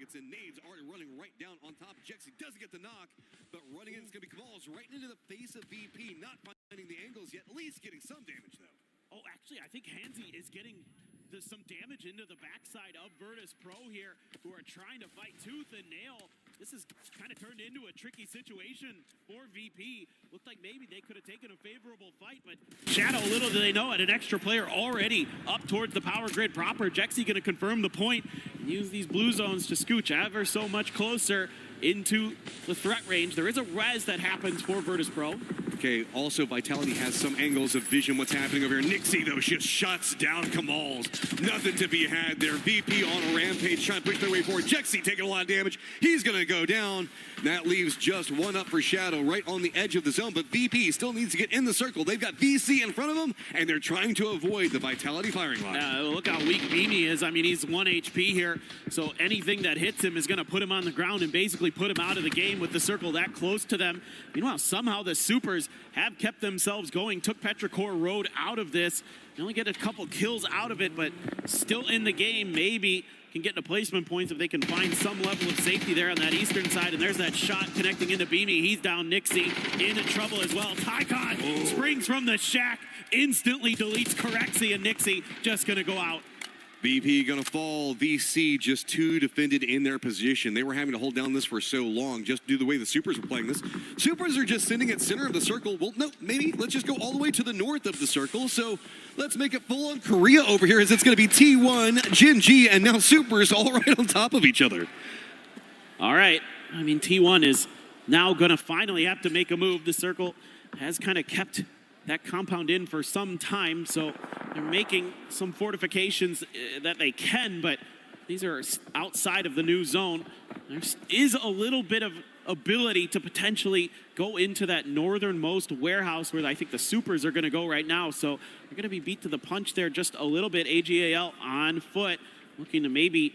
gets in. Nade's already running right down on top. Jexy doesn't get the knock, but running in, it's going to be Kamal's right into the face of VP. Not finding the angles yet, at least getting some damage, though. Oh, actually, I think Hansi is getting some damage into the backside of Virtus Pro here, who are trying to fight tooth and nail. This has kind of turned into a tricky situation for VP. Looked like maybe they could have taken a favorable fight, but Shadow, little do they know, at an extra player already up towards the power grid proper. Jexy going to confirm the point and use these blue zones to scooch ever so much closer into the threat range. There is a res that happens for Virtus Pro. Okay, also Vitality has some angles of vision. What's happening over here? Nixie, though, just shuts down Kamal's. Nothing to be had there. VP on a rampage, trying to push their way forward. Jexy taking a lot of damage. He's going to go down. That leaves just one up for Shadow right on the edge of the zone, but VP still needs to get in the circle. They've got VC in front of them, and they're trying to avoid the Vitality firing line. Look how weak Beanie is. I mean, he's 1 HP here, so anything that hits him is going to put him on the ground and basically put him out of the game with the circle that close to them. Meanwhile, somehow the Supers have kept themselves going, took Petrichor Road out of this. They only get a couple kills out of it, but still in the game. Maybe can get into placement points if they can find some level of safety there on that eastern side. And there's that shot connecting into Beamy. He's down. Nixie into trouble as well. Tycon springs from the shack, instantly deletes Corexy, and Nixie just going to go out. VP gonna fall. VC just too defended in their position. They were having to hold down this for so long just due to the way the Supers were playing this. Supers are just sitting at center of the circle. Well, no, maybe let's just go all the way to the north of the circle. So let's make it full on Korea over here, as it's gonna be T1, Jin G, and now Supers all right on top of each other. All right. I mean, T1 is now gonna finally have to make a move. The circle has kind of kept that compound in for some time, so they're making some fortifications that they can, but these are outside of the new zone. There is a little bit of ability to potentially go into that northernmost warehouse where I think the Supers are going to go right now, so they're going to be beat to the punch there just a little bit. AGAL on foot, looking to maybe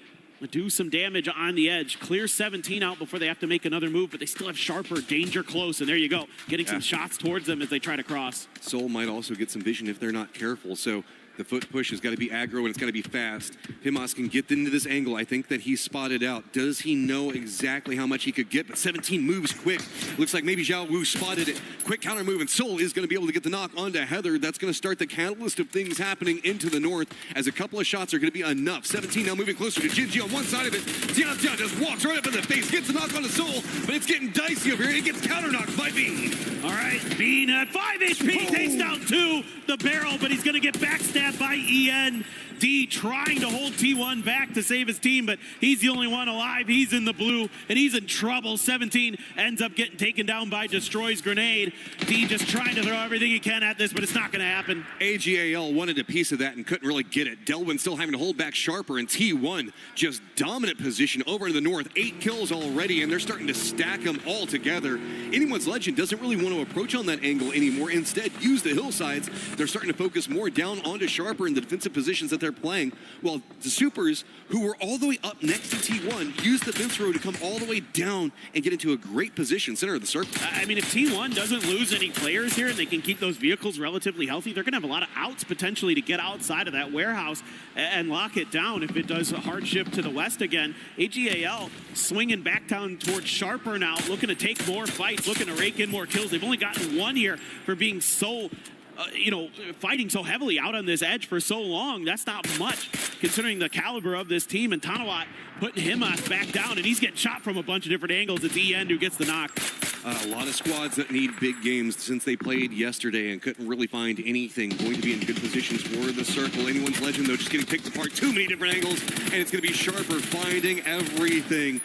do some damage on the edge. Clear 17 out before they have to make another move, but they still have Sharper, danger close, and there you go. Getting some shots towards them as they try to cross. Soul might also get some vision if they're not careful, so the foot push has got to be aggro and it's got to be fast. Pimas can get into this angle. I think that he's spotted out. Does he know exactly how much he could get? But 17 moves quick. Looks like maybe Zhao Wu spotted it. Quick counter move, and Soul is going to be able to get the knock onto Heather. That's going to start the catalyst of things happening into the north, as a couple of shots are going to be enough. 17 now moving closer to Jinji on one side of it. Tian just walks right up in the face, gets the knock onto Soul, but it's getting dicey over here. It gets counter knocked by Bean. All right, Bean at 5 HP, takes down 2, the barrel, but he's going to get backstabbed by EN. D trying to hold T1 back to save his team, but he's the only one alive. He's in the blue, and he's in trouble. 17 ends up getting taken down by Destroy's grenade. D just trying to throw everything he can at this, but it's not going to happen. AGAL wanted a piece of that and couldn't really get it. Delwyn still having to hold back Sharper, and T1 just dominant position over in the north. 8 kills already, and they're starting to stack them all together. Anyone's Legend doesn't really want to approach on that angle anymore. Instead, use the hillsides. They're starting to focus more down onto Sharper in the defensive positions that they're playing, while the Supers, who were all the way up next to T1, use the fence row to come all the way down and get into a great position, center of the circle. I mean, if T1 doesn't lose any players here and they can keep those vehicles relatively healthy, they're going to have a lot of outs potentially to get outside of that warehouse and lock it down if it does a hard shift to the west again. AGAL swinging back down towards Sharper now, looking to take more fights, looking to rake in more kills. They've only gotten 1 here for being so fighting so heavily out on this edge for so long. That's not much considering the caliber of this team, and Tanawat putting him back down, and he's getting shot from a bunch of different angles. It's EN who gets the knock. A lot of squads that need big games since they played yesterday and couldn't really find anything. Going to be in good positions for the circle. Anyone's Legend, though, just getting picked apart. Too many different angles, and it's going to be Sharper finding everything.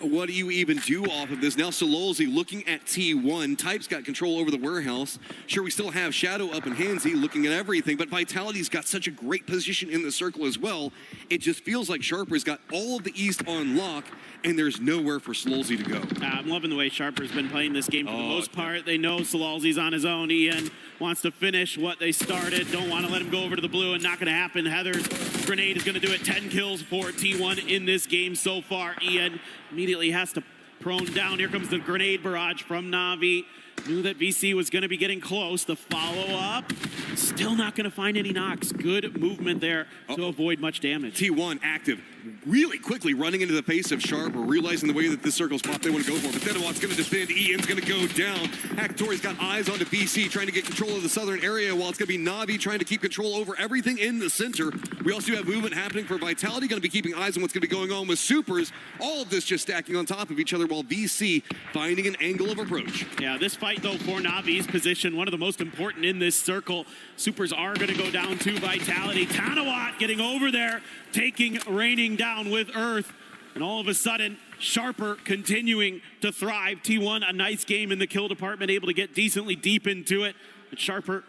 What do you even do off of this? Now Sololzi looking at T1. Type's got control over the warehouse. Sure, we still have Shadow up in Hansi looking at everything, but Vitality's got such a great position in the circle as well. It just feels like Sharper's got all of the East on lock, and there's nowhere for Sololzi to go. I'm loving the way Sharper's been playing this game for the most part. They know Sololzi's on his own. Ian wants to finish what they started. Don't want to let him go over to the blue, and not going to happen. Heather's grenade is going to do it. 10 kills for T1 in this game so far. Ian immediately has to prone down. Here comes the grenade barrage from Na'Vi. Knew that VC was going to be getting close. The follow-up, still not going to find any knocks. Good movement there to avoid much damage. T1 active, really quickly running into the face of Sharp, or realizing the way that this circle spot they want to go for. But Denawat's going to defend. Ian's going to go down. Hakatori's got eyes onto VC, trying to get control of the southern area, while it's going to be Navi trying to keep control over everything in the center. We also have movement happening for Vitality, going to be keeping eyes on what's going to be going on with Supers. All of this just stacking on top of each other, while VC finding an angle of approach. Yeah, this fight, though, for Navi's position, one of the most important in this circle. Supers are going to go down to Vitality. Tanawat getting over there, raining down with Earth. And all of a sudden, Sharper continuing to thrive. T1, a nice game in the kill department, able to get decently deep into it. But Sharper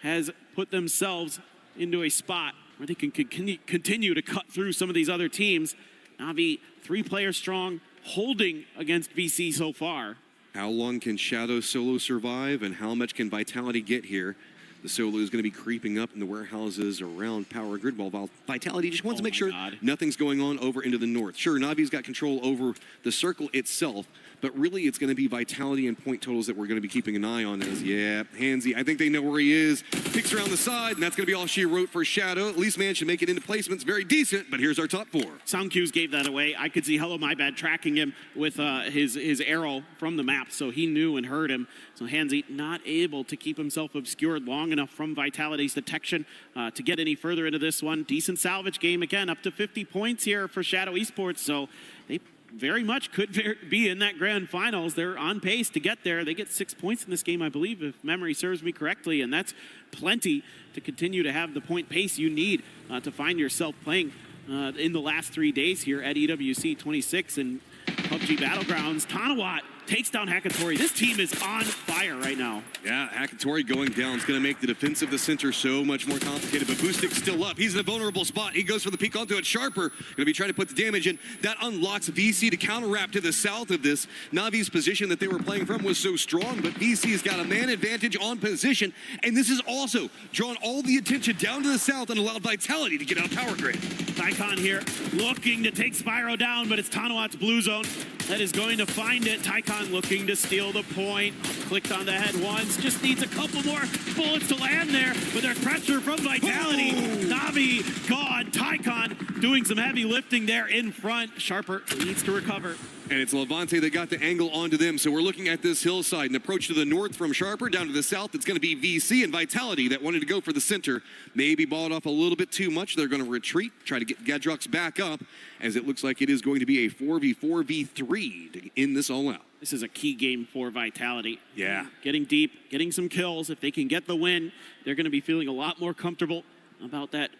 has put themselves into a spot where they can continue to cut through some of these other teams. Navi, 3 players strong, holding against VC so far. How long can Shadow solo survive, and how much can Vitality get here? The solo is going to be creeping up in the warehouses around Power Grid, while Vitality just wants to make sure nothing's going on over into the north. Sure, Navi's got control over the circle itself, but really it's going to be Vitality and point totals that we're going to be keeping an eye on. As, yeah, Hansy, I think they know where he is. Picks around the side, and that's going to be all she wrote for Shadow. At least man should make it into placements. Very decent, but here's our top 4. Sound cues gave that away. I could see Hello My Bad tracking him with his arrow from the map, so he knew and heard him. So Hansy not able to keep himself obscured long enough from Vitality's detection to get any further into this one. Decent salvage game, again, up to 50 points here for Shadow Esports, so they very much could be in that grand finals. They're on pace to get there. They get 6 points in this game, I believe, if memory serves me correctly, and that's plenty to continue to have the point pace you need to find yourself playing in the last 3 days here at EWC 26 and PUBG Battlegrounds. Tanawat takes down Hakatori. This team is on fire right now. Yeah, Hakatori going down is going to make the defense of the center so much more complicated, but Boostik's still up. He's in a vulnerable spot. He goes for the peek onto it. Sharper going to be trying to put the damage in. That unlocks VC to counter-wrap to the south of this. Navi's position that they were playing from was so strong, but VC's got a man advantage on position, and this has also drawn all the attention down to the south and allowed Vitality to get out of Power Grid. Tycon here looking to take Spyro down, but it's Tanawat's blue zone that is going to find it. Tycon looking to steal the point. Clicked on the head once. Just needs a couple more bullets to land there, but there's pressure from Vitality. Navi gone. Tycon doing some heavy lifting there in front. Sharper needs to recover. And it's Levante that got the angle onto them. So we're looking at this hillside, an approach to the north from Sharper down to the south. It's going to be VC and Vitality that wanted to go for the center. Maybe balled off a little bit too much. They're going to retreat, try to get Gadrox back up, as it looks like it is going to be a 4v4v3 to end this all out. This is a key game for Vitality. Yeah. Getting deep, getting some kills. If they can get the win, they're going to be feeling a lot more comfortable about that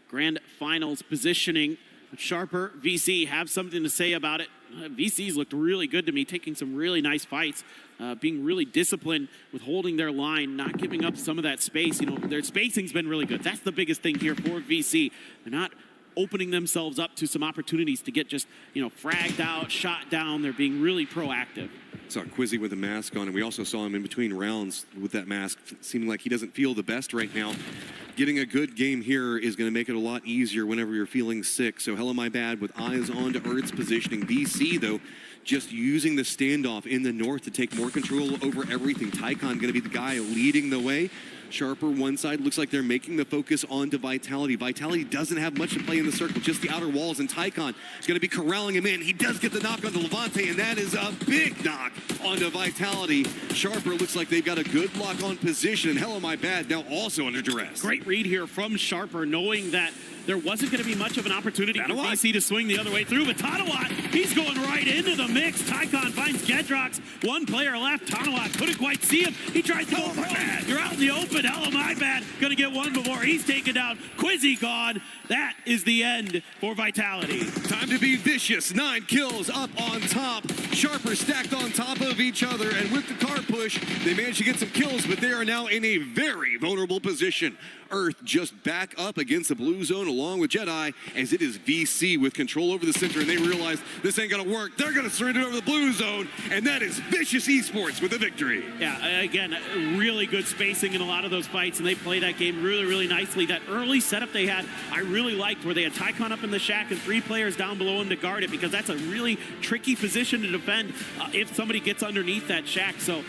grand finals positioning. But Sharper, VC have something to say about it. VC's looked really good to me, taking some really nice fights, being really disciplined with holding their line, not giving up some of that space. You know, their spacing's been really good. That's the biggest thing here for VC. They're not opening themselves up to some opportunities to get just, you know, fragged out, shot down. They're being really proactive. Saw Quizzy with a mask on, and we also saw him in between rounds with that mask, seeming like he doesn't feel the best right now. Getting a good game here is going to make it a lot easier whenever you're feeling sick. So Hello My Bad with eyes on to Earth's positioning. VC, though, just using the standoff in the north to take more control over everything. Tycon going to be the guy leading the way. Sharper one side, looks like they're making the focus onto Vitality. Vitality doesn't have much to play in the circle, just the outer walls, and Tycon is going to be corralling him in. He does get the knock onto Levante, and that is a big knock onto Vitality. Sharper looks like they've got a good lock on position, and Hello My Bad now also under duress. Great read here from Sharper, knowing that there wasn't going to be much of an opportunity for VC to swing the other way through, but Tanawat, he's going right into the mix. Tycon finds Gedrox. One player left. Tanawat couldn't quite see him. He tried to go for it. You're out in the open. Hello My Bad. Going to get one before he's taken down. Quizzy gone. That is the end for Vitality. Time to be vicious. 9 kills up on top. Sharper stacked on top of each other, and with the car push, they managed to get some kills, but they are now in a very vulnerable position. Earth just back up against the blue zone along with Jedi, as it is VC with control over the center, and they realize this ain't gonna work. They're gonna surrender over the blue zone, and that is Vicious Esports with a victory. Yeah, again, really good spacing in a lot of those fights, and they play that game really, really nicely. That early setup they had, I really liked, where they had Tycon up in the shack and 3 players down below him to guard it, because that's a really tricky position to defend if somebody gets underneath that shack. So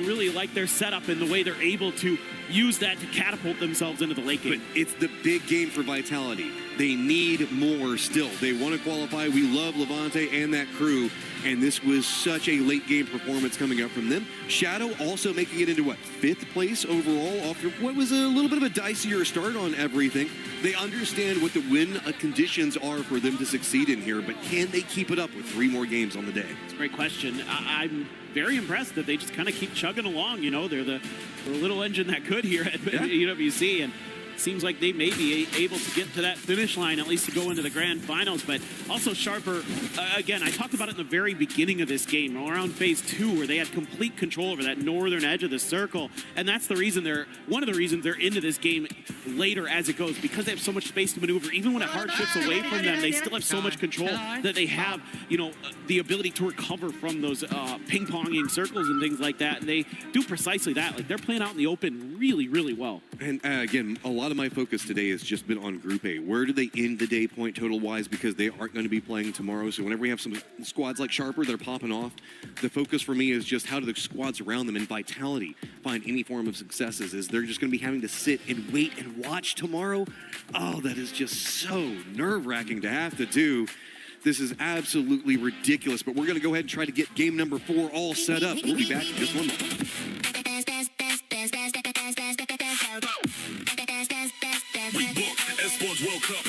really like their setup and the way they're able to use that to catapult themselves into the late game. But it's the big game for Vitality. They need more still. They want to qualify. We love Levante and that crew, and this was such a late game performance coming up from them. Shadow also making it into, what, 5th place overall after what was a little bit of a dicier start on everything. They understand what the win conditions are for them to succeed in here, but can they keep it up with 3 more games on the day? It's a great question. I'm very impressed that they just kind of keep chugging along. You know, they're the little engine that could here at EWC, and seems like they may be able to get to that finish line, at least to go into the grand finals. But also Sharper, again, I talked about it in the very beginning of this game, around phase 2, where they had complete control over that northern edge of the circle. And that's the reason one of the reasons they're into this game later as it goes, because they have so much space to maneuver. Even when it hard shifts away from them, they still have so much control that they have, you know, the ability to recover from those ping-ponging circles and things like that. And they do precisely that. Like, they're playing out in the open really, really well. And again, a lot of my focus today has just been on Group A. Where do they end the day point total-wise? Because they aren't going to be playing tomorrow. So whenever we have some squads like Sharper that are popping off, the focus for me is just how do the squads around them and Vitality find any form of successes? Is they're just going to be having to sit and wait and watch tomorrow? Oh, that is just so nerve-wracking to have to do. This is absolutely ridiculous, but we're going to go ahead and try to get game number 4 all set up. We'll be back in just one moment. Esports World Cup.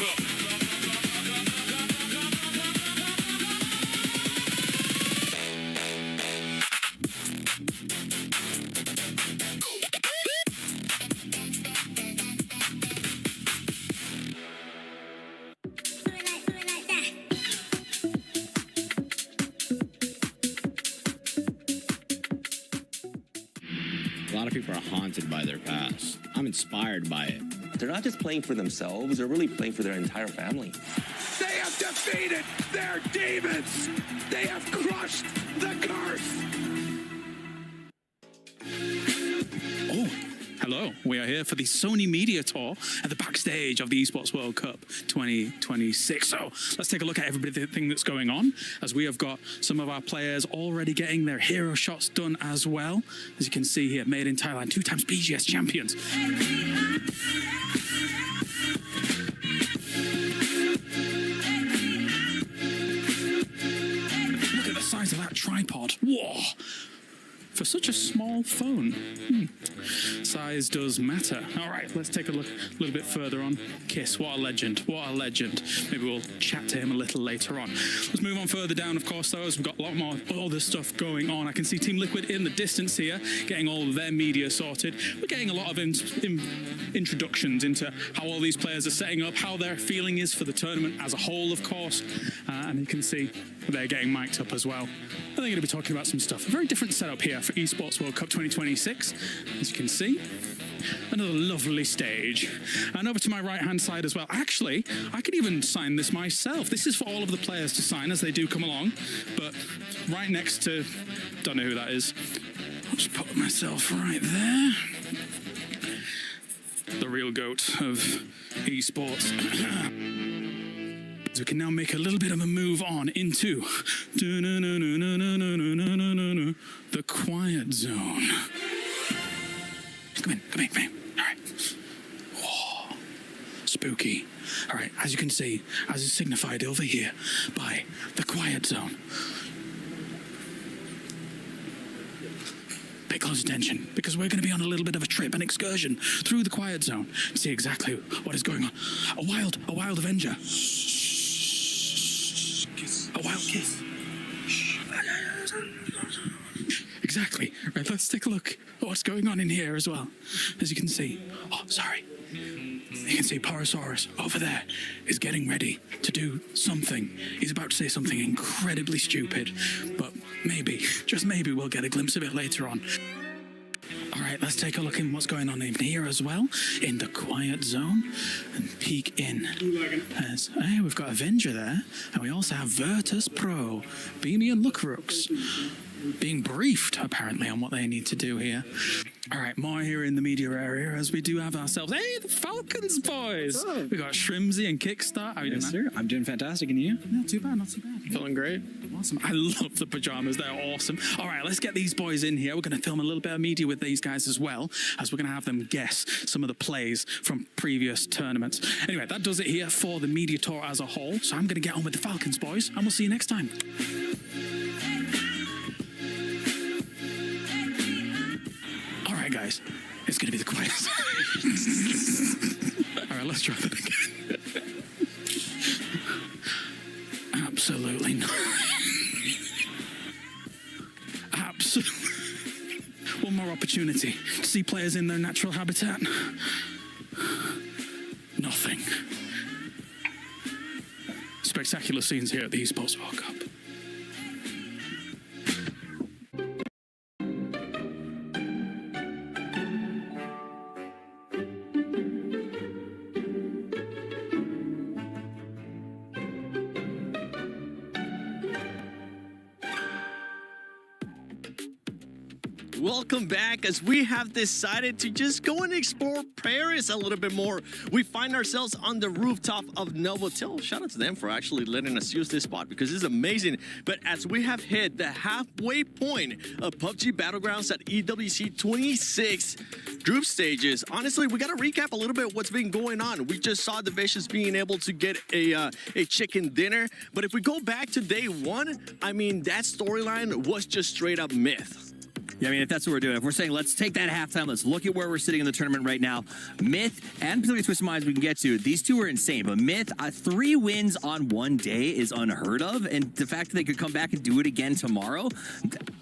A lot of people are haunted by their past. I'm inspired by it. They're not just playing for themselves, they're really playing for their entire family. They have defeated their demons. They have crushed the curse. Oh, hello. We are here for the Sony Media Tour at the backstage of the Esports World Cup 2026. So let's take a look at everything that's going on, as we have got some of our players already getting their hero shots done as well. As you can see here, made in Thailand, 2 times BGS champions. Look at the size of that tripod. Whoa! For such a small phone. Size does matter. All right, let's take a look a little bit further on. Kiss, what a legend, what a legend. Maybe we'll chat to him a little later on. Let's move on further down, of course, though, as we've got a lot more other stuff going on. I can see Team Liquid in the distance here, getting all of their media sorted. We're getting a lot of introductions into how all these players are setting up, how their feeling is for the tournament as a whole, of course. And you can see they're getting mic'd up as well. They're going to be talking about some stuff. A very different setup here for Esports World Cup 2026. As you can see, another lovely stage. And over to my right-hand side as well. Actually, I could even sign this myself. This is for all of the players to sign as they do come along. But right next to, don't know who that is. I'll just put myself right there. The real goat of esports. So we can now make a little bit of a move on into the quiet zone. Come in. All right. Whoa. Spooky. All right, as you can see, as is signified over here by the quiet zone. Pay close attention, because we're going to be on a little bit of a trip, an excursion through the quiet zone to see exactly what is going on. A wild Avenger. A wild kiss. Exactly. Right, let's take a look at what's going on in here as well. As you can see. Oh, sorry. You can see Parasaurus over there is getting ready to do something. He's about to say something incredibly stupid, but maybe, just maybe, we'll get a glimpse of it later on. All right, let's take a look at what's going on in here as well, in the quiet zone, and peek in. As, hey, we've got Avenger there, and we also have Virtus Pro, Beamy and Lookrooks. being briefed, apparently, on what they need to do here. All right, more here in the media area as we do have ourselves. Hey, the Falcons, boys! We got Shrimsy and Kickstart. How are you doing, Sir, I'm doing fantastic, and you? Not too bad, not too bad. Feeling great. Awesome. I love the pajamas. They're awesome. All right, let's get these boys in here. We're going to film a little bit of media with these guys as well, as we're going to have them guess some of the plays from previous tournaments. Anyway, that does it here for the media tour as a whole. So I'm going to get on with the Falcons, boys, and we'll see you next time. All right, guys. It's going to be the quiz. All right, let's try that again. Absolutely not. Absolutely. One more opportunity to see players in their natural habitat. Nothing. Spectacular scenes here at the Esports World Cup. Welcome back as we have decided to just go and explore Paris a little bit more. We find ourselves on the rooftop of Novotel. Shout out to them for actually letting us use this spot because it's amazing. But as we have hit the halfway point of PUBG Battlegrounds at EWC 26 group stages, honestly, we got to recap a little bit what's been going on. We just saw the Vicious being able to get a chicken dinner. But if we go back to day one, I mean, that storyline was just straight up myth. Yeah, I mean, if that's what we're doing, if we're saying let's take that halftime, let's look at where we're sitting in the tournament right now. Myth and particularly Twisted Minds we can get to. These two are insane, but Myth, 3 wins on one day is unheard of, and the fact that they could come back and do it again tomorrow,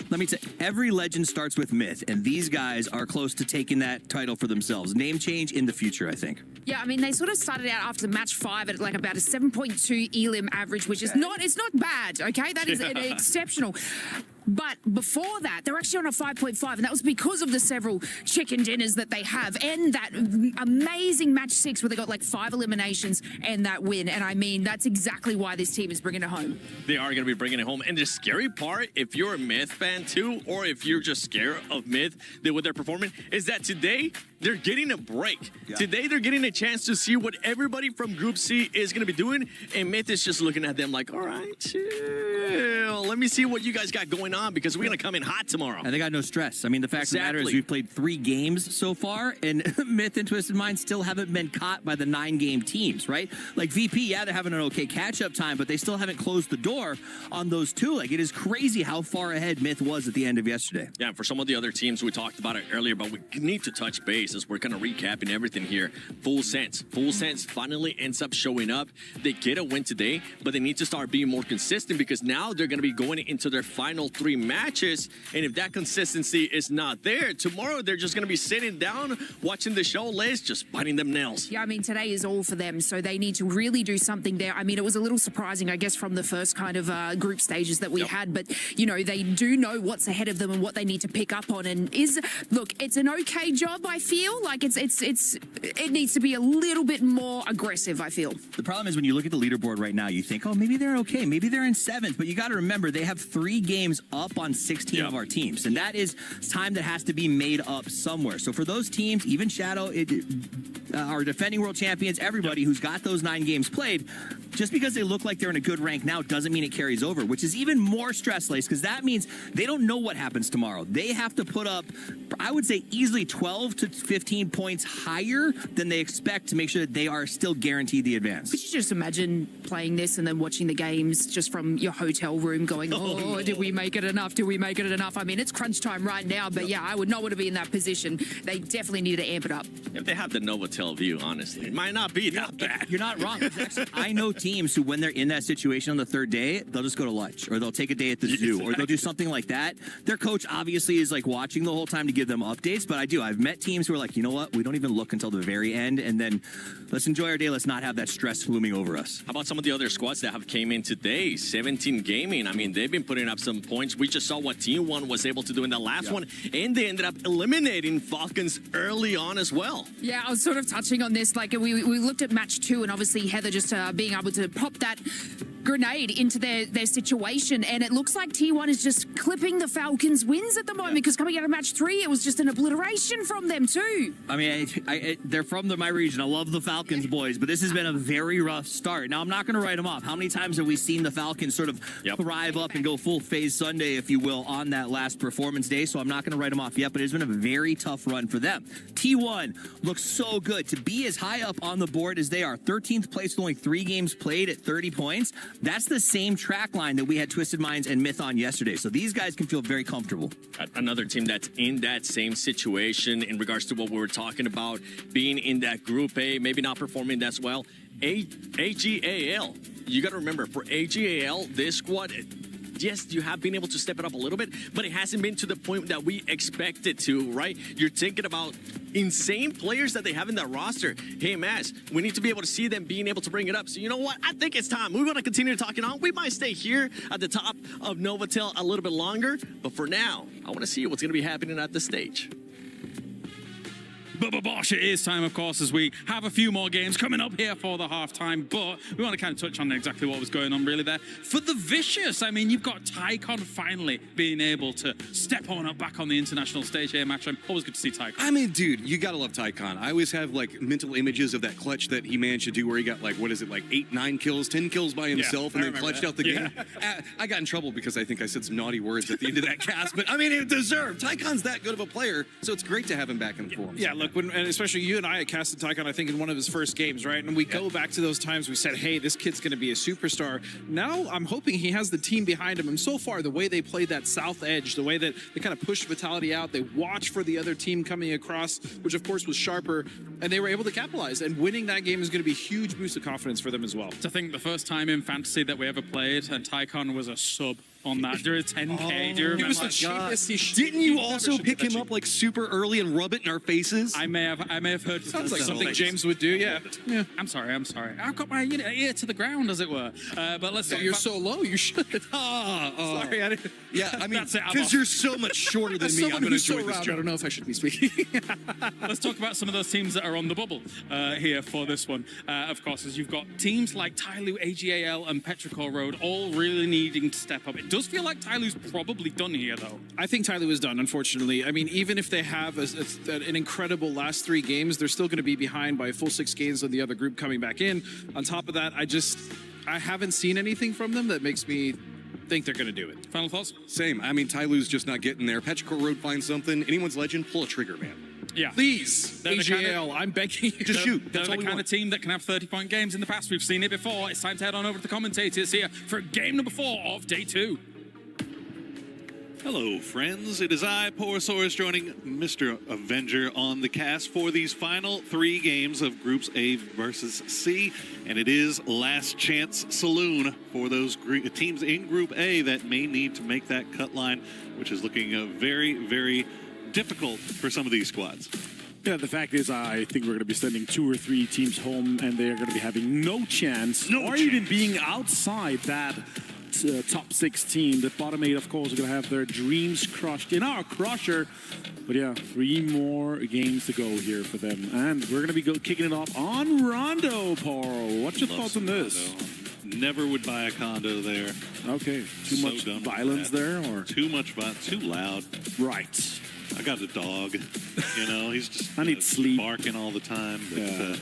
let me say, every legend starts with Myth, and these guys are close to taking that title for themselves. Name change in the future, I think. Yeah, I mean, they sort of started out after match 5 at like about a 7.2 elim average, which is not, it's not bad, okay? That is exceptional. But before that, they're actually on a 5.5, and that was because of the several chicken dinners that they have and that amazing match 6 where they got like 5 eliminations and that win. And I mean, that's exactly why this team is bringing it home. They are going to be bringing it home. And the scary part, if you're a Myth fan too, or if you're just scared of Myth, what they're performing, is that today they're getting a break. Yeah. Today they're getting a chance to see what everybody from Group C is going to be doing. And Myth is just looking at them like, all right, chill. Let me see what you guys got going on because we're going to come in hot tomorrow. And they got no stress. I mean, the fact of the matter is we've played 3 games so far, and Myth and Twisted Minds still haven't been caught by the 9-game teams, right? Like VP, yeah, they're having an okay catch-up time, but they still haven't closed the door on those 2. Like, it is crazy how far ahead Myth was at the end of yesterday. Yeah, for some of the other teams, we talked about it earlier, but we need to touch base as we're kind of recapping everything here. Full Sense. Full Sense finally ends up showing up. They get a win today, but they need to start being more consistent because now they're going to be going into their final 3 matches, and if that consistency is not there, tomorrow they're just going to be sitting down, watching the show list, just biting them nails. Yeah, I mean, today is all for them, so they need to really do something there. I mean, it was a little surprising, I guess, from the first kind of group stages that we had, but, you know, they do know what's ahead of them and what they need to pick up on, and look, it's an okay job, I feel. Like, it needs to be a little bit more aggressive, I feel. The problem is when you look at the leaderboard right now, you think, oh, maybe they're okay, maybe they're in 7th, but you got to remember, they have 3 games up on 16 of our teams, and that is time that has to be made up somewhere. So for those teams, even Shadow, our defending world champions, everybody who's got those 9 games played, just because they look like they're in a good rank now doesn't mean it carries over, which is even more stress-laced because that means they don't know what happens tomorrow. They have to put up, I would say, easily 12 to 15 points higher than they expect to make sure that they are still guaranteed the advance. Could you just imagine playing this and then watching the games just from your hotel room going, oh, no. Did we make it enough? Did we make it enough? I mean, it's crunch time right now, but yeah, I would not want to be in that position. They definitely need to amp it up. If they have the Novotel view, honestly, it might not be that bad. You're not wrong. Actually, I know teams who, when they're in that situation on the 3rd day, they'll just go to lunch, or they'll take a day at the zoo, or they'll do something like that. Their coach obviously is like watching the whole time to give them updates, but I've met teams who are like, you know what, we don't even look until the very end, and then let's enjoy our day. Let's not have that stress looming over us. How about some of the other squads that have came in today? 17 Gaming. I mean, they've been putting up some points. We just saw what Team 1 was able to do in the last one, and they ended up eliminating Falcons early on as well. Yeah, I was sort of touching on this. Like, we looked at match 2, and obviously Heather just being able to pop that grenade into their situation, and it looks like T1 is just clipping the Falcons' wins at the moment, because coming out of match 3, it was just an obliteration from them too. I mean, they're from my region. I love the Falcons, boys, but this has been a very rough start. Now, I'm not going to write them off. How many times have we seen the Falcons sort of thrive up and go full phase Sunday, if you will, on that last performance day? So I'm not going to write them off yet, but it's been a very tough run for them. T1 looks so good. To be as high up on the board as they are, 13th place with only 3 games played at 30 points, that's the same track line that we had Twisted Minds and Myth on yesterday. So these guys can feel very comfortable. Another team that's in that same situation in regards to what we were talking about, being in that Group A, maybe not performing as well. AGAL, you got to remember, for AGAL, this squad, yes, you have been able to step it up a little bit, but it hasn't been to the point that we expected to, right? You're thinking about insane players that they have in that roster. Hey, Mass, we need to be able to see them being able to bring it up. So you know what? I think it's time. We want to continue talking on. We might stay here at the top of Novotel a little bit longer, but for now, I want to see what's going to be happening at the stage. Bosh, it is time, of course, as we have a few more games coming up here for the halftime, but we want to kind of touch on exactly what was going on really there. For the Vicious, I mean, you've got Tycon finally being able to step on up back on the international stage here, Match. I'm always good to see Tycon. I mean, dude, you gotta love Tycon. I always have like mental images of that clutch that he managed to do where he got like, what is it, like 8, 9 kills, 10 kills by himself, and then clutched out the game. I got in trouble because I think I said some naughty words at the end of that cast, but I mean, it deserved. Tycon's that good of a player, so it's great to have him back in the form. Yeah, look, and especially you and I had casted Tycon, I think, in one of his first games, right? And we go back to those times we said, hey, this kid's going to be a superstar. Now I'm hoping he has the team behind him. And so far, the way they played that south edge, the way that they kind of pushed Vitality out, they watched for the other team coming across, which of course was sharper, and they were able to capitalize. And winning that game is going to be a huge boost of confidence for them as well. To think the first time in Fantasy that we ever played, and Tycon was a sub on that during 10K. Do you remember? He was the cheapest. Didn't you also pick him up like super early and rub it in our faces? I may have heard. Sounds like something James would do. Yeah. I'm sorry. I've got my ear to the ground, as it were. But let's. You're so low. You should. Sorry, I didn't. Yeah, I mean, because you're so much shorter than me, I'm going to enjoy this joke. I don't know if I should be speaking. Let's talk about some of those teams that are on the bubble here for this one. Of course, as you've got teams like Tyloo, AGAL, and Petrichor Road all really needing to step up. It does feel like Tyloo's probably done here, though. I think Tyloo is done, unfortunately. I mean, even if they have an incredible last 3 games, they're still going to be behind by a full 6 games on the other group coming back in. On top of that, I haven't seen anything from them that makes me think they're going to do it. Final thoughts? Same. I mean, Tyloo's just not getting there. Petrichor Road finds something. Anyone's legend, pull a trigger, man. Yeah. Please, AGL, I'm begging you. Just shoot. They're That's the all we kind want. of team that can have 30-point games in the past. We've seen it before. It's time to head on over to the commentators here for game number 4 of day 2. Hello, friends. It is I, Porosaurus, joining Mr. Avenger on the cast for these final 3 games of Groups A versus C. And it is last chance saloon for those teams in Group A that may need to make that cut line, which is looking very, very difficult for some of these squads. Yeah, the fact is, I think we're going to be sending 2 or 3 teams home, and they're going to be having no chance, even being outside that top 16. The bottom 8, of course, are going to have their dreams crushed in our crusher. But yeah, 3 more games to go here for them. And we're going to be kicking it off on Rondo, Poro. What's your thoughts on this? Never would buy a condo there. Okay, too much violence there? Or Too much violence, too loud. Right. I got a dog, you know, he's just I need sleep. Barking all the time. But,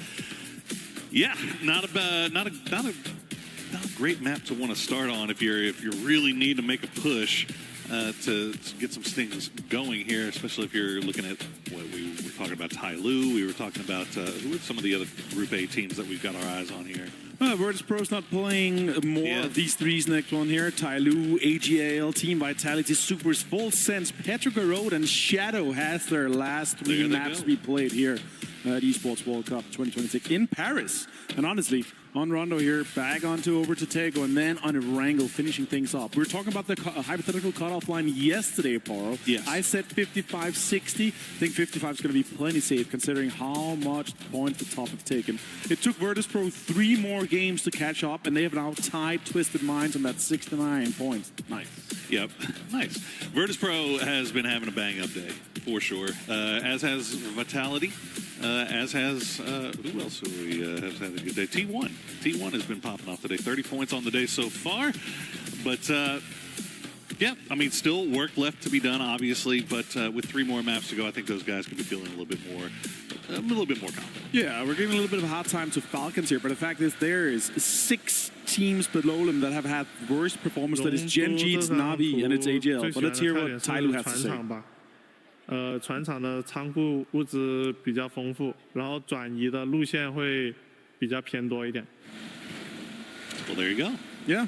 not a great map to want to start on if you really need to make a push to get some things going here, especially if you're looking at what we were talking about, Tyloo. We were talking about who are some of the other Group A teams that we've got our eyes on here. Virtus Pro's not playing more of these 3's next one here. Tyloo, AGAL, Team Vitality, Supers, Full Sense, Petrichor Road, and Shadow has their last 3 maps we played here at Esports World Cup 2026 in Paris. And honestly, on Rondo here, back onto over to Tego, and then on a Wrangle, finishing things off. We were talking about the hypothetical cutoff line yesterday, Poro. Yes. I said 55-60. I think 55 is going to be plenty safe, considering how much points the top have taken. It took Virtus Pro 3 more games to catch up, and they have now tied Twisted Minds on that 69 points. Nice. Yep, nice. Virtus Pro has been having a bang-up day, for sure, as has Vitality. as has, who else has had a good day? T1. T1 has been popping off today. 30 points on the day so far. But, yeah, I mean, still work left to be done, obviously. But with 3 more maps to go, I think those guys could be feeling a little bit more confident. Yeah, we're giving a little bit of a hard time to Falcons here, but the fact is there is 6 teams below them that have had worst performance. That is Gen G, it's Navi, and it's AGL. But let's hear what Tyloo has to say. 船厂的仓库物资比较丰富，然后转移的路线会比较偏多一点。 Well, there you go. Yeah.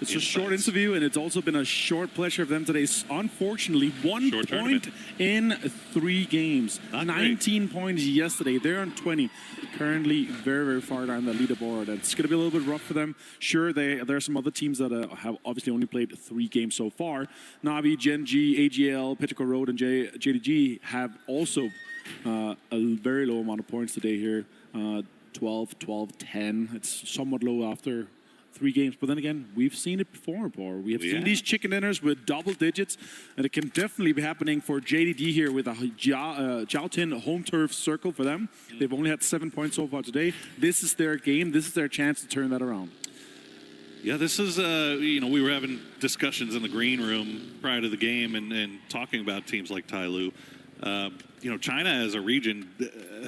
It's a short interview, and it's also been a short pleasure of them today. Unfortunately, 1 point in 3 games. 19 points yesterday. They're on 20. Currently very, very far down the leaderboard. It's going to be a little bit rough for them. Sure, there are some other teams that have obviously only played 3 games so far. Navi, Gen G, AGL, Petrichor Road, and JDG have also a very low amount of points today here. 12, 12, 10. It's somewhat low after 3 games, but then again, we've seen it before, Paul. We have seen these chicken dinners with double digits, and it can definitely be happening for JDD here with a Jiaotin home turf circle for them. They've only had 7 points so far today. This is their game. This is their chance to turn that around. Yeah, this is, you know, we were having discussions in the green room prior to the game and talking about teams like Tyloo. You know, China as a region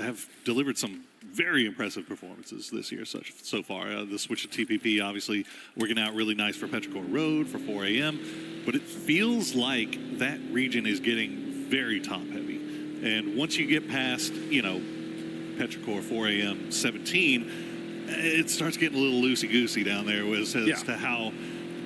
have delivered some very impressive performances this year so far. The switch to TPP obviously working out really nice for Petrichor Road for 4 a.m. But it feels like that region is getting very top heavy. And once you get past, you know, Petrichor 4 a.m. 17, it starts getting a little loosey-goosey down there as to how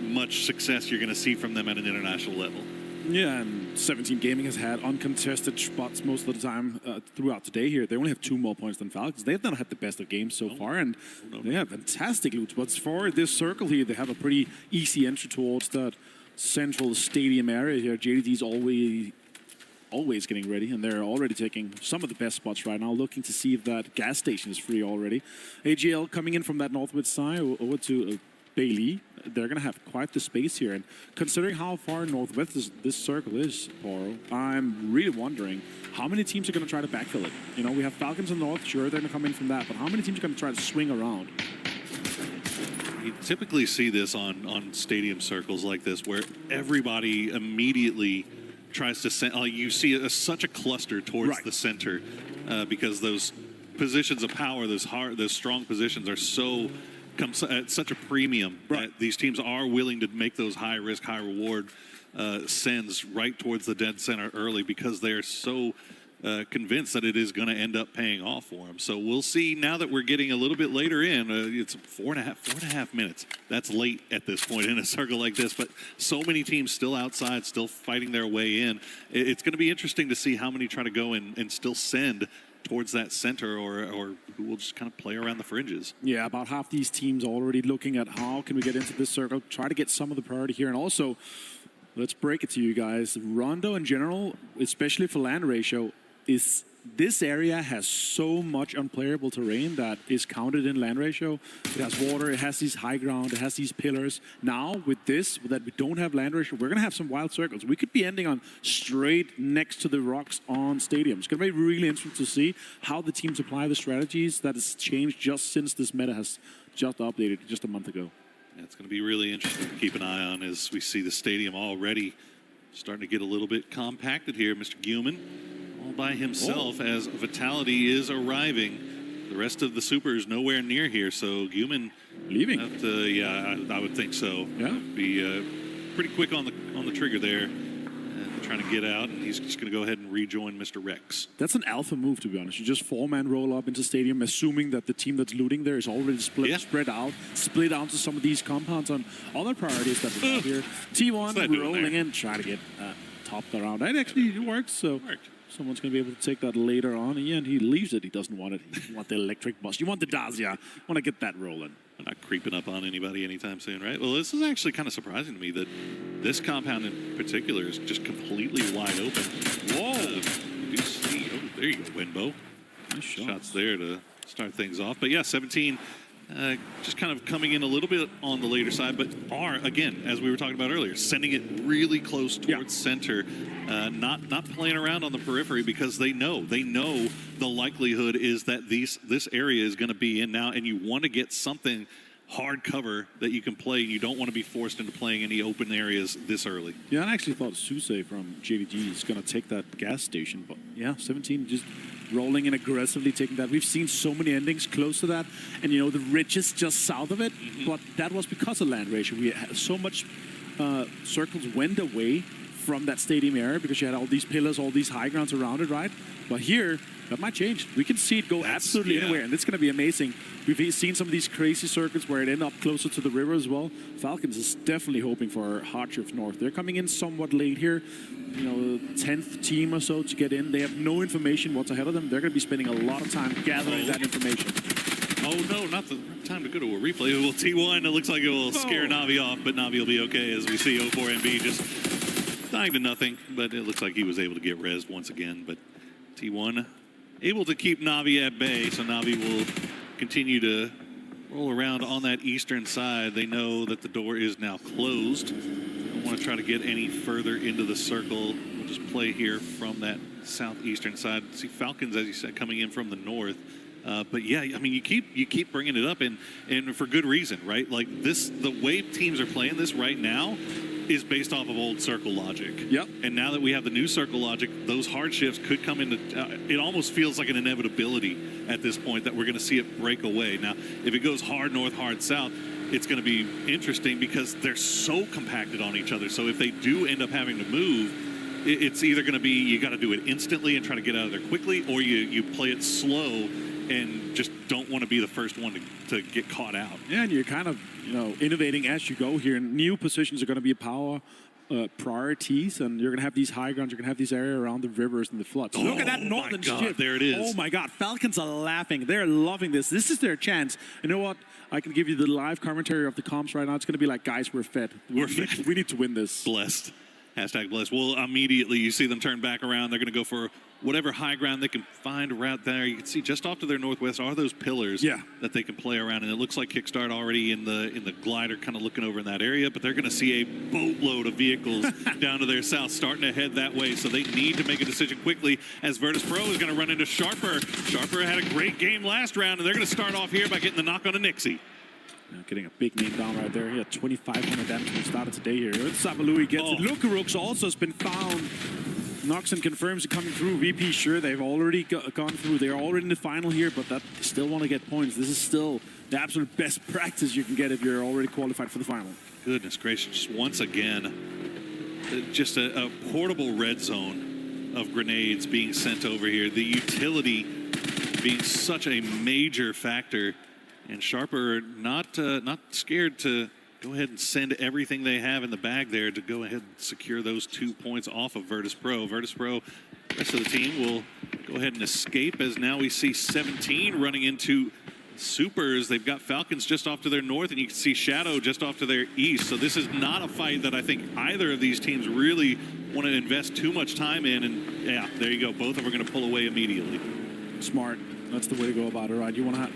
much success you're going to see from them at an international level. Yeah, and 17 Gaming has had uncontested spots most of the time throughout the day here. They only have 2 more points than Falcons. They've not had the best of games so far, and they have fantastic loot spots. For this circle here, they have a pretty easy entry towards that central stadium area here. JDD's always getting ready, and they're already taking some of the best spots right now, looking to see if that gas station is free already. AGL coming in from that northwest side over to Bailey. They're going to have quite the space here. And considering how far northwest this circle is, Poro, I'm really wondering how many teams are going to try to backfill it. You know, we have Falcons in the north. Sure, they're going to come in from that. But how many teams are going to try to swing around? You typically see this on stadium circles like this where everybody immediately tries to send. You see such a cluster towards the center because those positions of power, those strong positions are so comes at such a premium that these teams are willing to make those high risk, high reward sends right towards the dead center early because they're so convinced that it is going to end up paying off for them. So we'll see now that we're getting a little bit later in. It's 4.5 minutes. That's late at this point in a circle like this, but so many teams still outside, still fighting their way in. It's going to be interesting to see how many try to go and still send towards that center or who will just kind of play around the fringes. Yeah, about half these teams already looking at how can we get into this circle, try to get some of the priority here. And also, let's break it to you guys. Rondo in general, especially for land ratio, this area has so much unplayable terrain that is counted in land ratio. It has water, it has these high ground, it has these pillars. Now with this, that we don't have land ratio, we're going to have some wild circles. We could be ending on straight next to the rocks on stadium. It's going to be really interesting to see how the teams apply the strategies that has changed just since this meta has just updated just a month ago. Yeah, it's going to be really interesting to keep an eye on as we see the stadium already starting to get a little bit compacted here. Mr. Guman all by himself as Vitality is arriving. The rest of the supers nowhere near here, so Guman leaving. Yeah, I would think so. Yeah, be pretty quick on the trigger there, trying to get out, and he's just going to go ahead and rejoin Mr. Rex. That's an alpha move, to be honest. You just 4-man roll up into stadium, assuming that the team that's looting there is already spread out, split out to some of these compounds on other priorities that we have here. T1 rolling in, try to get topped around. That actually works. So. Someone's going to be able to take that later on. And he leaves it. He doesn't want it. You want the electric bus. You want the Dacia. You want to get that rolling. I'm not creeping up on anybody anytime soon, right? Well, this is actually kind of surprising to me that this compound in particular is just completely wide open. Whoa! You see, there you go, Winbo. Nice shots there to start things off. But yeah, 17 just kind of coming in a little bit on the later side, but are, again, as we were talking about earlier, sending it really close towards center, not playing around on the periphery because they know the likelihood is that this area is going to be in now, and you want to get something hard cover that you can play. You don't want to be forced into playing any open areas this early. Yeah, I actually thought Suse from JVG is going to take that gas station, but yeah, 17 just rolling in aggressively, taking that. We've seen so many endings close to that, and you know, the ridges just south of it, but that was because of land ratio. We had so much circles went away from that stadium area because you had all these pillars, all these high grounds around it, right? But here, that might change. We can see it go absolutely anywhere, and it's going to be amazing. We've seen some of these crazy circuits where it ends up closer to the river as well. Falcons is definitely hoping for Hardshift North. They're coming in somewhat late here, you know, 10th team or so to get in. They have no information what's ahead of them. They're going to be spending a lot of time gathering that information. Oh, no, not the time to go to a replay. Well, T1, it looks like it will scare Navi off, but Navi will be okay as we see 04MB just dying to nothing, but it looks like he was able to get rezzed once again. But T1 able to keep Navi at bay, so Navi will continue to roll around on that eastern side. They know that the door is now closed. Don't want to try to get any further into the circle. We'll just play here from that southeastern side. See Falcons, as you said, coming in from the north. But yeah, I mean, you keep bringing it up, and for good reason, right? Like this, the way teams are playing this right now is based off of old circle logic. Yep. And now that we have the new circle logic, those hard shifts could come into. It almost feels like an inevitability at this point that we're going to see it break away. Now, if it goes hard north, hard south, it's going to be interesting because they're so compacted on each other. So if they do end up having to move, it's either going to be you got to do it instantly and try to get out of there quickly, or you play it slow and just don't want to be the first one to get caught out. Yeah, and you're kind of, you know, innovating as you go here. New positions are going to be power priorities, and you're going to have these high grounds, you're going to have this area around the rivers and the floods. Look at that northern shift. There it is. Oh my God, Falcons are laughing. They're loving this. This is their chance. You know what? I can give you the live commentary of the comps right now. It's going to be like, guys, we're fed. We need to win this. Blessed. Hashtag blessed. Well, immediately you see them turn back around. They're going to go for whatever high ground they can find right there. You can see just off to their northwest are those pillars that they can play around. And it looks like Kickstart already in the glider kind of looking over in that area. But they're going to see a boatload of vehicles down to their south starting to head that way. So they need to make a decision quickly as Virtus Pro is going to run into Sharper. Sharper had a great game last round, and they're going to start off here by getting the knock on a Nixie. Getting a big name down right there. He had 2,500 damage when he started today here. Sabalui gets it. Lukarooks also has been found. Noxon confirms it coming through. VP, sure, they've already gone through. They're already in the final here, but they still want to get points. This is still the absolute best practice you can get if you're already qualified for the final. Goodness gracious, once again, just a portable red zone of grenades being sent over here. The utility being such a major factor. And Sharper not scared to go ahead and send everything they have in the bag there to go ahead and secure those 2 points off of Virtus Pro. Virtus Pro, the rest of the team will go ahead and escape as now we see 17 running into Supers. They've got Falcons just off to their north, and you can see Shadow just off to their east. So this is not a fight that I think either of these teams really want to invest too much time in. And yeah, there you go. Both of them are going to pull away immediately. Smart. That's the way to go about it, right? You want to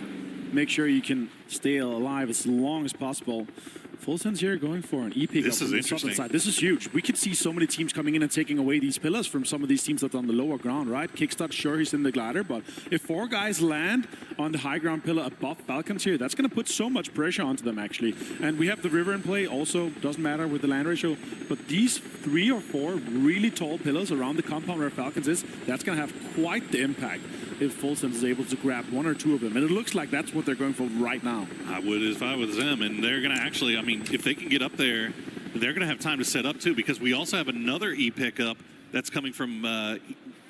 make sure you can stay alive as long as possible. Full Sense here going for an E-pick up on the southern side. This is huge. We could see so many teams coming in and taking away these pillars from some of these teams that are on the lower ground, right? Kickstart, sure, he's in the glider, but if 4 guys land on the high ground pillar above Falcons here, that's going to put so much pressure onto them, actually. And we have the river in play, also doesn't matter with the land ratio, but these 3 or 4 really tall pillars around the compound where Falcons is, that's going to have quite the impact if Full Sense is able to grab 1 or 2 of them. And it looks like that's what they're going for right now. I would if I was them. And they're going to actually, I mean, if they can get up there, they're going to have time to set up too, because we also have another E-pick up that's coming from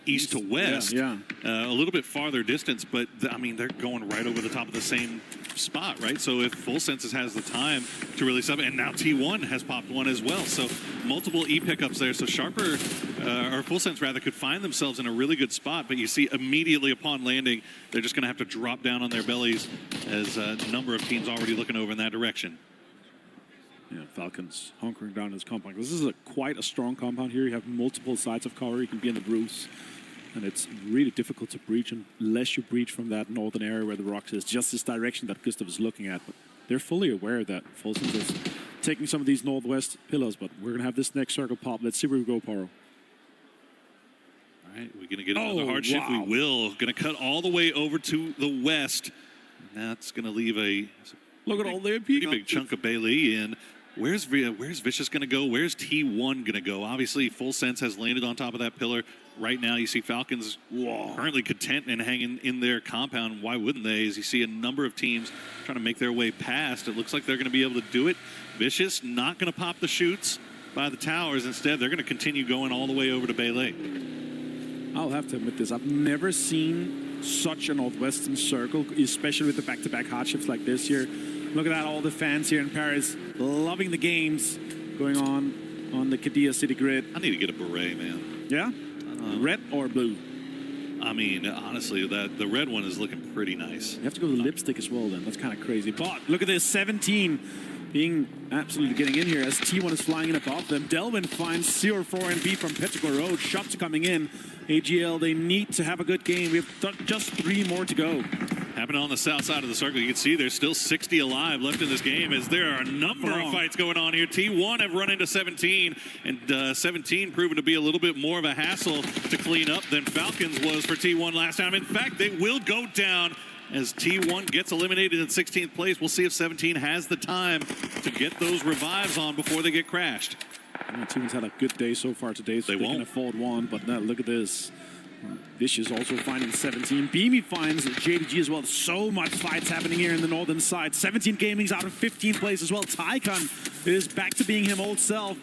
east to west. Yeah. A little bit farther distance, but I mean, they're going right over the top of the same spot, right? So if Full Senses has the time to really sub, and now T1 has popped one as well. So multiple E-pickups there. So Sharper, or Full Sense rather, could find themselves in a really good spot, but you see immediately upon landing, they're just going to have to drop down on their bellies as a number of teams already looking over in that direction. Yeah, Falcons hunkering down this compound. This is quite a strong compound here. You have multiple sides of cover. You can be in the Bruce. and it's really difficult to breach unless you breach from that northern area where the rocks is, just this direction that Gustav is looking at. But they're fully aware that Folsom is taking some of these northwest pillars, but we're going to have this next circle pop. Let's see where we go, Paro. All right, we're going to get another hardship. Wow. We will. Going to cut all the way over to the west. And that's going to leave a look at all the pretty big chunk of Bailey in. Where's Vicious going to go? Where's T1 going to go? Obviously, Full Sense has landed on top of that pillar. Right now, you see Falcons currently content and hanging in their compound. Why wouldn't they? As you see a number of teams trying to make their way past. It looks like they're going to be able to do it. Vicious not going to pop the chutes by the towers. Instead, they're going to continue going all the way over to Bailey. I'll have to admit this. I've never seen such a northwestern circle, especially with the back-to-back hardships like this here. Look at that, all the fans here in Paris loving the games going on the Qiddiya city grid. I need to get a beret, man. Yeah? Red or blue? I mean, honestly, the red one is looking pretty nice. You have to go with lipstick as well then. That's kind of crazy. But look at this, 17 being absolutely getting in here as T1 is flying in above them. Delvin finds 0-4 NP from Petrichor Road. Shots are coming in. AGL, they need to have a good game. We have just 3 more to go. Happening on the south side of the circle, you can see there's still 60 alive left in this game as there are a number of fights going on here. T1 have run into 17, and 17 proven to be a little bit more of a hassle to clean up than Falcons was for T1 last time. In fact, they will go down as T1 gets eliminated in 16th place. We'll see if 17 has the time to get those revives on before they get crashed. T1's had a good day so far today, so they can afford one, but now look at this. Vicious also finding 17. Beamy finds JDG as well. So much fights happening here in the northern side. 17 Gaming's out of 15th place as well. Tycon is back to being him old self.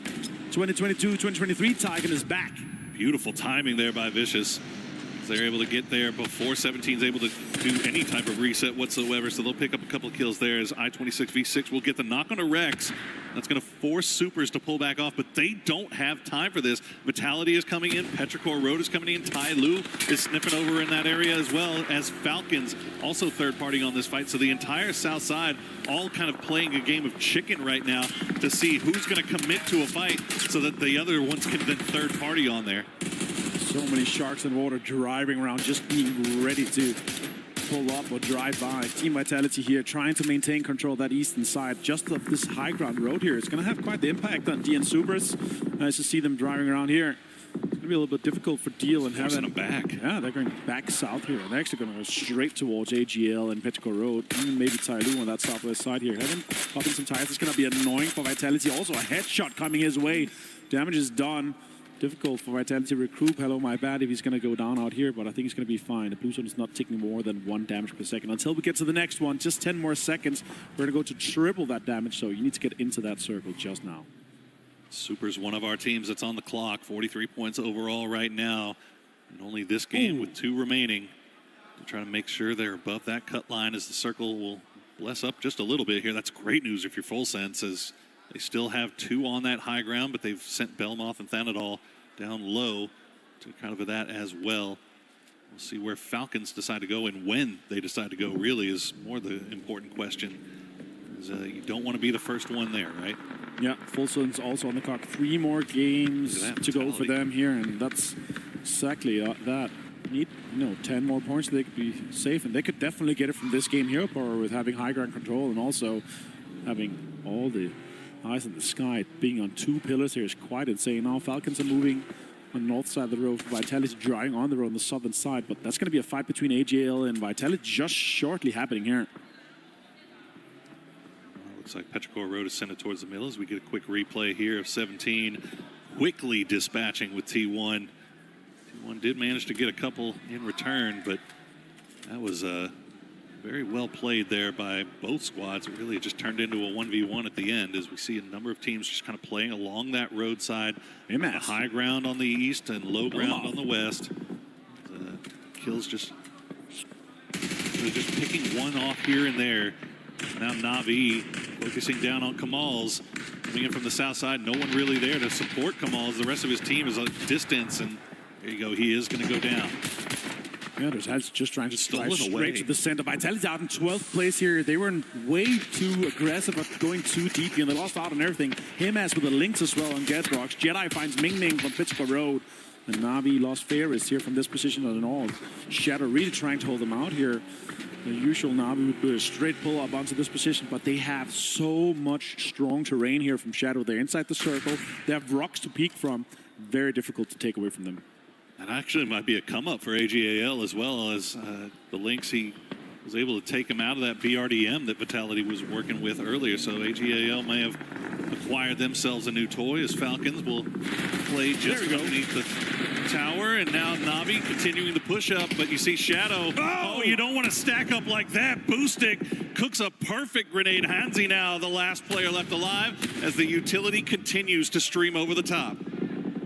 2022, 2023, Tycon is back. Beautiful timing there by Vicious. They're able to get there before 17's able to do any type of reset whatsoever, so they'll pick up a couple of kills there as I-26V6 will get the knock on a Rex. That's going to force Supers to pull back off, but they don't have time for this. Vitality is coming in, Petrichor Road is coming in, Tai Lu is sniffing over in that area as well as Falcons, also third party on this fight. So the entire south side all kind of playing a game of chicken right now to see who's going to commit to a fight so that the other ones can then third party on there. So many sharks in water driving around, just being ready to pull up or drive by. Team Vitality here trying to maintain control of that eastern side just of this high ground road here. It's going to have quite the impact on DN Supers. Nice to see them driving around here. It's going to be a little bit difficult for Deal and having them back. Yeah, they're going back south here. They're actually going to go straight towards AGL and Petrichor Road, even maybe Tai Lu on that southwest side here. Having popping some tires is going to be annoying for Vitality. Also a headshot coming his way. Damage is done. Difficult for Vitality to recruit. Hello, my bad if he's going to go down out here, but I think he's going to be fine. The blue zone is not taking more than 1 damage per second. Until we get to the next one, just 10 more seconds, we're going to go to triple that damage, so you need to get into that circle just now. Super's one of our teams that's on the clock. 43 points overall right now. And only this game with 2 remaining. They're trying to make sure they're above that cut line as the circle will bless up just a little bit here. That's great news if you're Full Sense, as they still have 2 on that high ground, but they've sent Belmoth and Thanadol down low to kind of that as well. We'll see where Falcons decide to go and when they decide to go really is more the important question. You don't want to be the first one there, right? Yeah, Full Sense also on the clock. 3 more games to go for them here, and that's exactly that. Need 10 more points so they could be safe, and they could definitely get it from this game here, Power, with having high ground control and also having all the eyes in the sky. Being on 2 pillars here is quite insane. Now Falcons are moving on the north side of the road. Vitality driving on the road on the southern side, but that's going to be a fight between AGL and Vitality just shortly happening here. Looks like Petrichor Road is sent it towards the middle as we get a quick replay here of 17 quickly dispatching with T1. T1 did manage to get a couple in return, but that was very well played there by both squads. It really just turned into a 1v1 at the end as we see a number of teams just kind of playing along that roadside. The high ground on the east and low ground on the west. Kills just picking one off here and there. Now Na'Vi focusing down on Kamal's. Coming in from the south side, no one really there to support Kamal's. The rest of his team is a distance, and there you go, he is going to go down. Yeah, there's just trying to drive straight to the center. Vitality out in 12th place here. They were way too aggressive at going too deep, and they lost out on everything. Himas with the links as well on Get Rocks. Jedi finds Ming Ming from Petrichor Road. And Na'Vi lost Ferris here from this position on an all. Shadow really trying to hold them out here. The usual Na'Vi would do a straight pull up onto this position, but they have so much strong terrain here from Shadow. They're inside the circle. They have rocks to peek from. Very difficult to take away from them. That actually might be a come up for AGAL as well as the Lynx. He was able to take him out of that BRDM that Vitality was working with earlier. So AGAL may have acquired themselves a new toy as Falcons will play just underneath the tower. And now Na'Vi continuing the push up, but you see Shadow. Oh, you don't want to stack up like that. Boostic cooks a perfect grenade. Hansi now the last player left alive as the utility continues to stream over the top.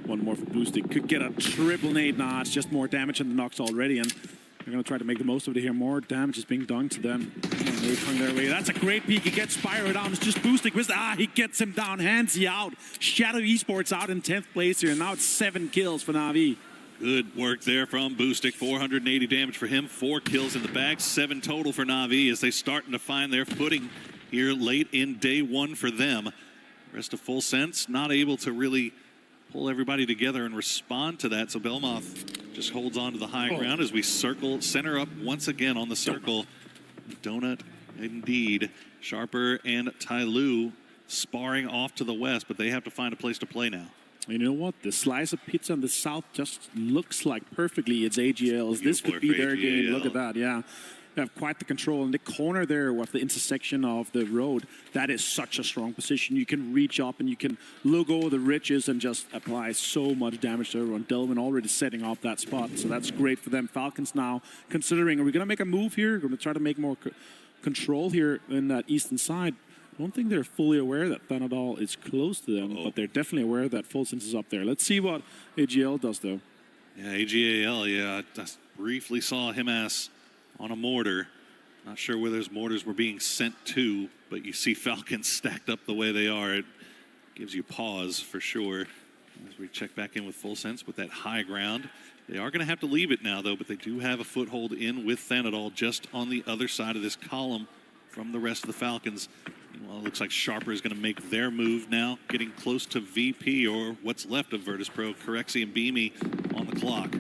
One more for Boostic. Could get a triple nade. Nah, it's just more damage than the knocks already. And they're going to try to make the most of it here. More damage is being done to them. They're coming their way. That's a great peek. He gets Spyro down. It's just Boostic. He gets him down. Hansi out. Shadow Esports out in 10th place here. And now it's 7 kills for Na'Vi. Good work there from Boostic. 480 damage for him. 4 kills in the bag. 7 total for Na'Vi as they starting to find their footing here late in day 1 for them. Rest of Full Sense not able to really pull everybody together and respond to that. So Belmoth just holds on to the high ground as we center up once again on the circle. Donut indeed. Sharper and Tyloo sparring off to the west, but they have to find a place to play now. You know what? The slice of pizza in the south just looks like perfectly it's AGL's. This could be their game. Look at that, yeah. They have quite the control in the corner there with the intersection of the road. That is such a strong position. You can reach up and you can look over the ridges and just apply so much damage to everyone. Delvin already setting up that spot, so that's great for them. Falcons now considering, are we going to make a move here? We're going to try to make more control here in that eastern side. I don't think they're fully aware that Thanadal is close to them, but they're definitely aware that Full Sense is up there. Let's see what AGL does, though. Yeah, AGAL, I briefly saw him on a mortar. Not sure where those mortars were being sent to, but you see Falcons stacked up the way they are. It gives you pause for sure. As we check back in with Full Sense with that high ground. They are going to have to leave it now, though, but they do have a foothold in with Thanadal just on the other side of this column from the rest of the Falcons. Well, it looks like Sharper is going to make their move now, getting close to VP or what's left of Virtus Pro. Corexi and Beamy on the clock.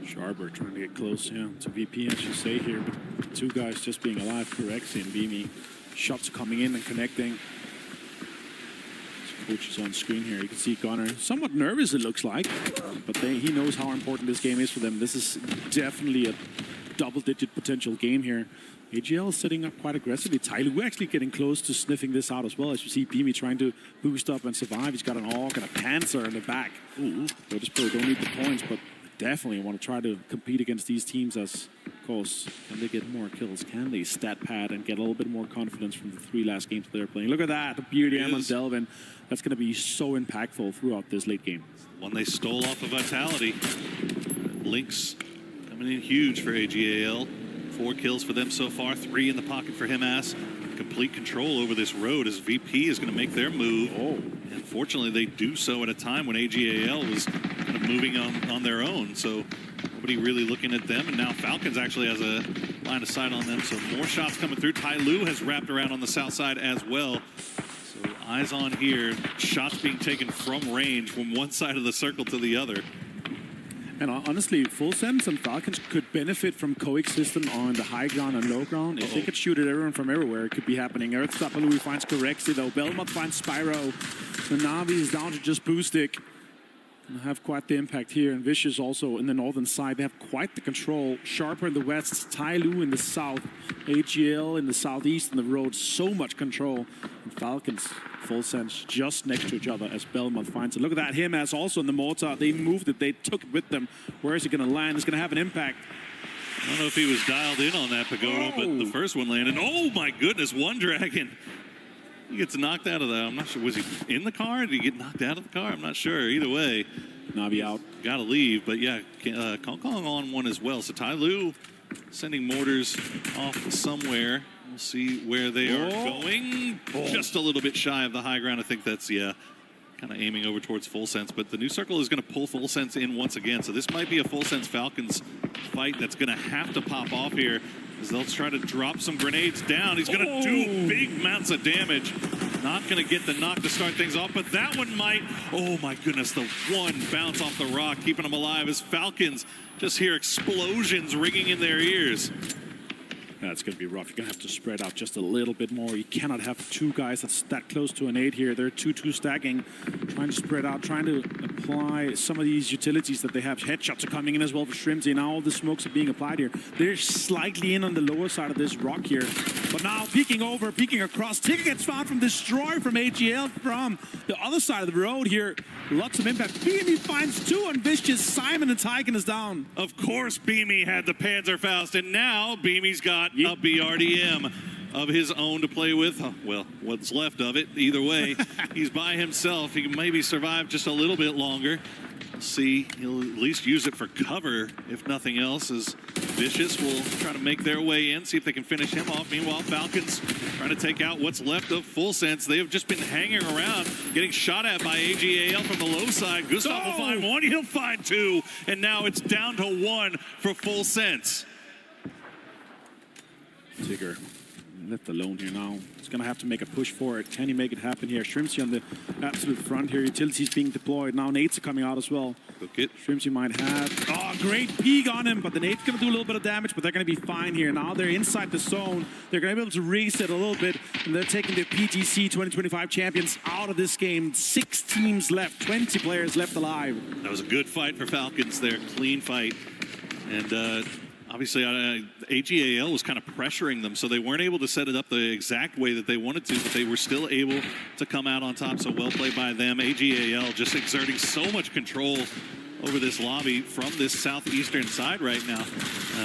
Sharper trying to get close, to VP, I should say here. But 2 guys just being alive, Corexi and Beamy. Shots coming in and connecting. His coach is on screen here. You can see Gunnar somewhat nervous, it looks like. But he knows how important this game is for them. This is definitely a double-digit potential game here. AGL is setting up quite aggressively. Tyloo actually getting close to sniffing this out as well. As you see Beamy trying to boost up and survive. He's got an AUG and a Panzer in the back. Virtus Pro don't need the points, but definitely want to try to compete against these teams as, of course, can they get more kills? Can they stat pad and get a little bit more confidence from the 3 last games they're playing? Look at that, the BRDM on Delvin. That's going to be so impactful throughout this late game. One they stole off of Vitality. Lynx coming in huge for AGAL. 4 kills for them so far, 3 in the pocket for him. Complete control over this road as VP is going to make their move. And fortunately, they do so at a time when AGAL was kind of moving on their own. So nobody really looking at them. And now Falcons actually has a line of sight on them. So more shots coming through. Tyloo has wrapped around on the south side as well. So eyes on here. Shots being taken from range from one side of the circle to the other. And honestly, Full Sense and Falcons could benefit from coexisting on the high ground and low ground. If they could shoot at everyone from everywhere, it could be happening. Earthstopper finds Corexi, though. Belmoth finds Spyro. The Na'Vi is down to just Boostic. Gonna have quite the impact here. And Vicious also in the northern side. They have quite the control. Sharper in the west, Tyloo in the south, AGL in the southeast, and the road. So much control. And Falcons, Full Sense, just next to each other as Belmoth finds it. Look at that, him as also in the mortar. They moved it, they took it with them. Where is it going to land? It's going to have an impact. I don't know if he was dialed in on that Pagoda, but the first one landed. Oh my goodness, One Dragon. He gets knocked out of that. I'm not sure. Was he in the car? Did he get knocked out of the car? I'm not sure. Either way. Na'Vi out. Got to leave. But yeah, Kong Kong on one as well. So Tyloo sending mortars off somewhere. We'll see where they are going. Just a little bit shy of the high ground. I think that's, going kind of aiming over towards Full Sense, but the new circle is going to pull Full Sense in once again. So this might be a Full Sense Falcons fight that's going to have to pop off here as they'll try to drop some grenades down. He's going to do big amounts of damage. Not going to get the knock to start things off, but that one might. Oh my goodness, the one bounce off the rock, keeping them alive as Falcons just hear explosions ringing in their ears. That's going to be rough. You're going to have to spread out just a little bit more. You cannot have two guys that's that close to an 8 here. They're 2-2 stacking, trying to spread out, trying to apply some of these utilities that they have. Headshots are coming in as well for Shrimsy. Now all the smokes are being applied here. They're slightly in on the lower side of this rock here. But now peeking over, peeking across. Ticket gets found from Destroy from AGL from the other side of the road here. Lots of impact. BGMI finds 2 on Vicious. Simon and Tyken is down. Of course, BGMI had the Panzerfaust, and now BGMI's got a BRDM of his own to play with. Well, what's left of it. Either way, he's by himself. He can maybe survive just a little bit longer. See, he'll at least use it for cover, if nothing else, as Vicious will try to make their way in, see if they can finish him off. Meanwhile, Falcons trying to take out what's left of Full Sense. They have just been hanging around, getting shot at by AGAL from the low side. Gustav will find 1, he'll find 2, and now it's down to 1 for Full Sense. Tigger left alone here now. He's going to have to make a push for it. Can he make it happen here? Shrimsy on the absolute front here. Utilities being deployed. Now nades are coming out as well. Shrimsy might have... Oh, great peek on him, but the nade's going to do a little bit of damage, but they're going to be fine here. Now they're inside the zone. They're going to be able to reset a little bit, and they're taking the PGC 2025 champions out of this game. 6 teams left, 20 players left alive. That was a good fight for Falcons there. Clean fight. And... obviously, AGAL was kind of pressuring them, so they weren't able to set it up the exact way that they wanted to, but they were still able to come out on top, so well played by them. AGAL just exerting so much control over this lobby from this southeastern side right now.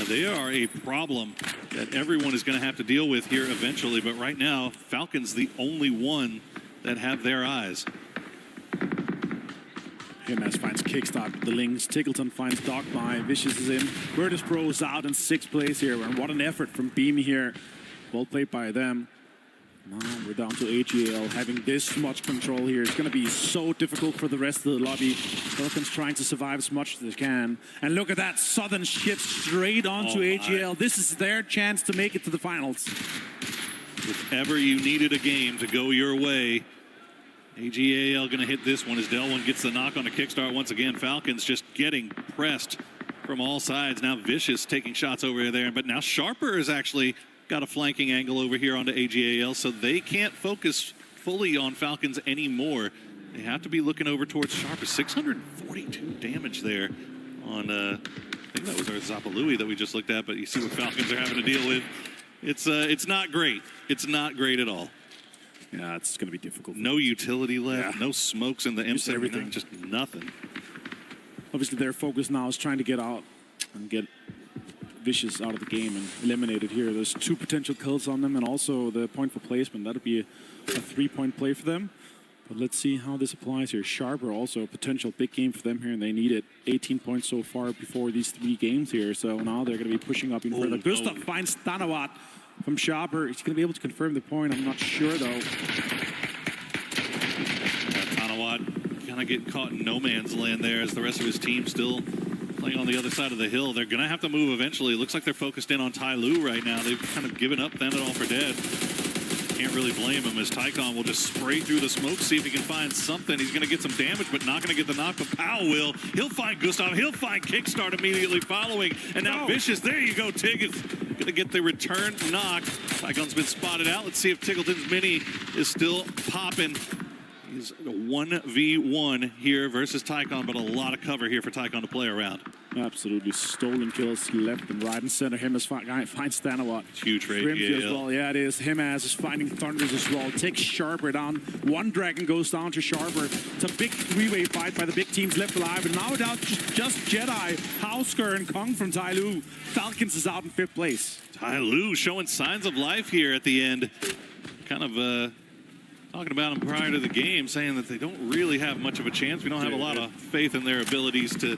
They are a problem that everyone is going to have to deal with here eventually, but right now, Falcons the only one that have their eyes. Himas finds Kickstart with the links. Tickleton finds Dogby. Vicious is in. Virtus Pro is out in 6th place here. And what an effort from BGMI here. Well played by them. Now we're down to AGL having this much control here. It's going to be so difficult for the rest of the lobby. Falcons trying to survive as much as they can. And look at that sudden shift straight onto AGL. This is their chance to make it to the finals. If ever you needed a game to go your way, AGAL going to hit this one as Delwyn gets the knock on the kickstart once again. Falcons just getting pressed from all sides. Now Vicious taking shots over there, but now Sharper has actually got a flanking angle over here onto AGAL, so they can't focus fully on Falcons anymore. They have to be looking over towards Sharper. 642 damage there on, I think that was our Zapalui that we just looked at, but you see what Falcons are having to deal with. It's not great. It's not great at all. Yeah, it's going to be difficult. No utility left, no smokes in the M7, everything, just nothing. Obviously, their focus now is trying to get out and get Vicious out of the game and eliminated here. There's 2 potential kills on them and also the point for placement. That'll be a 3-point play for them. But let's see how this applies here. Sharper also a potential big game for them here, and they need it. 18 points so far before these 3 games here. So now they're going to be pushing up even further. Gustav finds Tanawat from Sharper. He's going to be able to confirm the point. I'm not sure, though. Tanawat kind of getting caught in no man's land there as the rest of his team still playing on the other side of the hill. They're going to have to move eventually. It looks like they're focused in on Tai Lu right now. They've kind of given up Then It All for Dead. Can't really blame him as Tycon will just spray through the smoke, see if he can find something. He's going to get some damage, but not going to get the knock. But Powell will. He'll find Gustav. He'll find Kickstart immediately following. And now Vicious. There you go, Tig is going to get the return knock. Tycon's been spotted out. Let's see if Tickleton's mini is still popping. He's a 1v1 here versus Tycon, but a lot of cover here for Tycon to play around. Absolutely stolen kills left and right and center. Himas finds Tanawat. Huge for AGL as well. Yeah, it is. Himas is finding Thunders as well. Takes Sharper down. 1 Dragon goes down to Sharper. It's a big 3-way fight by the big teams left alive. And now without just Jedi, Hausker, and Kong from Tai Lu. Falcons is out in 5th place. Tai Lu showing signs of life here at the end. Kind of talking about them prior to the game, saying that they don't really have much of a chance. We don't have a lot of faith in their abilities to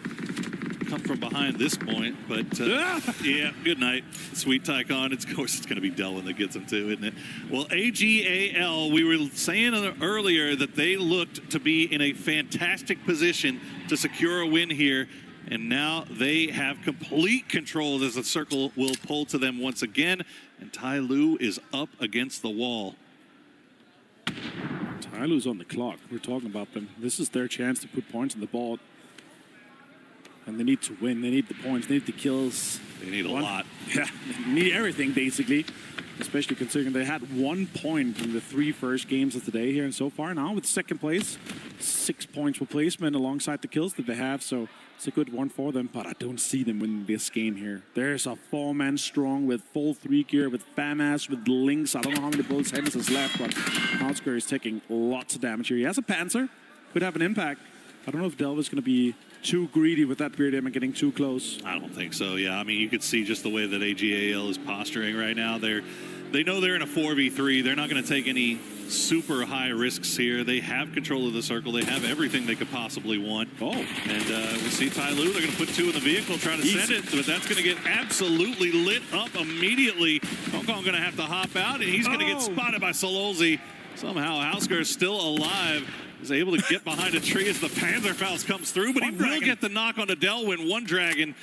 come from behind this point, but yeah, good night. Sweet Tycon. Of course, it's going to be Delwyn that gets him too, isn't it? Well, AGAL, we were saying earlier that they looked to be in a fantastic position to secure a win here, and now they have complete control as the circle will pull to them once again, and Tai Lu is up against the wall. Tai Lu's on the clock. We're talking about them. This is their chance to put points on the board. And they need to win. They need the points. They need the kills. They need a lot. Yeah, they need everything, basically. Especially considering they had 1 point in the 3 first games of the day here. And so far now with second place, 6 points replacement alongside the kills that they have. So it's a good one for them. But I don't see them winning this game here. There's a 4-man strong with full 3 gear, with FAMAS, with Lynx. I don't know how many bullets Hennes has left, but Hausker is taking lots of damage here. He has a Panzer. Could have an impact. I don't know if Delva's going to be too greedy with that beard and getting too close. I don't think so. Yeah, I mean, you could see just the way that AGAL is posturing right now. They know they're in a 4v3. They're not going to take any super high risks here. They have control of the circle. They have everything they could possibly want. Oh, and we see Tai Lu. They're going to put 2 in the vehicle, trying to send it, but that's going to get absolutely lit up immediately. Hong Kong going to have to hop out, and he's going to get spotted by Sololzi. Somehow, Hausker is still alive. Is able to get behind a tree as the Panzerfaust comes through, but he will get the knock onto Delwyn. One Dragon.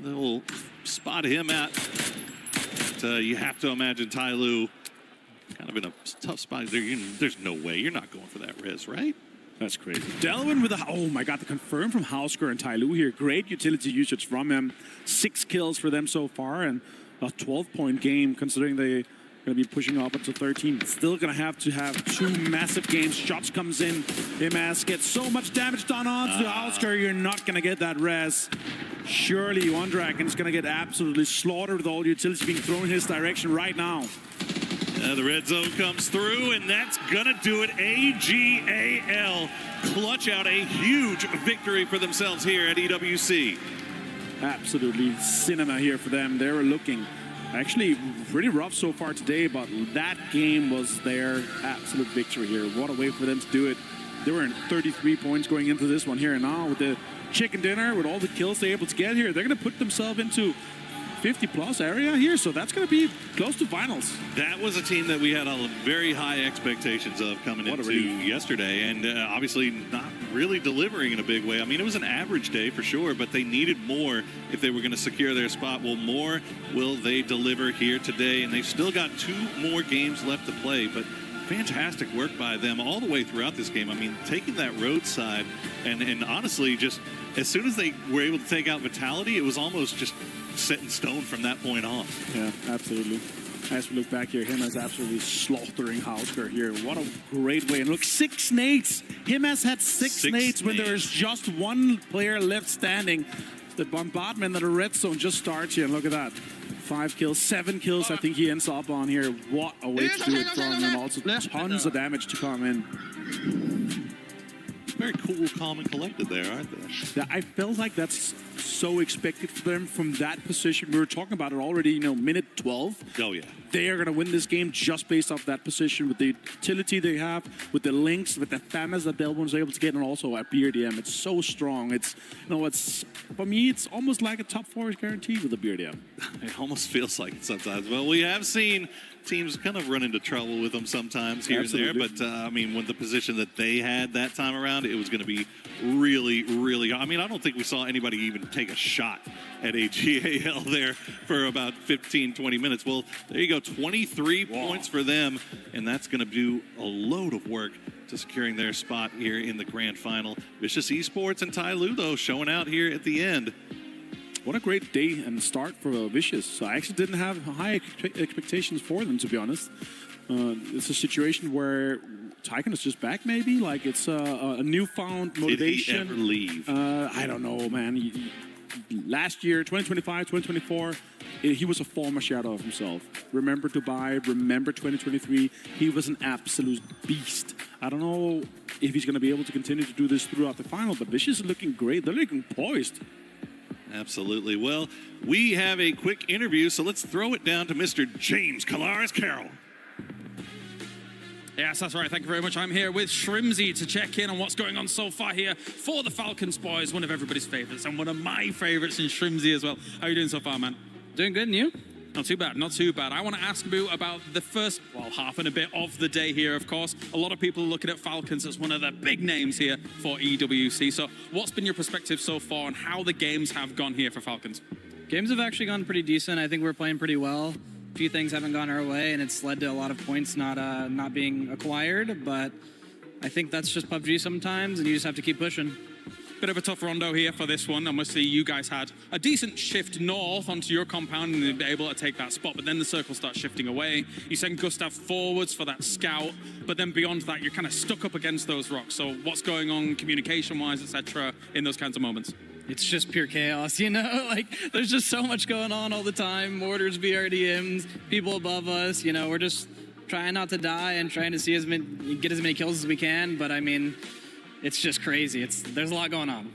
They'll spot him at. But, you have to imagine Tai Lu kind of in a tough spot. There's no way. You're not going for that res, right? That's crazy. Delwyn with a... Oh, my God. The confirm from Hausker and Tai Lu here. Great utility usage from him. 6 kills for them so far, and a 12-point game considering they... going to be pushing up to 13. Still going to have 2 massive games. Shots comes in. MS gets so much damage done on to Hausker. You're not going to get that res. Surely One Dragon's going to get absolutely slaughtered with all the utilities being thrown in his direction right now. The red zone comes through, and that's going to do it. AGAL clutch out a huge victory for themselves here at EWC. Absolutely cinema here for them. They were looking actually pretty rough so far today, but that game was their absolute victory here. What a way for them to do it. They were in 33 points going into this one here, and now with the chicken dinner, with all the kills they're able to get here, they're going to put themselves into 50-plus area here, so that's going to be close to finals. That was a team that we had very high expectations of coming into yesterday, and obviously not really delivering in a big way. I mean, it was an average day for sure, but they needed more if they were going to secure their spot. Well, more will they deliver here today, and they've still got 2 more games left to play, but fantastic work by them all the way throughout this game. I mean, taking that roadside, and honestly, just as soon as they were able to take out Vitality, it was almost just set in stone from that point on. Yeah, absolutely. As we look back here, him as absolutely slaughtering Hausker here. What a great way. And look, 6 nades. Him has had 6 nades when there is just 1 player left standing. The bombardment of the red zone just starts here. And look at that. 5 kills, 7 kills I think he ends up on here. What a way to do it from him. And also tons of damage to come in. Very cool, calm, and collected there, aren't they? Yeah, I felt like that's so expected for them from that position. We were talking about it already, you know, minute 12. Oh, yeah. They are going to win this game just based off that position with the utility they have, with the links, with the FAMAS that Delwyn was able to get, and also at BRDM. It's so strong. It's, you know, it's, for me, it's almost like a top 4 is guaranteed with the BRDM. It almost feels like it sometimes. Well, we have seen teams kind of run into trouble with them sometimes here and there, but I mean, with the position that they had that time around, it was going to be really, really, I mean, I don't think we saw anybody even take a shot at AGAL there for about 15, 20 minutes. Well, there you go, 23 points for them, and that's going to do a load of work to securing their spot here in the grand final. Vicious Esports and Tai Lu, though, showing out here at the end. What a great day and start for Vicious. So I actually didn't have high expectations for them, to be honest. It's a situation where Tycoon is just back, maybe? Like it's a newfound motivation. Did he ever leave? I don't know, man. Last year, 2025, 2024, he was a former shadow of himself. Remember Dubai, remember 2023. He was an absolute beast. I don't know if he's going to be able to continue to do this throughout the final, but Vicious is looking great. They're looking poised. Absolutely. Well, we have a quick interview, so let's throw it down to Mr. James Calares Carroll. Yes, that's right. Thank you very much. I'm here with Shrimzy to check in on what's going on so far here for the Falcons boys, one of everybody's favorites and one of my favorites in Shrimzy as well. How are you doing so far, man? Doing good, and you? Not too bad, not too bad. I want to ask you about the first, well, half and a bit of the day here, of course. A lot of people are looking at Falcons as one of the big names here for EWC. So what's been your perspective so far on how the games have gone here for Falcons? Games have actually gone pretty decent. I think we're playing pretty well. A few things haven't gone our way, and it's led to a lot of points not being acquired, but I think that's just PUBG sometimes, and you just have to keep pushing. Bit of a tough rondo here for this one. Obviously, you guys had a decent shift north onto your compound and they've been able to take that spot, but then the circle starts shifting away. You send Gustav forwards for that scout, but then beyond that, you're kind of stuck up against those rocks. So what's going on communication-wise, etc., in those kinds of moments? It's just pure chaos, you know? Like, there's just so much going on all the time. Mortars, BRDMs, people above us, you know, we're just trying not to die and trying to see get as many kills as we can, but I mean, it's just crazy. There's a lot going on.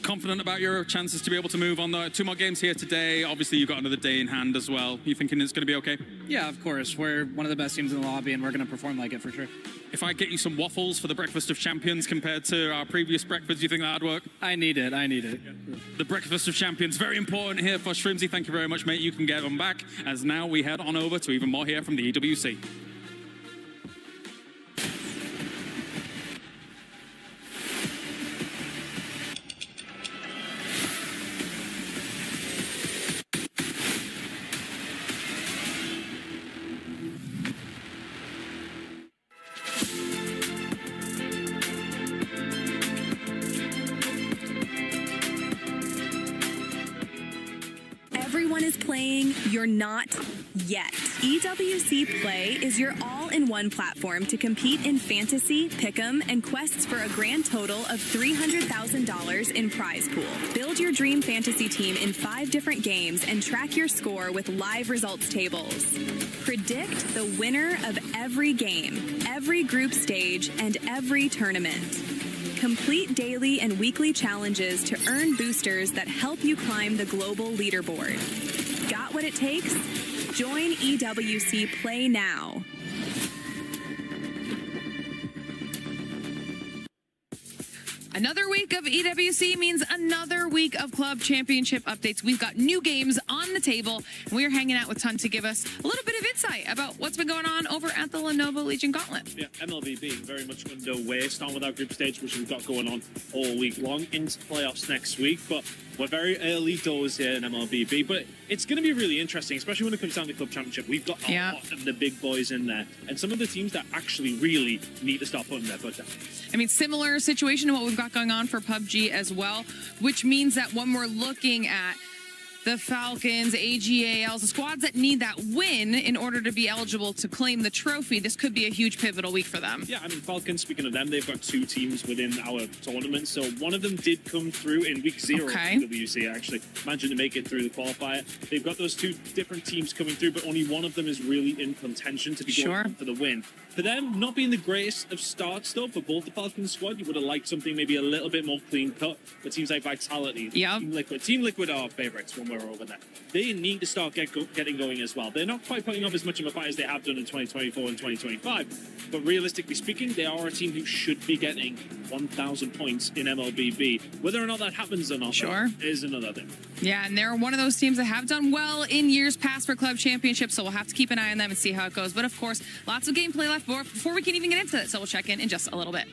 Confident about your chances to be able to move on the 2 more games here today. Obviously, you've got another day in hand as well. You thinking it's going to be okay? Yeah, of course. We're one of the best teams in the lobby, and we're going to perform like it for sure. If I get you some waffles for the Breakfast of Champions compared to our previous breakfast, do you think that'd work? I need it. The Breakfast of Champions, very important here for Shrimzy. Thank you very much, mate. You can get them back, as now we head on over to even more here from the EWC. Everyone is playing, you're not yet. EWC Play is your all-in-one platform to compete in fantasy, pick'em, and quests for a grand total of $300,000 in prize pool. Build your dream fantasy team in 5 different games and track your score with live results tables. Predict the winner of every game, every group stage, and every tournament. Complete daily and weekly challenges to earn boosters that help you climb the global leaderboard. Got what it takes? Join EWC Play now. Another week of EWC means another week of club championship updates. We've got new games on the table, and we're hanging out with Ton to give us a little bit of insight about what's been going on over at the Lenovo Legion Gauntlet. Yeah, MLB being very much underway, starting with our group stage, which we've got going on all week long, into playoffs next week, but we're very early doors here in MLBB, but it's going to be really interesting, especially when it comes down to club championship. We've got a lot of the big boys in there, and some of the teams that actually really need to start putting their foot down. I mean, similar situation to what we've got going on for PUBG as well, which means that when we're looking at the Falcons, AGALs, the squads that need that win in order to be eligible to claim the trophy, this could be a huge pivotal week for them. Yeah, I mean, Falcons, speaking of them, they've got 2 teams within our tournament. So one of them did come through in week 0 of WC, actually. Managed to make it through the qualifier. They've got those 2 different teams coming through, but only one of them is really in contention to be going for the win. For them, not being the greatest of starts, though, for both the Falcons squad, you would have liked something maybe a little bit more clean cut. But teams like Vitality, Team Liquid are our favorites when we're over there. They need to start getting going as well. They're not quite putting up as much of a fight as they have done in 2024 and 2025. But realistically speaking, they are a team who should be getting 1,000 points in MLBB. Whether or not that happens or not is another thing. Yeah, and they're one of those teams that have done well in years past for club championships, so we'll have to keep an eye on them and see how it goes. But of course, lots of gameplay left before we can even get into it, so we'll check in just a little bit.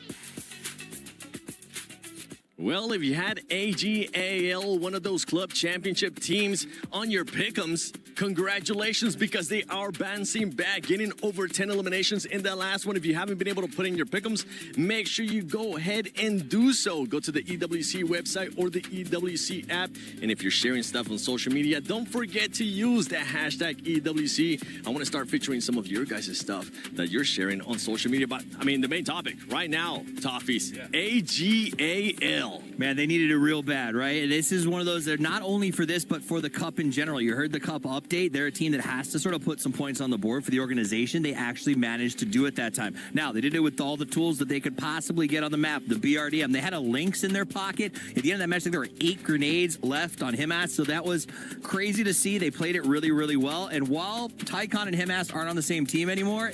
Well, if you had AGAL, one of those club championship teams, on your pick'ems, congratulations, because they are bouncing back, getting over 10 eliminations in that last one. If you haven't been able to put in your pick'ems, make sure you go ahead and do so. Go to the EWC website or the EWC app. And if you're sharing stuff on social media, don't forget to use the hashtag EWC. I want to start featuring some of your guys' stuff that you're sharing on social media. But, I mean, the main topic right now, Toffees, AGAL. Man, they needed it real bad, right? This is one of those, they're not only for this, but for the Cup in general. You heard the Cup update. They're a team that has to sort of put some points on the board for the organization. They actually managed to do it that time. Now, they did it with all the tools that they could possibly get on the map. The BRDM, they had a Lynx in their pocket. At the end of that match, I think there were 8 grenades left on Himas, so that was crazy to see. They played it really, really well. And while Tycon and Himas aren't on the same team anymore,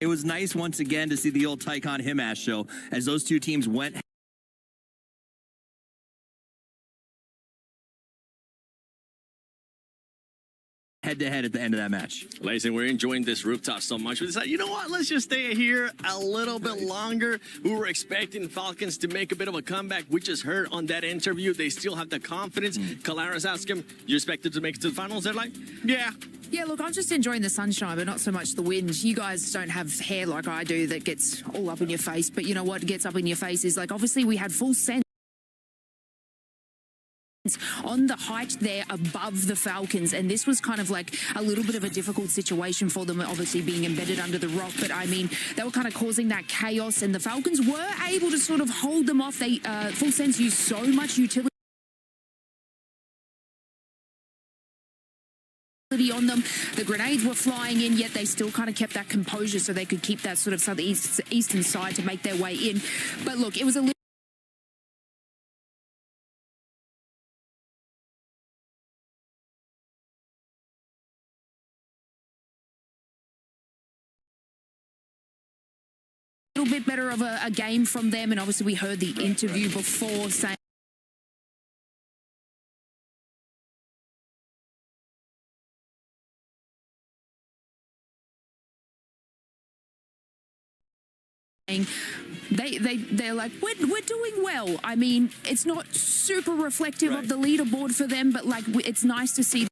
It was nice once again to see the old Tycon Himash show as those two teams went head-to-head at the end of that match. Listen, we're enjoying this rooftop so much. We decided, you know what? Let's just stay here a little bit longer. We were expecting Falcons to make a bit of a comeback. We just heard on that interview they still have the confidence. Calaris asked him, you expected to make it to the finals? They're like, yeah. Yeah, look, I'm just enjoying the sunshine, but not so much the wind. You guys don't have hair like I do that gets all up in your face. But you know what gets up in your face is, like, obviously we had full sense on the height there above the Falcons, and this was kind of like a little bit of a difficult situation for them, obviously being embedded under the rock. But I mean, they were kind of causing that chaos, and the Falcons were able to sort of hold them off. They full sense used so much utility on them. The grenades were flying in, yet they still kind of kept that composure so they could keep that sort of southeastern side to make their way in. But look, it was a little bit better of a game from them, and obviously we heard the interview before saying they're like, we're doing well. I mean, it's not super reflective of the leaderboard for them, but like it's nice to see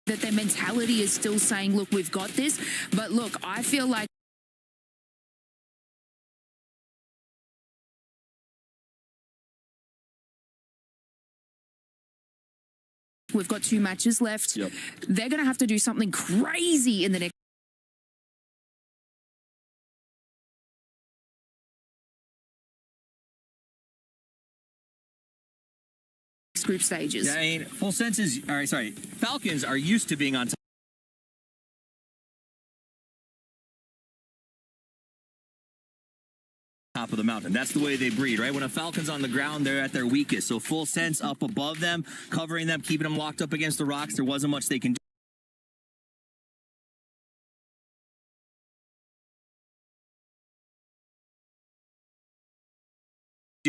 that their mentality is still saying, look, we've got this. But look, I feel like we've got 2 matches left. Yep. They're going to have to do something crazy in the next group stages. Yeah, I mean, full sense is, all right, sorry, Falcons are used to being on top of the mountain. That's the way they breed, right? When a Falcon's on the ground, they're at their weakest. So full sense up above them, covering them, keeping them locked up against the rocks. There wasn't much they can do.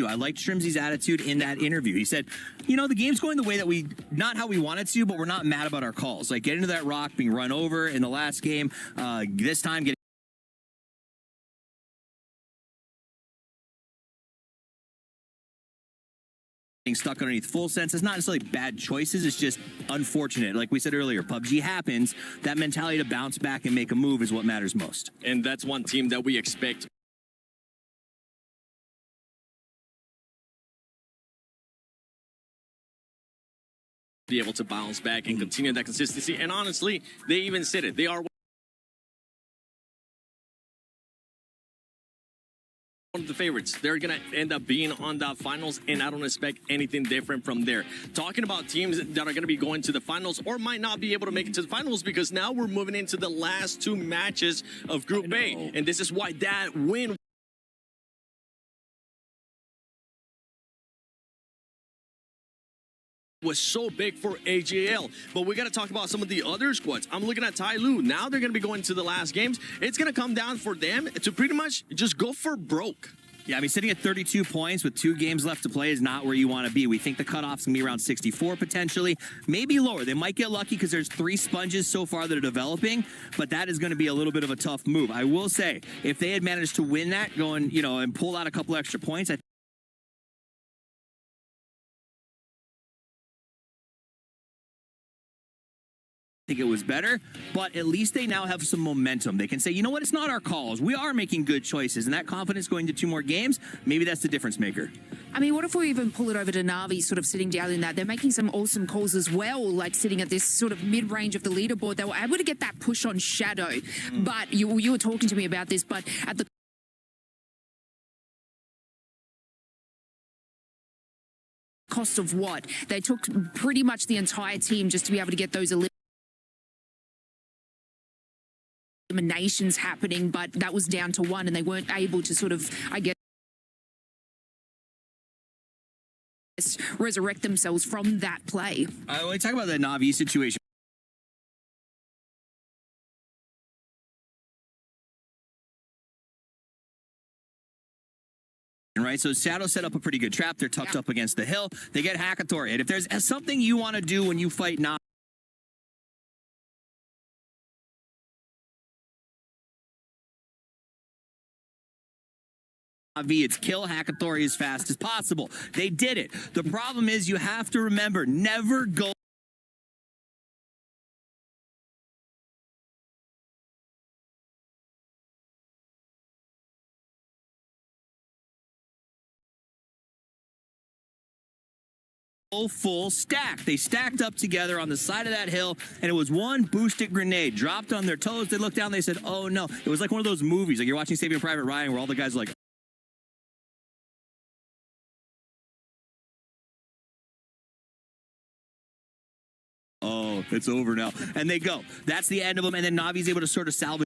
I liked Shrimzy's attitude in that interview. He said, you know, the game's going the way that not how we want it to, but we're not mad about our calls. Like getting to that rock, being run over in the last game, this time getting stuck underneath full sense. It's not necessarily bad choices. It's just unfortunate. Like we said earlier, PUBG happens. That mentality to bounce back and make a move is what matters most. And that's one team that we expect be able to bounce back and continue that consistency. And honestly, they even said it. They are one of the favorites. They're going to end up being on the finals, and I don't expect anything different from there. Talking about teams that are going to be going to the finals or might not be able to make it to the finals, because now we're moving into the last 2 matches of Group A. And this is why that win was so big for AJL. But we got to talk about some of the other squads. I'm looking at Tyloo. Now they're going to be going to the last games. It's going to come down for them to pretty much just go for broke. Yeah, I mean, sitting at 32 points with 2 games left to play is not where you want to be. We think the cutoff's going to be around 64 potentially, maybe lower. They might get lucky because there's 3 sponges so far that are developing, but that is going to be a little bit of a tough move. I will say, if they had managed to win that, going, you know, and pull out a couple extra points, I think it was better, but at least they now have some momentum. They can say, you know what, it's not our calls. We are making good choices, and that confidence going to 2 more games, maybe that's the difference maker. I mean, what if we even pull it over to Na'Vi sort of sitting down in that? They're making some awesome calls as well, like sitting at this sort of mid-range of the leaderboard. They were able to get that push on Shadow, but you were talking to me about this, but at the cost of what? They took pretty much the entire team just to be able to get those eliminations happening, but that was down to 1, and they weren't able to sort of, I guess, resurrect themselves from that play. When we talk about the Na'Vi situation, right? So Shadow set up a pretty good trap. They're tucked up against the hill. They get Hackatory. And if there's something you want to do when you fight Na'Vi, it's kill Hackatory as fast as possible. They did it. The problem is you have to remember, never go full stack. They stacked up together on the side of that hill, and it was one boosted grenade dropped on their toes. They looked down, they said, oh no. It was like one of those movies, like you're watching Saving Private Ryan, where all the guys are like, oh, it's over now. And they go. That's the end of them, and then Navi's able to sort of salvage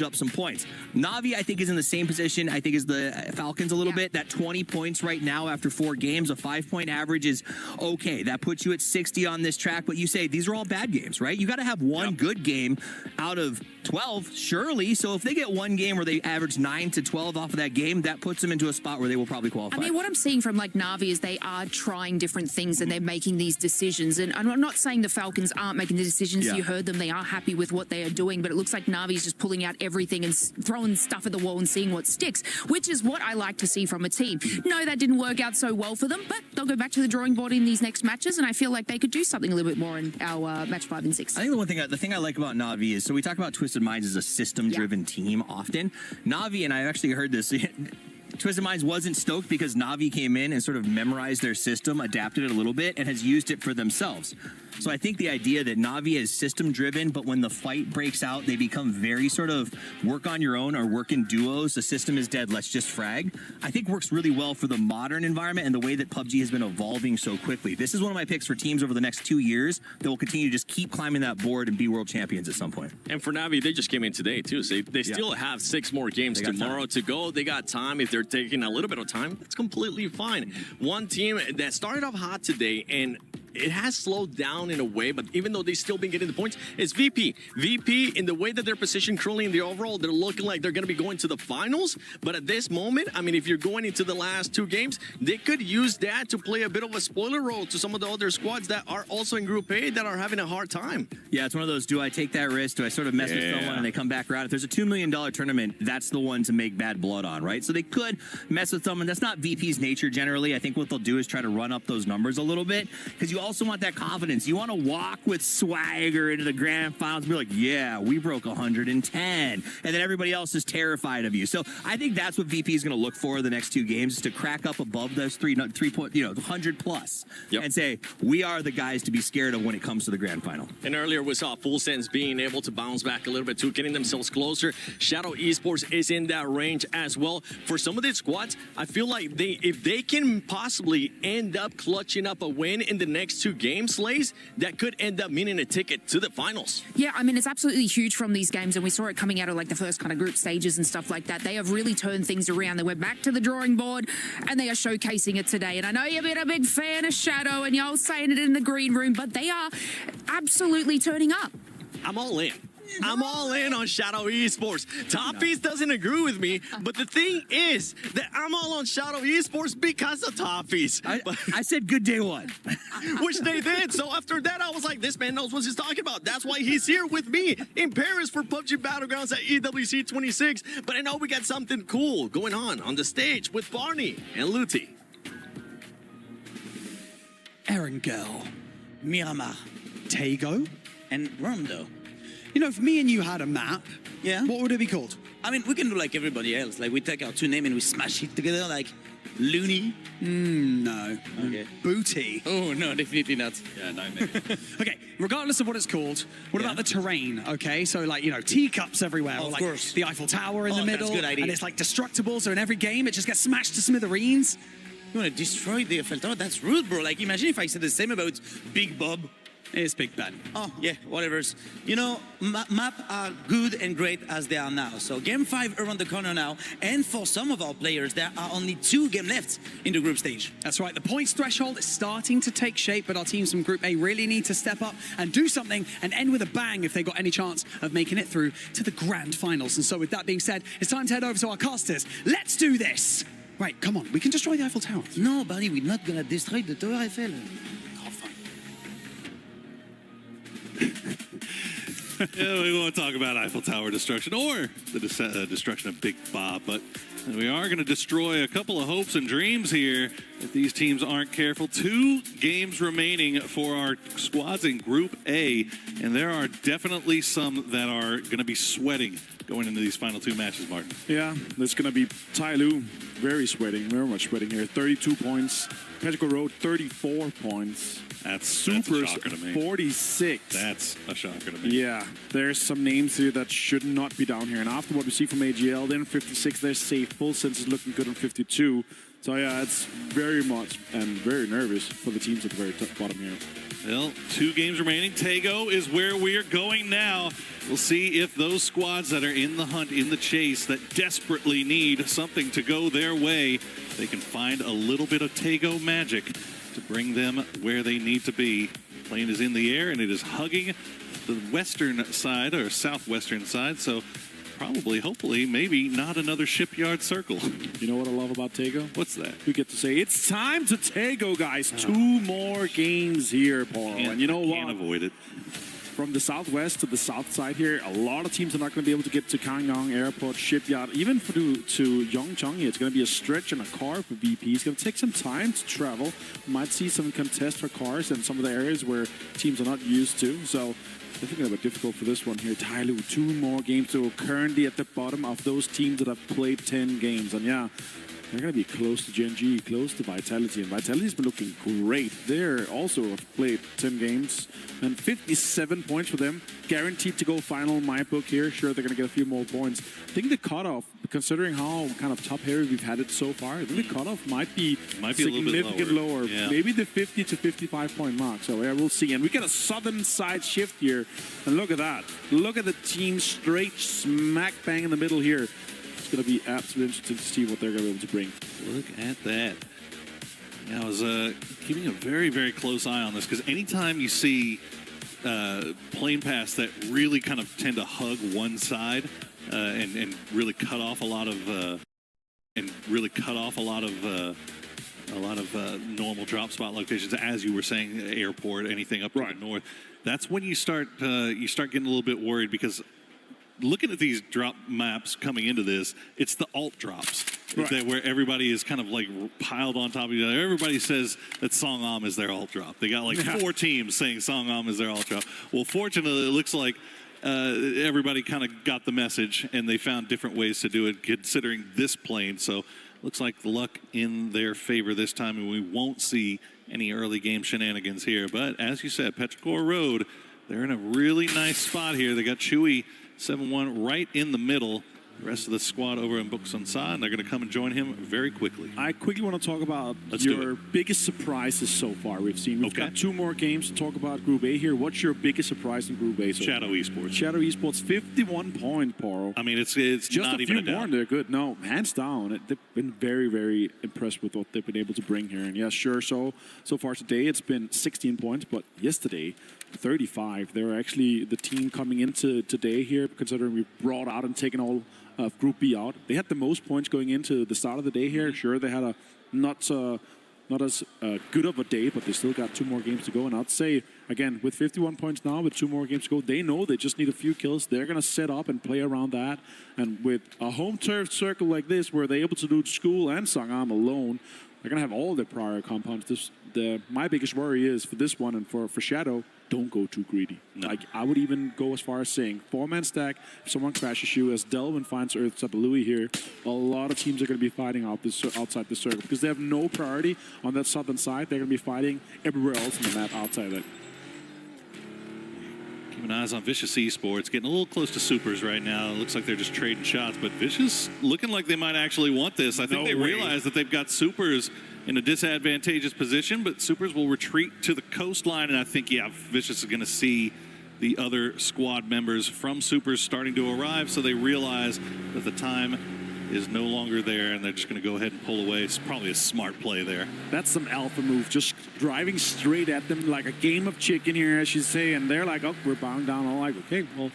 up some points. Na'Vi, I think, is in the same position, I think, as the Falcons a little bit. That 20 points right now after 4 games, a 5-point average is okay. That puts you at 60 on this track, but you say these are all bad games, right? You got to have one good game out of 12, surely. So if they get one game where they average 9 to 12 off of that game, that puts them into a spot where they will probably qualify. I mean, what I'm seeing from like Na'Vi is they are trying different things and they're making these decisions. And I'm not saying the Falcons aren't making the decisions. You heard them. They are happy with what they are doing, but it looks like Na'Vi's just pulling out everything and throwing stuff at the wall and seeing what sticks, which is what I like to see from a team. No, that didn't work out so well for them, but they'll go back to the drawing board in these next matches, and I feel like they could do something a little bit more in our match 5 and 6. I think the thing I like about Na'Vi is, so we talk about Twisted Minds as a system-driven team often. Na'Vi, and I actually heard this, Twisted Minds wasn't stoked because Na'Vi came in and sort of memorized their system, adapted it a little bit, and has used it for themselves. So I think the idea that Na'Vi is system-driven, but when the fight breaks out, they become very sort of work on your own or work in duos. The system is dead, let's just frag. I think works really well for the modern environment and the way that PUBG has been evolving so quickly. This is one of my picks for teams over the next 2 years that will continue to just keep climbing that board and be world champions at some point. And for Na'Vi, they just came in today, too. So they still have 6 more games tomorrow to go. They got time. If they're taking a little bit of time, it's completely fine. One team that started off hot today, and it has slowed down in a way, but even though they've still been getting the points, it's VP. VP, in the way that they're positioned currently in the overall, they're looking like they're going to be going to the finals. But at this moment, I mean, if you're going into the last 2 games, they could use that to play a bit of a spoiler role to some of the other squads that are also in Group A that are having a hard time. Yeah, it's one of those, do I take that risk? Do I sort of mess with someone and they come back around? If there's a $2 million tournament, that's the one to make bad blood on, right? So they could mess with someone. That's not VP's nature generally. I think what they'll do is try to run up those numbers a little bit, because you also want that confidence. You want to walk with swagger into the grand finals and be like, yeah, we broke 110. And then everybody else is terrified of you. So I think that's what VP is going to look for the next 2 games, is to crack up above those 100 plus and say, we are the guys to be scared of when it comes to the grand final. And earlier we saw Full Sense being able to bounce back a little bit too, getting themselves closer. Shadow Esports is in that range as well. For some of these squads, I feel like if they can possibly end up clutching up a win in the next 2 games, that could end up meaning a ticket to the finals. Yeah, I mean, it's absolutely huge from these games, and we saw it coming out of like the first kind of group stages and stuff like that. They have really turned things around. They went back to the drawing board, and they are showcasing it today. And I know you've been a big fan of Shadow, and y'all saying it in the green room, but they are absolutely turning up. I'm all in. I'm all in on Shadow Esports. Toppies doesn't agree with me, but the thing is that I'm all on Shadow Esports because of Toppies. I said good day one. Which they did. So after that, I was like, this man knows what he's talking about. That's why he's here with me in Paris for PUBG Battlegrounds at EWC 26. But I know we got something cool going on the stage with Barney and Luti. Erangel, Miramar, Tago, and Rondo. You know, if me and you had a map, what would it be called? I mean, we can do like everybody else. Like, we take our 2 names and we smash it together, like Looney. No. Okay. Booty. Oh, no, definitely not. Yeah, no, maybe. Okay, regardless of what it's called, what about the terrain, okay? So, like, you know, teacups everywhere. Of or like course. the Eiffel Tower in the middle. That's a good idea. And it's, like, destructible, so in every game, it just gets smashed to smithereens. You want to destroy the Eiffel Tower? That's rude, bro. Like, imagine if I said the same about Big Bob It's Big Ben. Oh, yeah, whatever's. You know, map are good and great as they are now. So game 5 around the corner now. And for some of our players, there are only 2 games left in the group stage. That's right. The points threshold is starting to take shape, but our teams from Group A really need to step up and do something and end with a bang if they got any chance of making it through to the grand finals. And so with that being said, it's time to head over to our casters. Let's do this. Right, come on. We can destroy the Eiffel Tower. No, buddy, we're not going to destroy the Tower Eiffel. Yeah, we won't talk about Eiffel Tower destruction or the destruction of Big Bob, but we are going to destroy a couple of hopes and dreams here if these teams aren't careful. 2 games remaining for our squads in Group A, and there are definitely some that are going to be sweating going into these final 2 matches, Martin. Yeah, there's going to be Tyloo very much sweating here. 32 points. Petrichor Road, 34 points. That's Supers, a shocker to me. 46. That's a shocker to me. Yeah, there's some names here that should not be down here. And after what we see from AGL, then 56, they're safe. Full sense is looking good on 52. So yeah, it's very much and very nervous for the teams at the very top bottom here. Well, 2 games remaining. Tego is where we are going now. We'll see if those squads that are in the hunt, in the chase, that desperately need something to go their way, they can find a little bit of Tego magic to bring them where they need to be. The plane is in the air and it is hugging the western side or southwestern side, so probably, hopefully, maybe not another shipyard circle. You know what I love about Tego? What's that? We get to say, it's time to Tego, guys. 2 more games here, Paul. And you know what? Can't avoid it. From the southwest to the south side here, a lot of teams are not going to be able to get to Kangyong Airport, Shipyard. Even to Yeongcheong, it's going to be a stretch and a car for VP. It's going to take some time to travel. We might see some contest for cars in some of the areas where teams are not used to. So definitely going to be difficult for this one here. Tyloo, 2 more games. So currently at the bottom of those teams that have played 10 games. And yeah, they're going to be close to Gen.G, close to Vitality. And Vitality's been looking great. They're also have played 10 games. And 57 points for them. Guaranteed to go final in my book here. Sure, they're going to get a few more points. I think the cutoff, considering how kind of top-heavy we've had it so far, I think the cutoff might be significantly a little bit lower. Yeah. Maybe the 50 to 55 point mark. So yeah, we'll see. And we get a southern side shift here. And look at that. Look at the team straight smack bang in the middle here. It's going to be absolutely interesting to see what they're going to be able to bring. Look at that. Yeah, I was keeping a very, very close eye on this because anytime you see plane paths that really kind of tend to hug one side and really cut off a lot of normal drop spot locations, as you were saying, airport, anything up to the north. That's when you start getting a little bit worried because looking at these drop maps coming into this, it's the alt drops where everybody is kind of like piled on top of each other. Everybody says that Songam is their alt drop. They got like 4 teams saying Songam is their alt drop. Well, fortunately, it looks like everybody kind of got the message and they found different ways to do it considering this plane. So looks like the luck in their favor this time, and we won't see any early game shenanigans here. But as you said, Petrichor Road, they're in a really nice spot here. They got Chewy 7-1 right in the middle. The rest of the squad over in Buksansa, and they're going to come and join him very quickly. I quickly want to talk about your biggest surprises so far we've seen. We've got 2 more games to talk about Group A here. What's your biggest surprise in Group A so Shadow far? Esports. Shadow Esports, 51 point, Poro. I mean, it's just not a even few a doubt. more. They're good. No, hands down. They've been very, very impressed with what they've been able to bring here. And yeah, sure. So far today, it's been 16 points, but yesterday, 35. They were actually the team coming into today here, considering we brought out and taken all of Group B out. They had the most points going into the start of the day here. Sure, they had a not as good of a day, but they still got 2 more games to go. And I'd say, again, with 51 points now, with 2 more games to go, they know they just need a few kills. They're going to set up and play around that. And with a home turf circle like this, where they're able to do School and Sangam alone, they're going to have all their prior compounds. My biggest worry is for this one and for Shadow, don't go too greedy. No. Like, I would even go as far as saying 4-man stack. If someone crashes you, as Delvin finds Earth ONLYI here, a lot of teams are going to be fighting outside the circle because they have no priority on that southern side. They're going to be fighting everywhere else in the map outside that. Keeping eyes on Vicious Esports, getting a little close to Supers right now. It looks like they're just trading shots, but Vicious looking like they might actually want this. I think they realize that they've got Supers in a disadvantageous position, but Supers will retreat to the coastline, and I think, yeah, Vicious is going to see the other squad members from Supers starting to arrive, so they realize that the time is no longer there, and they're just going to go ahead and pull away. It's probably a smart play there. That's some alpha move, just driving straight at them like a game of chicken here, as you say, and they're like, oh, we're bowing down. I'm like, okay, well,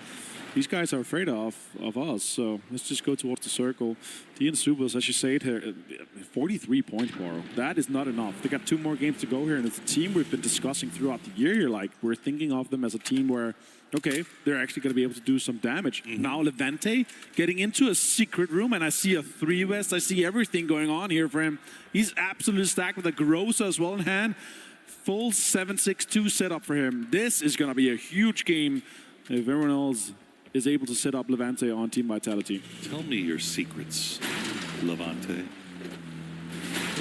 these guys are afraid of us, so let's just go towards the circle. T and Supers, as you say, 43 points, Boro. That is not enough. They got 2 more games to go here, and it's a team we've been discussing throughout the year here. Like, we're thinking of them as a team where, okay, they're actually going to be able to do some damage. Now Levante getting into a secret room, and I see a 3-West. I see everything going on here for him. He's absolutely stacked with a Grossa as well in hand. Full 7-6-2 setup for him. This is going to be a huge game if everyone else is able to set up Levante on Team Vitality. Tell me your secrets, Levante.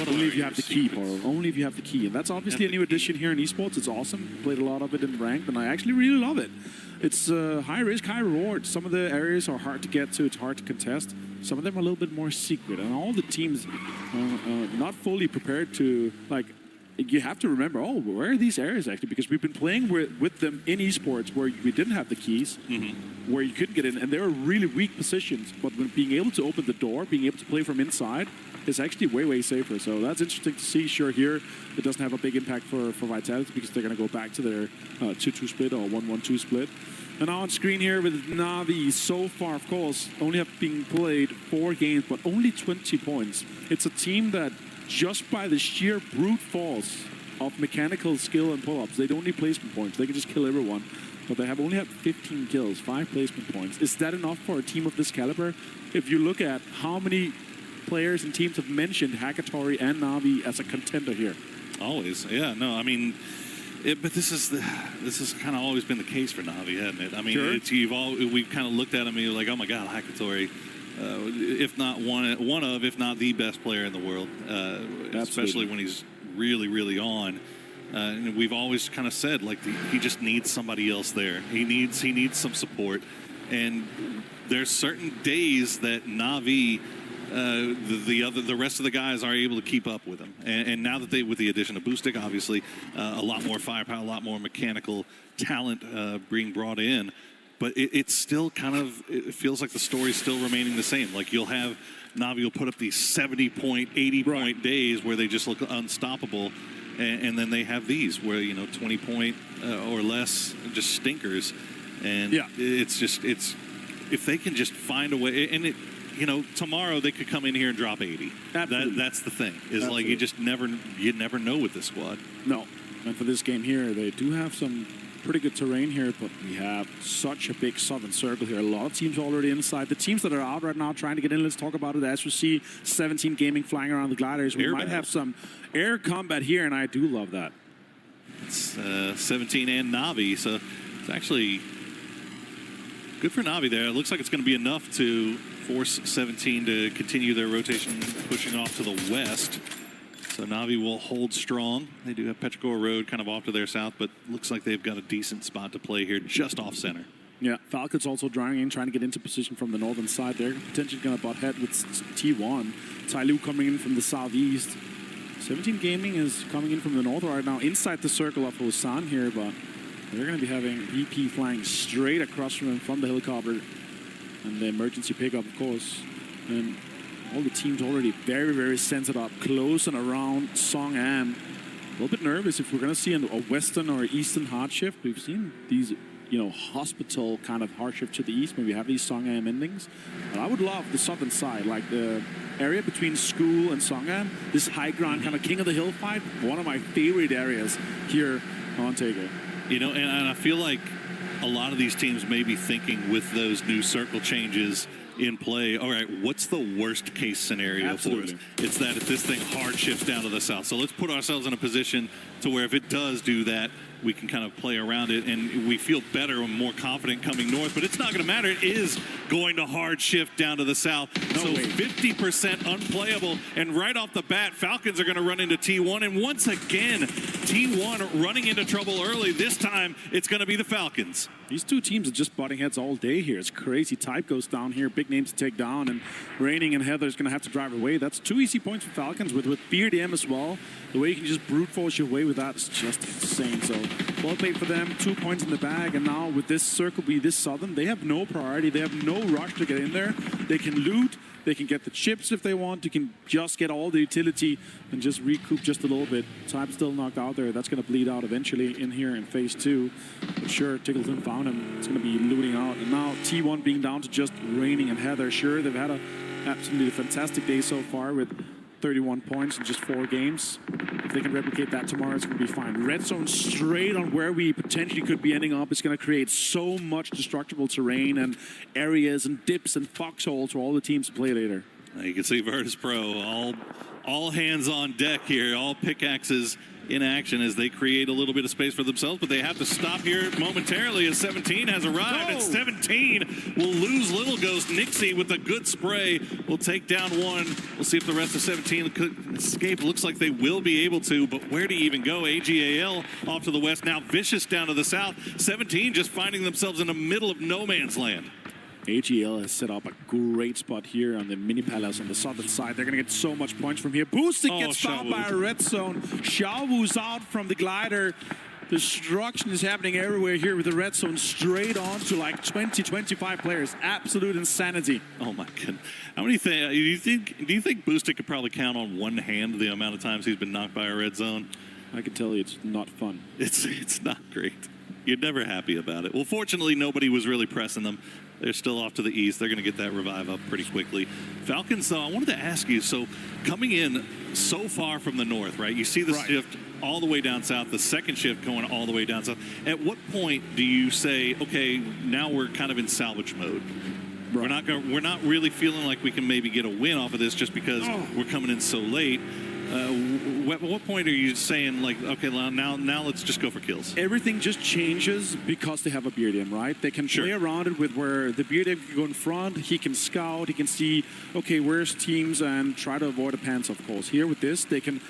Only if you have the key, Boro. Only if you have the key. And that's obviously a new addition here in esports. It's awesome. Played a lot of it in ranked, and I actually really love it. It's high risk, high reward. Some of the areas are hard to get to. It's hard to contest. Some of them are a little bit more secret. And all the teams not fully prepared to, like, you have to remember, oh, where are these areas actually? Because we've been playing with them in esports where we didn't have the keys, where you couldn't get in, and they were really weak positions. But when being able to open the door, being able to play from inside, is actually way, way safer. So that's interesting to see. Sure, here it doesn't have a big impact for Vitality because they're going to go back to their 2-2 split or 1-1-2 split. And now on screen here with Na'Vi, so far, of course, only have been played 4 games, but only 20 points. It's a team that just by the sheer brute force of mechanical skill and pull-ups, they don't need placement points. They can just kill everyone. But they have only had 15 kills, 5 placement points. Is that enough for a team of this caliber? If you look at how many players and teams have mentioned Hakatori and Na'Vi as a contender here. Always, yeah. No, I mean, but this has kind of always been the case for Na'Vi, hasn't it? I mean, Sure. we've kind of looked at him and you're like, oh my God, Hakatori. If not one of, if not the best player in the world, especially when he's really, really on. And we've always kind of said, like, he just needs somebody else there. He needs some support. And there's certain days that Na'Vi, the rest of the guys are able to keep up with him. And now that with the addition of Boostic, obviously, a lot more firepower, a lot more mechanical talent being brought in. But it's still kind of, it feels like the story's still remaining the same. Like, you'll have Na'Vi will put up these 70-point, 80-point days where they just look unstoppable. And then they have these where, 20-point or less, just stinkers. And it's if they can just find a way, and tomorrow they could come in here and drop 80. That's the thing, is like you never know with this squad. No. And for this game here, they do have some pretty good terrain here, but we have such a big southern circle here. A lot of teams already inside. The teams that are out right now trying to get in, let's talk about it. As you see, 17 Gaming flying around the gliders. We might have some air combat here, and I do love that. It's 17 and Na'Vi, so it's actually good for Na'Vi there. It looks like it's going to be enough to force 17 to continue their rotation, pushing off to the west. So Na'Vi will hold strong. They do have Petrichor Road kind of off to their south, but looks like they've got a decent spot to play here just off center. Yeah, Falcons also drawing in, trying to get into position from the northern side. They're potentially going to butt head with T1. Tyloo coming in from the southeast. 17 Gaming is coming in from the north right now, inside the circle of Hosan here, but they're going to be having VP flying straight across from him from the helicopter. And the emergency pickup, of course. And all the teams already very, very centered up, close and around Song Am. A little bit nervous if we're going to see a western or eastern hard shift. We've seen these, hospital kind of hard shift to the east when we have these Song Am endings. But I would love the southern side, like the area between school and Song Am, this high ground kind of king of the hill fight. One of my favorite areas here on Taker. And I feel like a lot of these teams may be thinking with those new circle changes in play, all right, what's the worst case scenario for us? It's that if this thing hard shifts down to the south. So let's put ourselves in a position to where if it does do that, we can kind of play around it and we feel better and more confident coming north. But it's not going to matter. It is going to hard shift down to the south. So 50% unplayable. And right off the bat, Falcons are going to run into T1. And once again, T1 running into trouble early. This time, it's going to be the Falcons. These two teams are just butting heads all day here. It's crazy. Type goes down here. Big names to take down. And Raining and Heather's going to have to drive away. That's 2 easy points for Falcons with BRDM as well. The way you can just brute force your way with that is just insane. So well played for them. 2 points in the bag. And now with this circle be this southern, they have no priority. They have no rush to get in there. They can loot. They can get the chips if they want. You can just get all the utility and just recoup just a little bit. Type still knocked out there. That's going to bleed out eventually in here in phase 2. But sure, Tickleton found him. It's going to be looting out. And now T1 being down to just Raining and Heather. Sure, they've had a absolutely fantastic day so far with 31 points in just 4 games. If they can replicate that tomorrow, it's going to be fine. Red zone straight on where we potentially could be ending up. It's going to create so much destructible terrain and areas and dips and foxholes for all the teams to play later. You can see Virtus Pro, all hands on deck here, all pickaxes in action as they create a little bit of space for themselves, but they have to stop here momentarily as 17 has arrived, and 17 will lose Little Ghost. Nixie with a good spray will take down one. We'll see if the rest of 17 could escape. Looks like they will be able to, but where do you even go? AGAL off to the west, now Vicious down to the south. 17 just finding themselves in the middle of no man's land. AGL has set up a great spot here on the mini palace on the southern side. They're going to get so much points from here. Boosted gets found by a red zone. Xiaowu's out from the glider. Destruction is happening everywhere here with the red zone straight on to like 20, 25 players. Absolute insanity. Oh my goodness. How many do you think Boosted could probably count on one hand the amount of times he's been knocked by a red zone? I can tell you it's not fun. It's not great. You're never happy about it. Well, fortunately, nobody was really pressing them. They're still off to the east. They're going to get that revive up pretty quickly. Falcons, though, I wanted to ask you, so coming in so far from the north, right? You see the shift all the way down south, the second shift going all the way down south. At what point do you say, okay, now we're kind of in salvage mode? Right. We're not really feeling like we can maybe get a win off of this just because we're coming in so late. What point are you saying, like, okay, now let's just go for kills? Everything just changes because they have a BRDM, right? They can play around it with where the BRDM can go in front. He can scout. He can see, okay, where's teams and try to avoid the pants, of course. Here with this, they can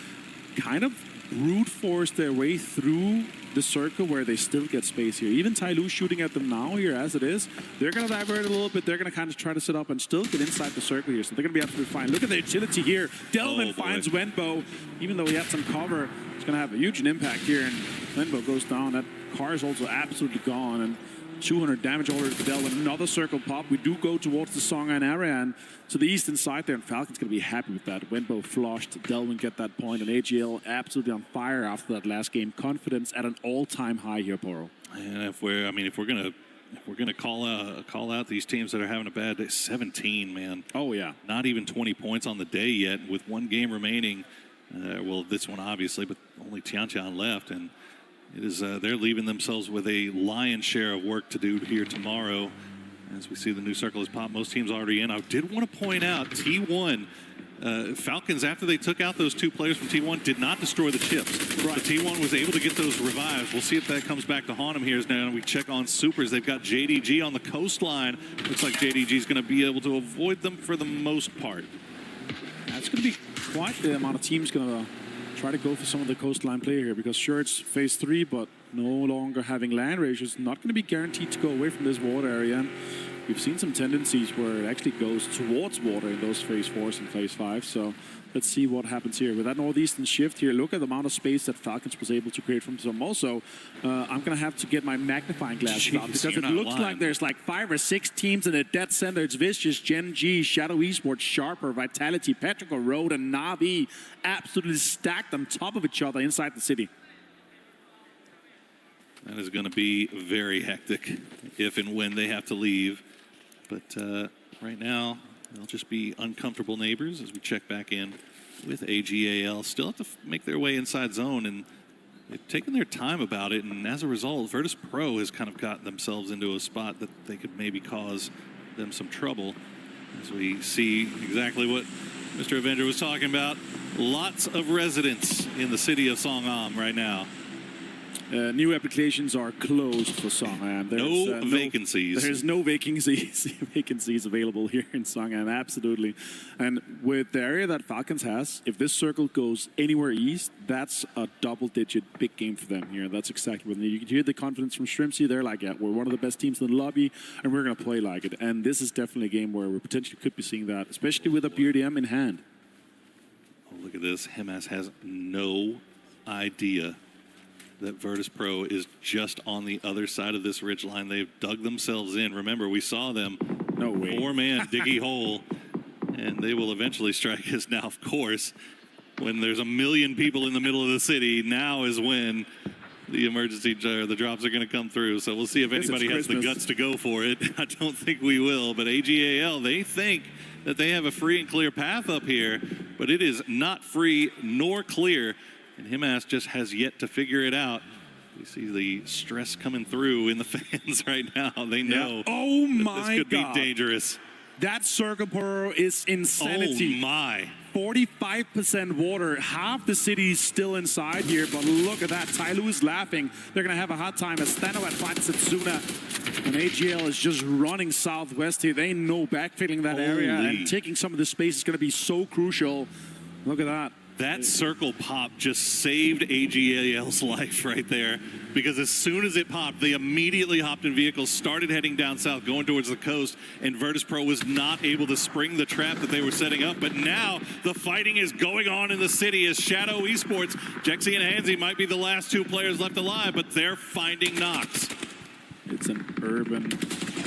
kind of brute force their way through the circle where they still get space here. Even Tyloo shooting at them now here as it is. They're going to divert a little bit. They're going to kind of try to set up and still get inside the circle here. So they're going to be absolutely fine. Look at the utility here. Delvin finds Wenbo. Even though he had some cover, it's going to have a huge impact here. And Wenbo goes down. That car is also absolutely gone. And 200 damage order to Delvin. Another circle pop. We do go towards the Songan area and to the eastern side there, and Falcon's going to be happy with that. Wenbo flushed, Delvin get that point, and AGL absolutely on fire after that last game. Confidence at an all-time high here, Poro. And if we're gonna call out these teams that are having a bad day, 17, man. Oh yeah. Not even 20 points on the day yet, with one game remaining. Well, this one obviously, but only Tiantian left, and it is they're leaving themselves with a lion's share of work to do here tomorrow. As we see the new circle is popped, most teams already in. I did want to point out T1, Falcons, after they took out those 2 players from T1, did not destroy the chips. Right. The T1 was able to get those revives. We'll see if that comes back to haunt them here. Now we check on supers. They've got JDG on the coastline. Looks like JDG is going to be able to avoid them for the most part. That's going to be quite the amount of teams going to try to go for some of the coastline play here, because sure, it's phase 3, but no longer having land ratios, not going to be guaranteed to go away from this water area. And we've seen some tendencies where it actually goes towards water in those phase 4s and phase 5. So let's see what happens here. With that northeastern shift here, look at the amount of space that Falcons was able to create from some. Also, I'm going to have to get my magnifying glasses out, because it looks like there's like 5 or 6 teams in the dead center. It's Vicious, Gen G, Shadow Esports, Sharper, Vitality, Petrichor Road, and Na'Vi absolutely stacked on top of each other inside the city. That is going to be very hectic if and when they have to leave. But right now, they'll just be uncomfortable neighbors as we check back in with AGAL. Still have to make their way inside zone, and they've taken their time about it. And as a result, Virtus Pro has kind of gotten themselves into a spot that they could maybe cause them some trouble. As we see exactly what Mr. Avenger was talking about. Lots of residents in the city of Songam right now. New applications are closed for Songham. No vacancies. There's no vacancies available here in Songham, absolutely. And with the area that Falcons has, if this circle goes anywhere east, that's a double-digit big game for them here. That's exactly what they need. You can hear the confidence from Shrimpsy. They're like, yeah, we're one of the best teams in the lobby, and we're going to play like it. And this is definitely a game where we potentially could be seeing that, especially with a BRDM in hand. Oh, look at this. Hemas has no idea that Virtus Pro is just on the other side of this ridge line. They've dug themselves in. Remember, we saw them. No way. Four-man diggy hole, and they will eventually strike us. Now, of course, when there's a million people in the middle of the city, now is when the emergency or the drops are going to come through. So we'll see if anybody has the guts to go for it. I don't think we will, but AGAL, they think that they have a free and clear path up here, but it is not free nor clear. And Hemas just has yet to figure it out. You see the stress coming through in the fans right now. They know yeah. Oh my this could God. be dangerous. That circle pearl is insanity. Oh my. 45% water. Half the city is still inside here, but look at that. Tyloo is laughing. They're going to have a hard time as Stanoat finds Setsuna. And AGL is just running southwest here. They know backfilling that area and taking some of the space is going to be so crucial. Look at that. That circle pop just saved AGAL's life right there, because as soon as it popped, they immediately hopped in vehicles, started heading down south, going towards the coast, and Virtus Pro was not able to spring the trap that they were setting up. But now the fighting is going on in the city as Shadow Esports, Jexy and Hansi might be the last two players left alive, but they're finding Nox. It's an urban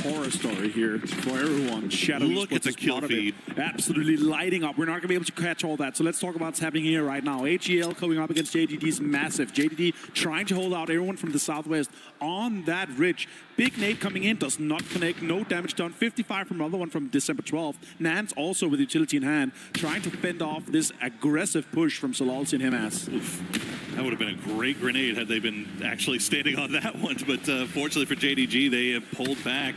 horror story here for everyone. Shadow Look Esports at the kill feed. Absolutely lighting up. We're not going to be able to catch all that. So let's talk about what's happening here right now. AGL coming up against JDD is massive. JDD trying to hold out everyone from the southwest on that ridge. Big nade coming in, does not connect, no damage done. 55 from another one from December 12th. Nance also with utility in hand, trying to fend off this aggressive push from Solalsi and Hemas. That would have been a great grenade had they been actually standing on that one. But fortunately for JDG, they have pulled back.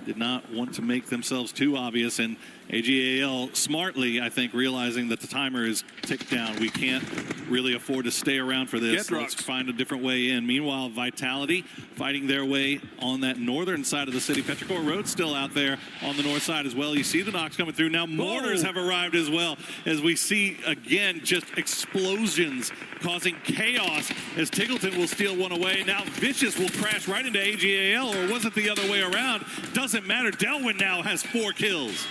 Did not want to make themselves too obvious. And AGAL smartly, I think, realizing that the timer is ticked down. We can't really afford to stay around for this. Let's find a different way in. Meanwhile, Vitality fighting their way on that northern side of the city. Petrichor Road still out there on the north side as well. You see the knocks coming through. Now mortars have arrived as well, as we see, again, just explosions causing chaos as Tiggleton will steal one away. Now Vicious will crash right into AGAL, or was it the other way around? Doesn't matter. Delwyn now has 4 kills.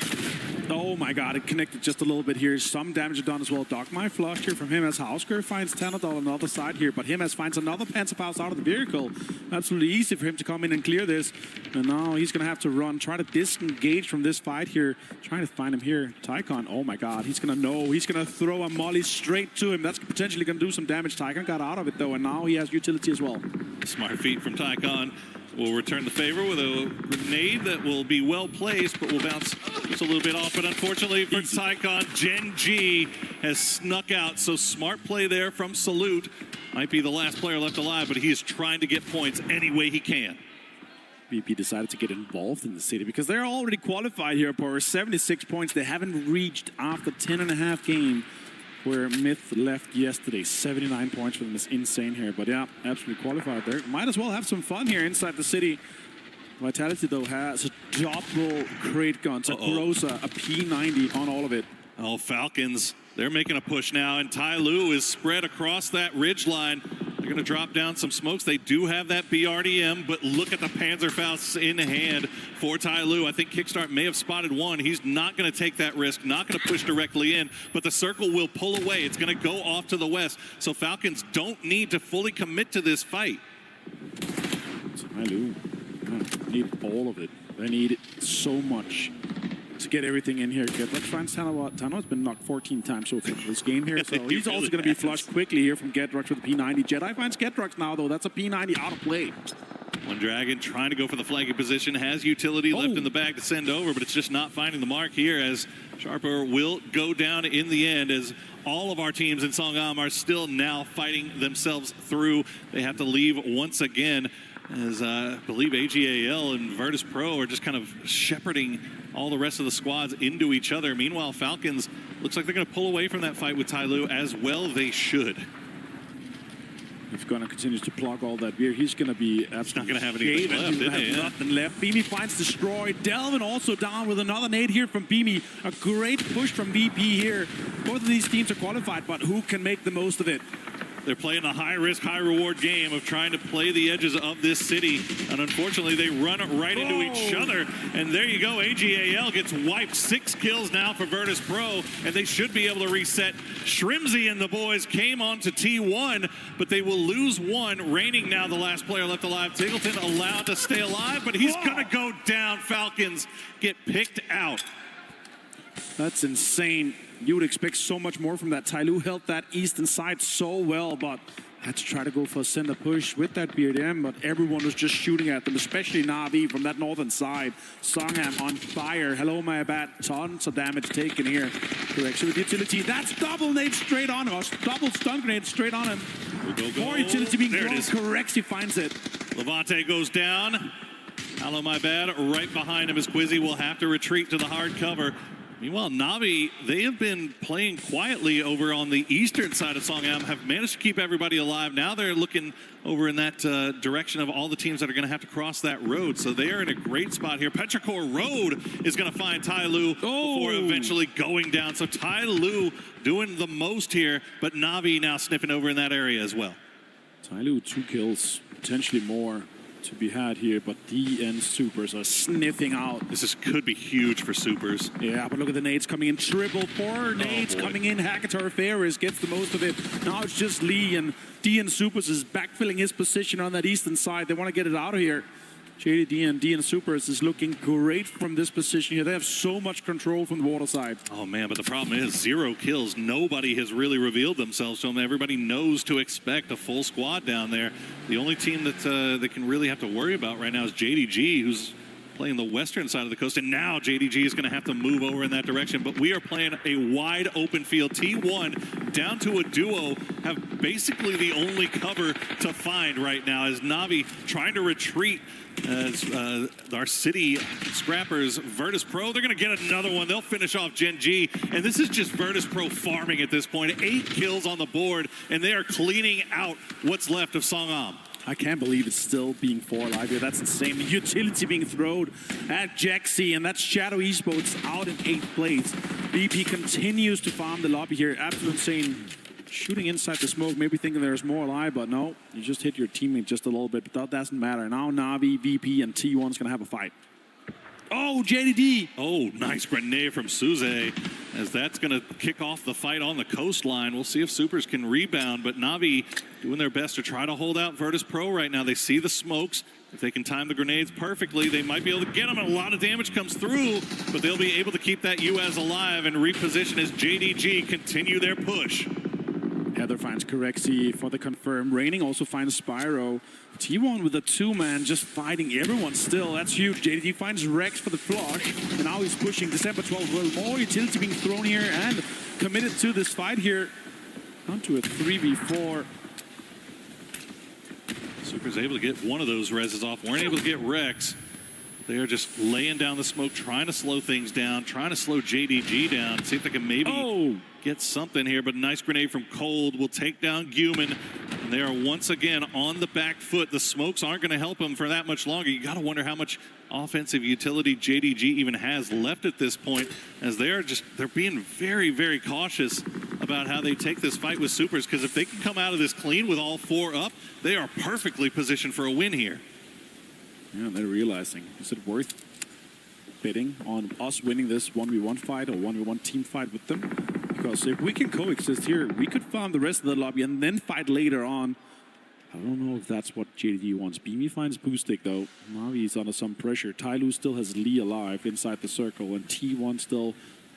Oh my God, it connected just a little bit here. Some damage done as well. Dogmai flushed here from him as Hausker finds Tanadol on the other side here, but Hemas finds another Panzerfaust out of the vehicle. Absolutely easy for him to come in and clear this. And now he's going to have to run, try to disengage from this fight here. Trying to find him here. Tycon, oh my God, he's going to know. He's going to throw a molly straight to him. That's potentially going to do some damage. Tycon got out of it though, and now he has utility as well. Smart feet from Tycon. Will return the favor with a grenade that will be well placed, but will bounce just a little bit off. But unfortunately for Tycon, Gen G has snuck out. So smart play there from Salute. Might be the last player left alive, but he is trying to get points any way he can. BP decided to get involved in the city because they're already qualified here for 76 points. They haven't reached after 10.5 game. Where Myth left yesterday. 79 points for them is insane here. But yeah, absolutely qualified there. Might as well have some fun here inside the city. Vitality, though, has a double crate guns, a Groza, a P90 on all of it. Oh, Falcons, they're making a push now, and Tyloo is spread across that ridge line. They're going to drop down some smokes. They do have that BRDM, but look at the Panzerfausts in hand for Tyloo. I think Kickstart may have spotted one. He's not going to take that risk, not going to push directly in, but the circle will pull away. It's going to go off to the west, so Falcons don't need to fully commit to this fight. Tyloo need all of it. They need it so much to get everything in here. Let's find Tano. Tano's been knocked 14 times so far in this game here, so he's also going to be flushed quickly here from Gedrux with the P90. Jedi finds Gedrux now, though. That's a P90 out of play. One Dragon trying to go for the flagging position, has utility left in the bag to send over, but it's just not finding the mark here, as Sharper will go down in the end, as all of our teams in Songham are still now fighting themselves through. They have to leave once again, as I believe AGAL and Virtus Pro are just kind of shepherding all the rest of the squads into each other. Meanwhile, Falcons looks like they're going to pull away from that fight with Tyloo, as well they should. He's going to continue to plug all that beer. He's going to be absolutely not going to have anything left, He'll have nothing left. Beamy finds Destroy. Delvin also down with another nade here from Beamy. A great push from VP here. Both of these teams are qualified, but who can make the most of it? They're playing a high-risk, high-reward game of trying to play the edges of this city. And unfortunately, they run right into each other. And there you go. AGAL gets wiped. 6 kills now for Virtus Pro. And they should be able to reset. Shrimsy and the boys came on to T1, but they will lose 1. Reigning now the last player left alive. Tiggleton allowed to stay alive, but he's going to go down. Falcons get picked out. That's insane. You would expect so much more from that. Tyloo held that eastern side so well, but had to try to go for a center push with that BRDM, but everyone was just shooting at them, especially Na'Vi from that northern side. Songham on fire. Hello, my bad. Tons of damage taken here. Correction with utility. That's double nade straight on us. Double stun grenade straight on him. More utility being thrown. Correction finds it. Levante goes down. Hello, my bad. Right behind him is Quizzy. Will have to retreat to the hard cover. Meanwhile, Na'Vi, they have been playing quietly over on the eastern side of Songham, have managed to keep everybody alive. Now they're looking over in that direction of all the teams that are going to have to cross that road. So they are in a great spot here. Petrichor Road is going to find Tyloo before eventually going down. So Tyloo doing the most here, but Na'Vi now sniffing over in that area as well. Tyloo, 2 kills, potentially more to be had here, but DN Supers are sniffing out. This could be huge for Supers. Yeah, but look at the nades coming in. Triple 4 nades coming in. Hakatar Ferris gets the most of it. Now it's just Lee, and DN Supers is backfilling his position on that eastern side. They want to get it out of here. JDD and DN Supers is looking great from this position here. They have so much control from the water side. Oh, man, but the problem is 0 kills. Nobody has really revealed themselves to them. Everybody knows to expect a full squad down there. The only team that they can really have to worry about right now is JDG, who's playing the western side of the coast, and now JDG is going to have to move over in that direction. But we are playing a wide open field. T1 down to a duo, have basically the only cover to find right now as Na'Vi trying to retreat. As our city scrappers, Virtus Pro, they're going to get another one. They'll finish off Gen G. And this is just Virtus Pro farming at this point. 8 kills on the board, and they are cleaning out what's left of Songham. I can't believe it's still being 4 alive here. That's insane. The utility being thrown at Jaxi, and that's Shadow Esports out in 8th place. VP continues to farm the lobby here. Absolutely insane. Shooting inside the smoke, maybe thinking there's more alive, but no, you just hit your teammate just a little bit, but that doesn't matter. Now Na'Vi, VP, and T1's gonna have a fight. Oh, JDD! Oh, nice grenade from Suze, as that's gonna kick off the fight on the coastline. We'll see if Supers can rebound, but Na'Vi doing their best to try to hold out Virtus Pro right now. They see the smokes. If they can time the grenades perfectly, they might be able to get them, and a lot of damage comes through, but they'll be able to keep that US alive and reposition as JDG continue their push. Heather finds Corexi for the confirm. Reigning also finds Spyro. T1 with a 2-man just fighting everyone still. That's huge. JDG finds Rex for the flush. And now he's pushing December 12th. Well, more utility being thrown here and committed to this fight here. On to a 3v4. Super's able to get one of those reses off. Weren't able to get Rex. They are just laying down the smoke, trying to slow things down, trying to slow JDG down. See if they can maybe get something here. But a nice grenade from Cold will take down Guman. And they are once again on the back foot. The smokes aren't going to help them for that much longer. You got to wonder how much offensive utility JDG even has left at this point, as they're being very, very cautious about how they take this fight with Supers, because if they can come out of this clean with all 4 up, they are perfectly positioned for a win here. Yeah, they're realizing, is it worth betting on us winning this 1v1 fight or 1v1 team fight with them? Because if we can coexist here, we could farm the rest of the lobby and then fight later on. I don't know if that's what JDD wants. Beamy finds Boostic though. Navi's under some pressure. Tyloo still has Lee alive inside the circle, and T1 still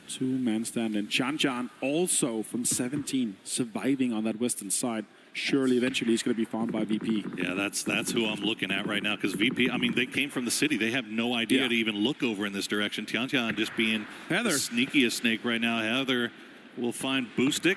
2-man stand. And Chan also from 17 surviving on that western side. Surely eventually he's going to be found by VP. Yeah, that's who I'm looking at right now, because VP, I mean, they came from the city. They have no idea to even look over in this direction. Tian just being the sneakiest snake right now. Heather will find Boostic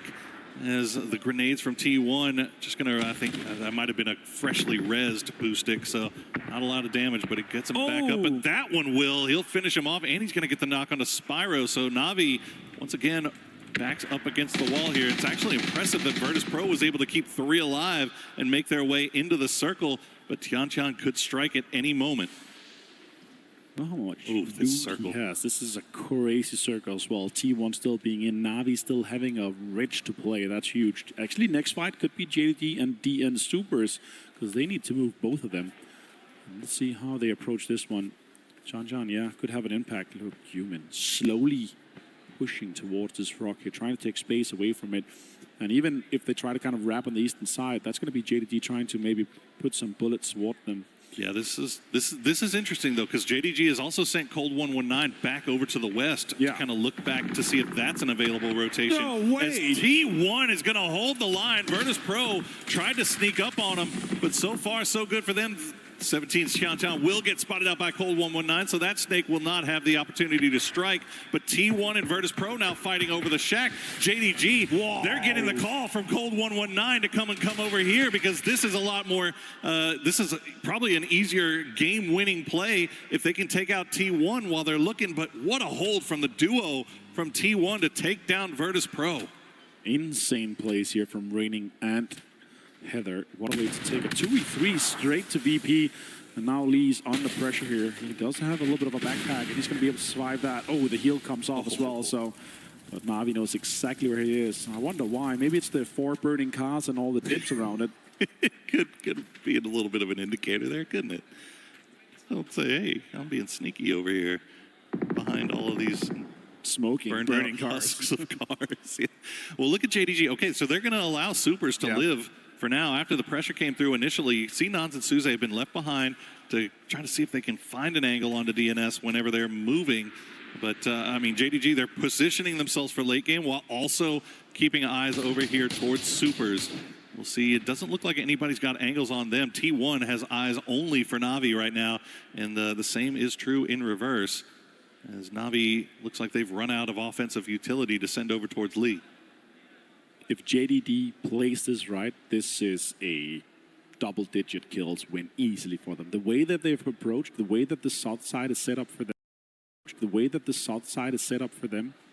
as the grenades from T1 just going to, I think that might have been a freshly rezzed Boostic, so not a lot of damage, but it gets him back up. But that one will. He'll finish him off, and he's going to get the knock onto Spyro. So Na'Vi, once again, backs up against the wall here. It's actually impressive that Virtus Pro was able to keep 3 alive and make their way into the circle, but Tianchan could strike at any moment. How much this circle. Yes, this is a crazy circle as well. T1 still being in, Navi still having a Rich to play. That's huge. Actually, next fight could be JDD and DN Supers because they need to move both of them. Let's see how they approach this one. Tianchan, yeah, could have an impact. Look, Human slowly pushing towards this rock here, trying to take space away from it. And even if they try to kind of wrap on the eastern side, that's going to be JDD trying to maybe put some bullets toward them. Yeah, this is interesting though, because JDG has also sent Cold 119 back over to the west to kind of look back to see if that's an available rotation. No way! As T1 is going to hold the line. Virtus Pro tried to sneak up on him, but so far so good for them. 17's Tianchan will get spotted out by Cold 119, so that snake will not have the opportunity to strike. But T1 and Virtus Pro now fighting over the shack. JDG, they're getting the call from Cold 119 to come over here because this is a lot more, this is probably an easier game-winning play if they can take out T1 while they're looking. But what a hold from the duo from T1 to take down Virtus Pro. Insane plays here from Raining and Heather. What a way to take a 2v3 straight to VP. And now Lee's under pressure here. He does have a little bit of a backpack, and he's going to be able to survive that. Oh, the heal comes off as well. So, but Navi knows exactly where he is. I wonder why. Maybe it's the 4 burning cars and all the dips around it. could be a little bit of an indicator there, couldn't it? Don't say, hey, I'm being sneaky over here behind all of these smoking, burning cars. Of cars. Yeah. Well, look at JDG. Okay, so they're going to allow Supers to live for now. After the pressure came through initially, Nons and Suze have been left behind to try to see if they can find an angle onto DNS whenever they're moving. But, I mean, JDG, they're positioning themselves for late game while also keeping eyes over here towards Supers. We'll see. It doesn't look like anybody's got angles on them. T1 has eyes only for Navi right now, and the same is true in reverse, as Navi looks like they've run out of offensive utility to send over towards Lee. If JDD plays this right, this is a double-digit kills win easily for them. The way that they've approached, the way that the south side is set up for them,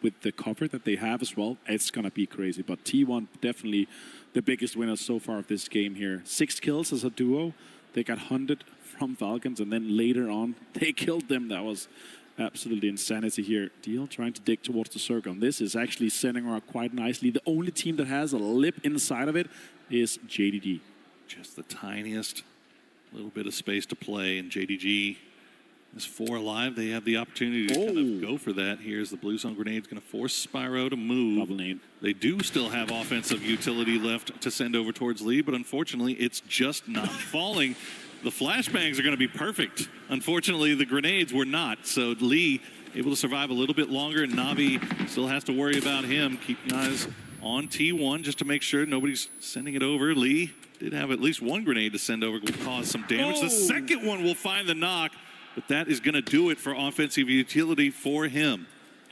with the cover that they have as well, it's going to be crazy. But T1 definitely the biggest winner so far of this game here. 6 kills as a duo. They got hunted from Falcons, and then later on, they killed them. That was absolutely insanity here. Deal trying to dig towards the circle. And this is actually setting her up quite nicely. The only team that has a lip inside of it is JDD. Just the tiniest little bit of space to play, and JDG is 4 alive. They have the opportunity to kind of go for that. Here's the blue zone grenade. It's going to force Spyro to move. Double nade. They do still have offensive utility left to send over towards Lee, but unfortunately, it's just not falling. The flashbangs are going to be perfect. Unfortunately, the grenades were not. So Lee able to survive a little bit longer, and Navi still has to worry about him. Keeping eyes on T1 just to make sure nobody's sending it over. Lee did have at least 1 grenade to send over, will cause some damage. The second one will find the knock, but that is going to do it for offensive utility for him.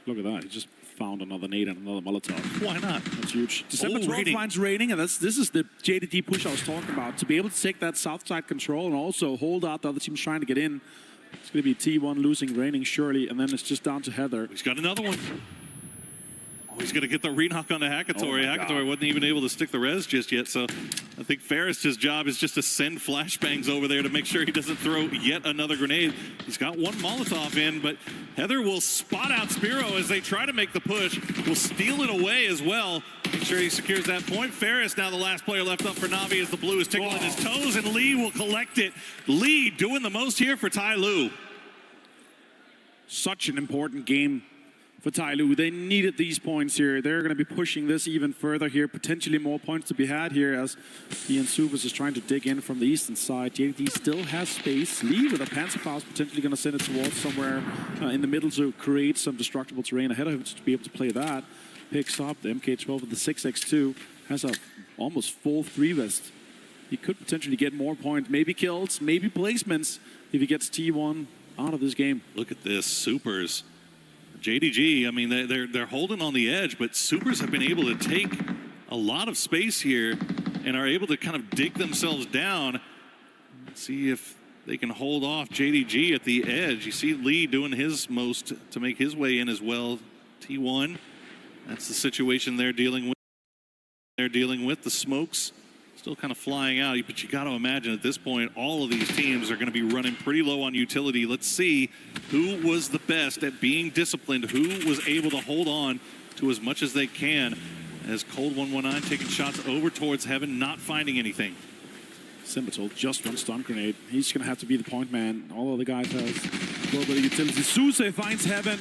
Look at that. He just found another nade and another Molotov. Why not? That's huge. December 12th finds Raining, and this is the JDD push I was talking about. To be able to take that south side control and also hold out the other teams trying to get in. It's going to be T1 losing Raining surely, and then it's just down to Heather. He's got another one. Oh, he's going to get the re-knock on the Hakatori. Hakatori wasn't even able to stick the res just yet, so I think Ferris' job is just to send flashbangs over there to make sure he doesn't throw yet another grenade. He's got 1 Molotov in, but Heather will spot out Spiro as they try to make the push. Will steal it away as well. Make sure he secures that point. Ferris, now the last player left up for Navi, as the blue is tickling his toes, and Lee will collect it. Lee doing the most here for Tai Lu. Such an important game for Tai Lu. They needed these points here. They're going to be pushing this even further here. Potentially more points to be had here as Ian Supers is trying to dig in from the eastern side. JD still has space. Lee with a Panzerfaust potentially going to send it towards somewhere in the middle to create some destructible terrain ahead of him to be able to play that. Picks up the MK12 with the 6x2. Has a almost full 3-vest. He could potentially get more points. Maybe kills, maybe placements if he gets T1 out of this game. Look at this. Supers. JDG, I mean, they're holding on the edge, but Supers have been able to take a lot of space here and are able to kind of dig themselves down. Let's see if they can hold off JDG at the edge. You see Lee doing his most to make his way in as well. T1 That's the situation they're dealing with. They're dealing with the smokes still kind of flying out, but you got to imagine at this point all of these teams are going to be running pretty low on utility. Let's see who was the best at being disciplined, who was able to hold on to as much as they can, as Cold 119 taking shots over towards Heaven, not finding anything. Simbatul, just one stun grenade. He's going to have to be the point man. All of the guys have a little bit of utility. Suse finds Heaven.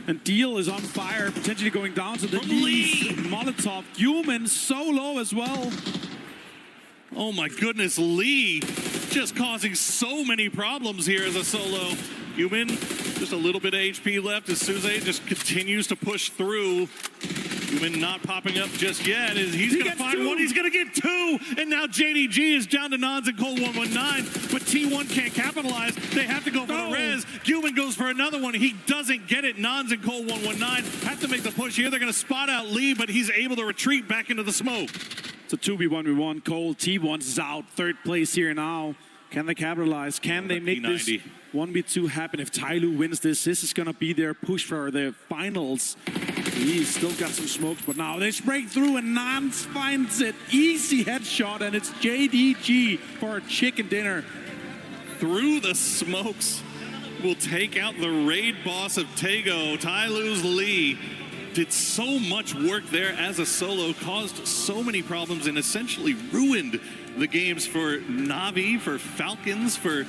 And Deal is on fire, potentially going down to the knees. Molotov, Human so low as well. Oh my goodness, Lee just causing so many problems here as a solo. Human, just a little bit of HP left as Suze just continues to push through. Human not popping up just yet. He's going to find one, he's going to get two. And now JDG is down to Nons and Cold 119. But T1 can't capitalize. They have to go for the res. Human goes for another one. He doesn't get it. Nons and Cold 119 have to make the push here. They're going to spot out Lee, but he's able to retreat back into the smoke. It's a 2v1v1. Cold T1's out. Third place here now. Can they capitalize? Can they make this 1v2 happen? If Tyloo wins this is going to be their push for the finals. He's still got some smokes, but now they break through and Nance finds it. Easy headshot, and it's JDG for a chicken dinner. Through the smokes will take out the raid boss of Tego. Tyloo's Lee did so much work there as a solo, caused so many problems, and essentially ruined the games for Na'Vi, for Falcons, for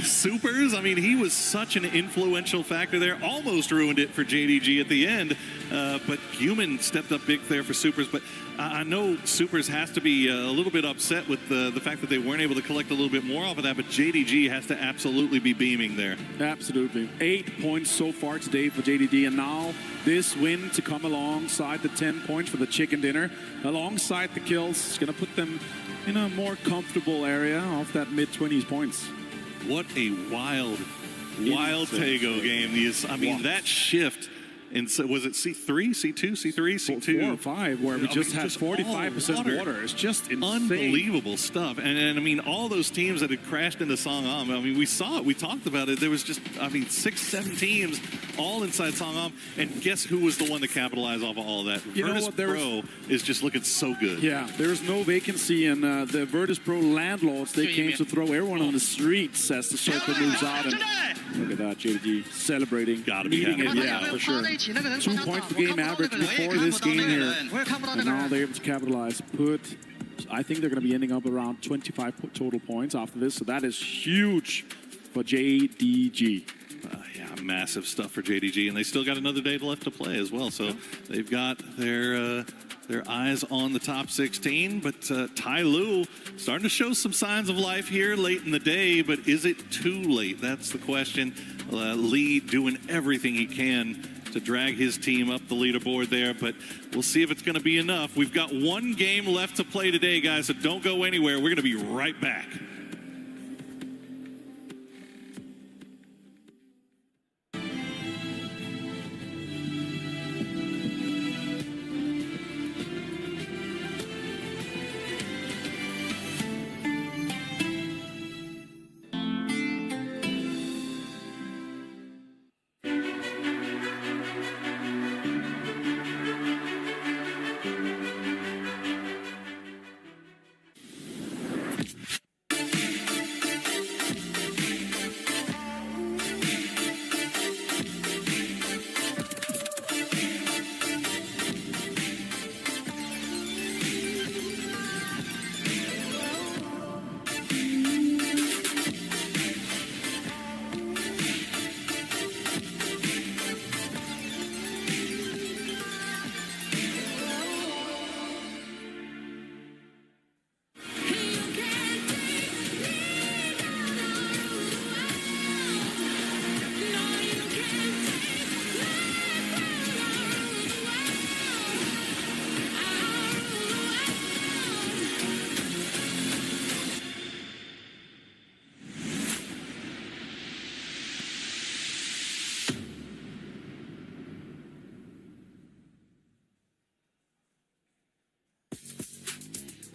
Supers. I mean, he was such an influential factor there. Almost ruined it for JDG at the end, but Human stepped up big there for Supers. But I know Supers has to be a little bit upset with the fact that they weren't able to collect a little bit more off of that, but JDG has to absolutely be beaming there. Absolutely. 8 points so far today for JDD, and now this win to come alongside the 10 points for the chicken dinner, alongside the kills. It's going to put them in a more comfortable area of that mid-20s points. What a wild Tego game. I mean, that shift. And so was it C3, C2, C3, C2? 4 or 5, where we just had 45% water. It's just insane. Unbelievable stuff. And I mean, all those teams that had crashed into Songam, I mean, we saw it. We talked about it. There was just, 6-7 teams all inside Songam. And guess who was the one to capitalize off of all of that? Virtus Pro is just looking so good. Yeah, there's no vacancy. And the Virtus Pro landlords, they came to throw everyone on the streets as the circle moves out. And look at that, JDG celebrating. Gotta be happy. Yeah, for sure. 2 points per game average before this game here. And now they're able to capitalize. I think they're going to be ending up around 25 total points after this. So that is huge for JDG. Yeah, massive stuff for JDG. And they still got another day left to play as well. So they've got their eyes on the top 16. But Tyloo starting to show some signs of life here late in the day. But is it too late? That's the question. Lee doing everything he can to drag his team up the leaderboard there, but we'll see if it's going to be enough. We've got one game left to play today, guys, so don't go anywhere. We're going to be right back.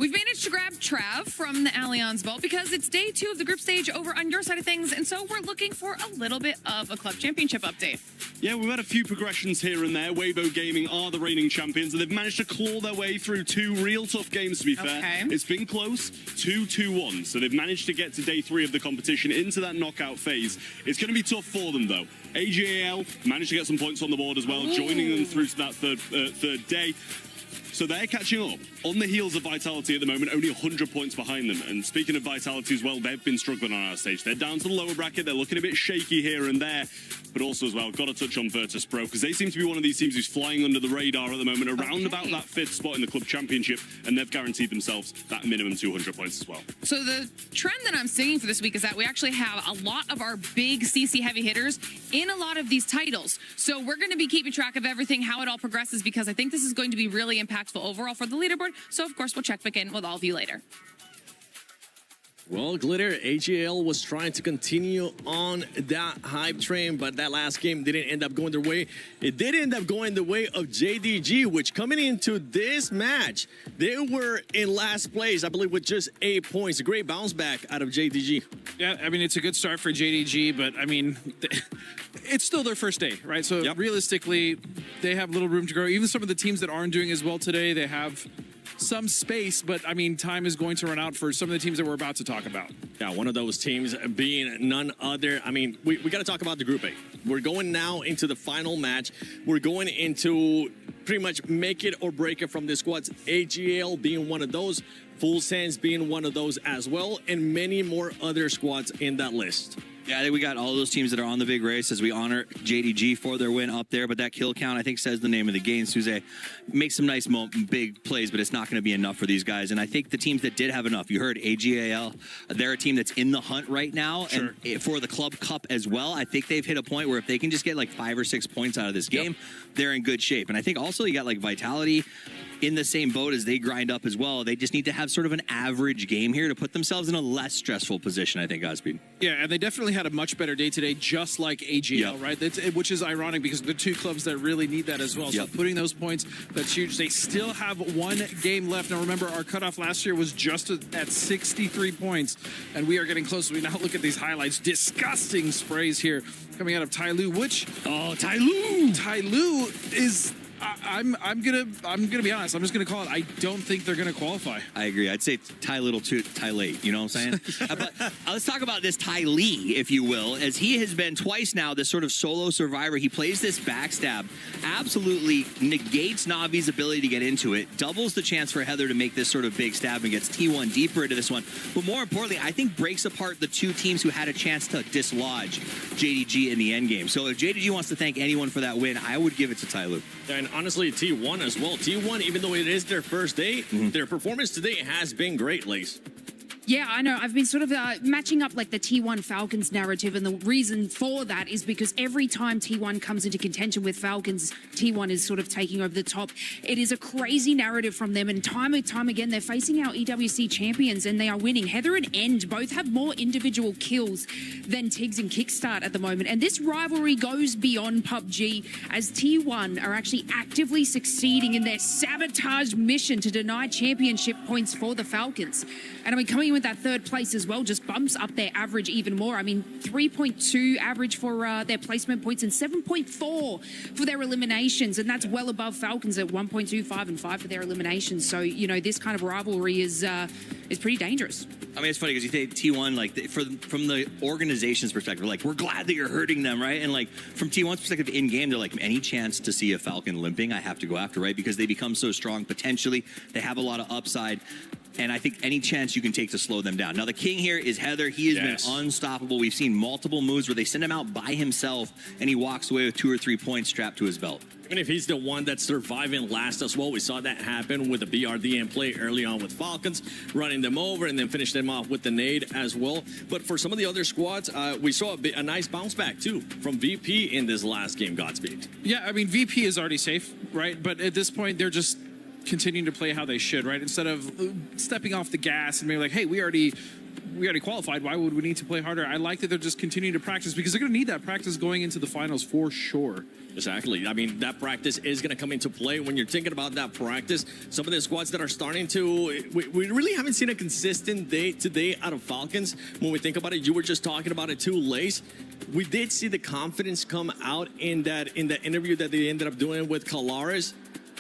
We've managed to grab Trav from the Allianz Vault because it's day 2 of the group stage over on your side of things, and so we're looking for a little bit of a club championship update. Yeah, we've had a few progressions here and there. Wavo Gaming are the reigning champions, and they've managed to claw their way through 2 real tough games, to be fair. Okay. It's been close, 2-2-1, so they've managed to get to day 3 of the competition into that knockout phase. It's going to be tough for them, though. AGAL managed to get some points on the board as well, joining them through to that third day. So they're catching up on the heels of Vitality at the moment, only 100 points behind them. And speaking of Vitality as well, they've been struggling on our stage. They're down to the lower bracket. They're looking a bit shaky here and there. But also as well, got to touch on Virtus Pro, because they seem to be one of these teams who's flying under the radar at the moment, around about that 5th spot in the club championship. And they've guaranteed themselves that minimum 200 points as well. So the trend that I'm seeing for this week is that we actually have a lot of our big CC heavy hitters in a lot of these titles. So we're going to be keeping track of everything, how it all progresses, because I think this is going to be really impactful overall for the leaderboard. So of course, we'll check back in with all of you later. Well, Glitter, AGL was trying to continue on that hype train, but that last game didn't end up going their way. It did end up going the way of JDG, which coming into this match, they were in last place, I believe, with just 8 points. A great bounce back out of JDG. Yeah, I mean, it's a good start for JDG, but I mean, it's still their first day, right? So realistically, they have little room to grow. Even some of the teams that aren't doing as well today, they have some space, but I mean, time is going to run out for some of the teams that we're about to talk about. Yeah, one of those teams being none other. I mean, we got to talk about the Group A. We're going now into the final match. We're going into pretty much make it or break it from the squads. AGL being one of those, Full Sands being one of those as well, and many more other squads in that list. Yeah, I think we got all those teams that are on the big race as we honor JDG for their win up there. But that kill count, I think, says the name of the game. Suze makes some nice big plays, but it's not going to be enough for these guys. And I think the teams that did have enough, you heard AGAL, they're a team that's in the hunt right now. Sure. And for the Club Cup as well, I think they've hit a point where if they can just get like 5 or 6 points out of this game, they're in good shape. And I think also you got like Vitality in the same boat as they grind up as well. They just need to have sort of an average game here to put themselves in a less stressful position, I think, Godspeed. Yeah, and they definitely had a much better day today, just like AGL, right? Which is ironic because the 2 clubs that really need that as well. So putting those points, that's huge. They still have 1 game left. Now remember, our cutoff last year was just at 63 points, and we are getting close. We now look at these highlights. Disgusting sprays here coming out of Tyloo, which... Oh, Tyloo! Tyloo is... I'm gonna be honest. I'm just gonna call it. I don't think they're gonna qualify. I agree. I'd say Ty Little to Ty Late. You know what I'm saying? But let's talk about this Ty Lee, if you will, as he has been twice now this sort of solo survivor. He plays this backstab, absolutely negates Navi's ability to get into it, doubles the chance for Heather to make this sort of big stab and gets T1 deeper into this one. But more importantly, I think breaks apart the 2 teams who had a chance to dislodge JDG in the end game. So if JDG wants to thank anyone for that win, I would give it to Ty Lue. And honestly, T1 as well. T1, even though it is their first day, their performance today has been great, Lace. Yeah, I know. I've been sort of matching up like the T1 Falcons narrative, and the reason for that is because every time T1 comes into contention with Falcons, T1 is sort of taking over the top. It is a crazy narrative from them, and time and time again, they're facing our EWC champions, and they are winning. Heather and End both have more individual kills than Tiggs and Kickstart at the moment, and this rivalry goes beyond PUBG, as T1 are actually actively succeeding in their sabotage mission to deny championship points for the Falcons. And I mean, coming in with that 3rd place as well just bumps up their average even more. I mean, 3.2 average for their placement points and 7.4 for their eliminations. And that's well above Falcons at 1.25 and 5 for their eliminations. So, you know, this kind of rivalry is pretty dangerous. I mean, it's funny because you say T1, like, from the organization's perspective, like, we're glad that you're hurting them, right? And, like, from T1's perspective in-game, they're like, any chance to see a Falcon limping, I have to go after, right? Because they become so strong potentially. They have a lot of upside. And I think any chance you can take to slow them down. Now, the king here is Heather. He has been unstoppable. We've seen multiple moves where they send him out by himself, and he walks away with 2 or 3 points strapped to his belt. Even if he's the one that's surviving last as well, we saw that happen with the BRDM play early on with Falcons, running them over and then finish them off with the nade as well. But for some of the other squads, we saw a nice bounce back, too, from VP in this last game, Godspeed. Yeah, I mean, VP is already safe, right? But at this point, they're just continuing to play how they should, right? Instead of stepping off the gas and being like, hey, we already we already qualified. Why would we need to play harder? I like that they're just continuing to practice because they're going to need that practice going into the finals for sure. Exactly. I mean, that practice is going to come into play. When you're thinking about that practice, some of the squads that are starting to, we really haven't seen a consistent day-to-day out of Falcons. When we think about it, you were just talking about it too, Lace. We did see the confidence come out in the interview that they ended up doing with Calares.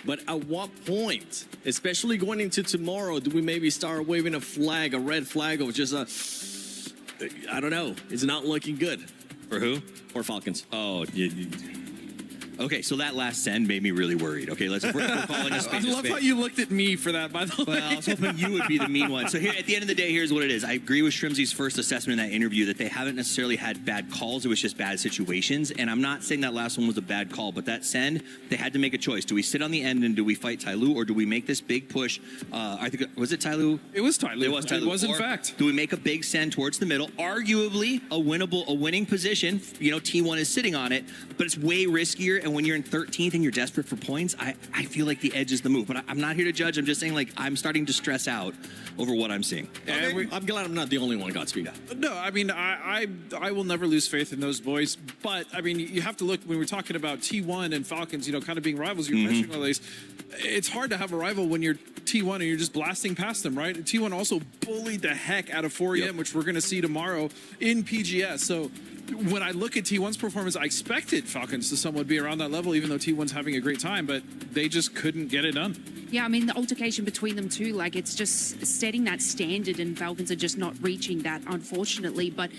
But at what point, especially going into tomorrow, do we maybe start waving a flag, a red flag of just I don't know. It's not looking good. For who? For Falcons. Oh, okay, so that last send made me really worried. Okay, we're calling a spade. I love how you looked at me for that, by the way. Well, I was hoping you would be the mean one. So here, at the end of the day, here's what it is. I agree with Shrimzy's first assessment in that interview that they haven't necessarily had bad calls. It was just bad situations. And I'm not saying that last one was a bad call, but that send, they had to make a choice. Do we sit on the end and do we fight Tyloo, or do we make this big push? I think, was it Tyloo? It was Tyloo. It was Tyloo. It was, in or fact. Do we make a big send towards the middle? Arguably a winning position. You know, T1 is sitting on it, but it's way riskier. And when you're in 13th and you're desperate for points, I feel like the edge is the move. But I'm not here to judge. I'm just saying, like, I'm starting to stress out over what I'm seeing. Okay. I'm glad I'm not the only one, Godspeed. No, I mean, I will never lose faith in those boys. But, I mean, you have to look, when we're talking about T1 and Falcons, you know, kind of being rivals, you're mentioning all these. It's hard to have a rival when you're T1 and you're just blasting past them, right? T1 also bullied the heck out of 4EM, which we're going to see tomorrow in PGS. So when I look at T1's performance, I expected Falcons to somewhat be around that level, even though T1's having a great time, but they just couldn't get it done. Yeah, I mean, the altercation between them too, like, it's just setting that standard, and Falcons are just not reaching that, unfortunately. But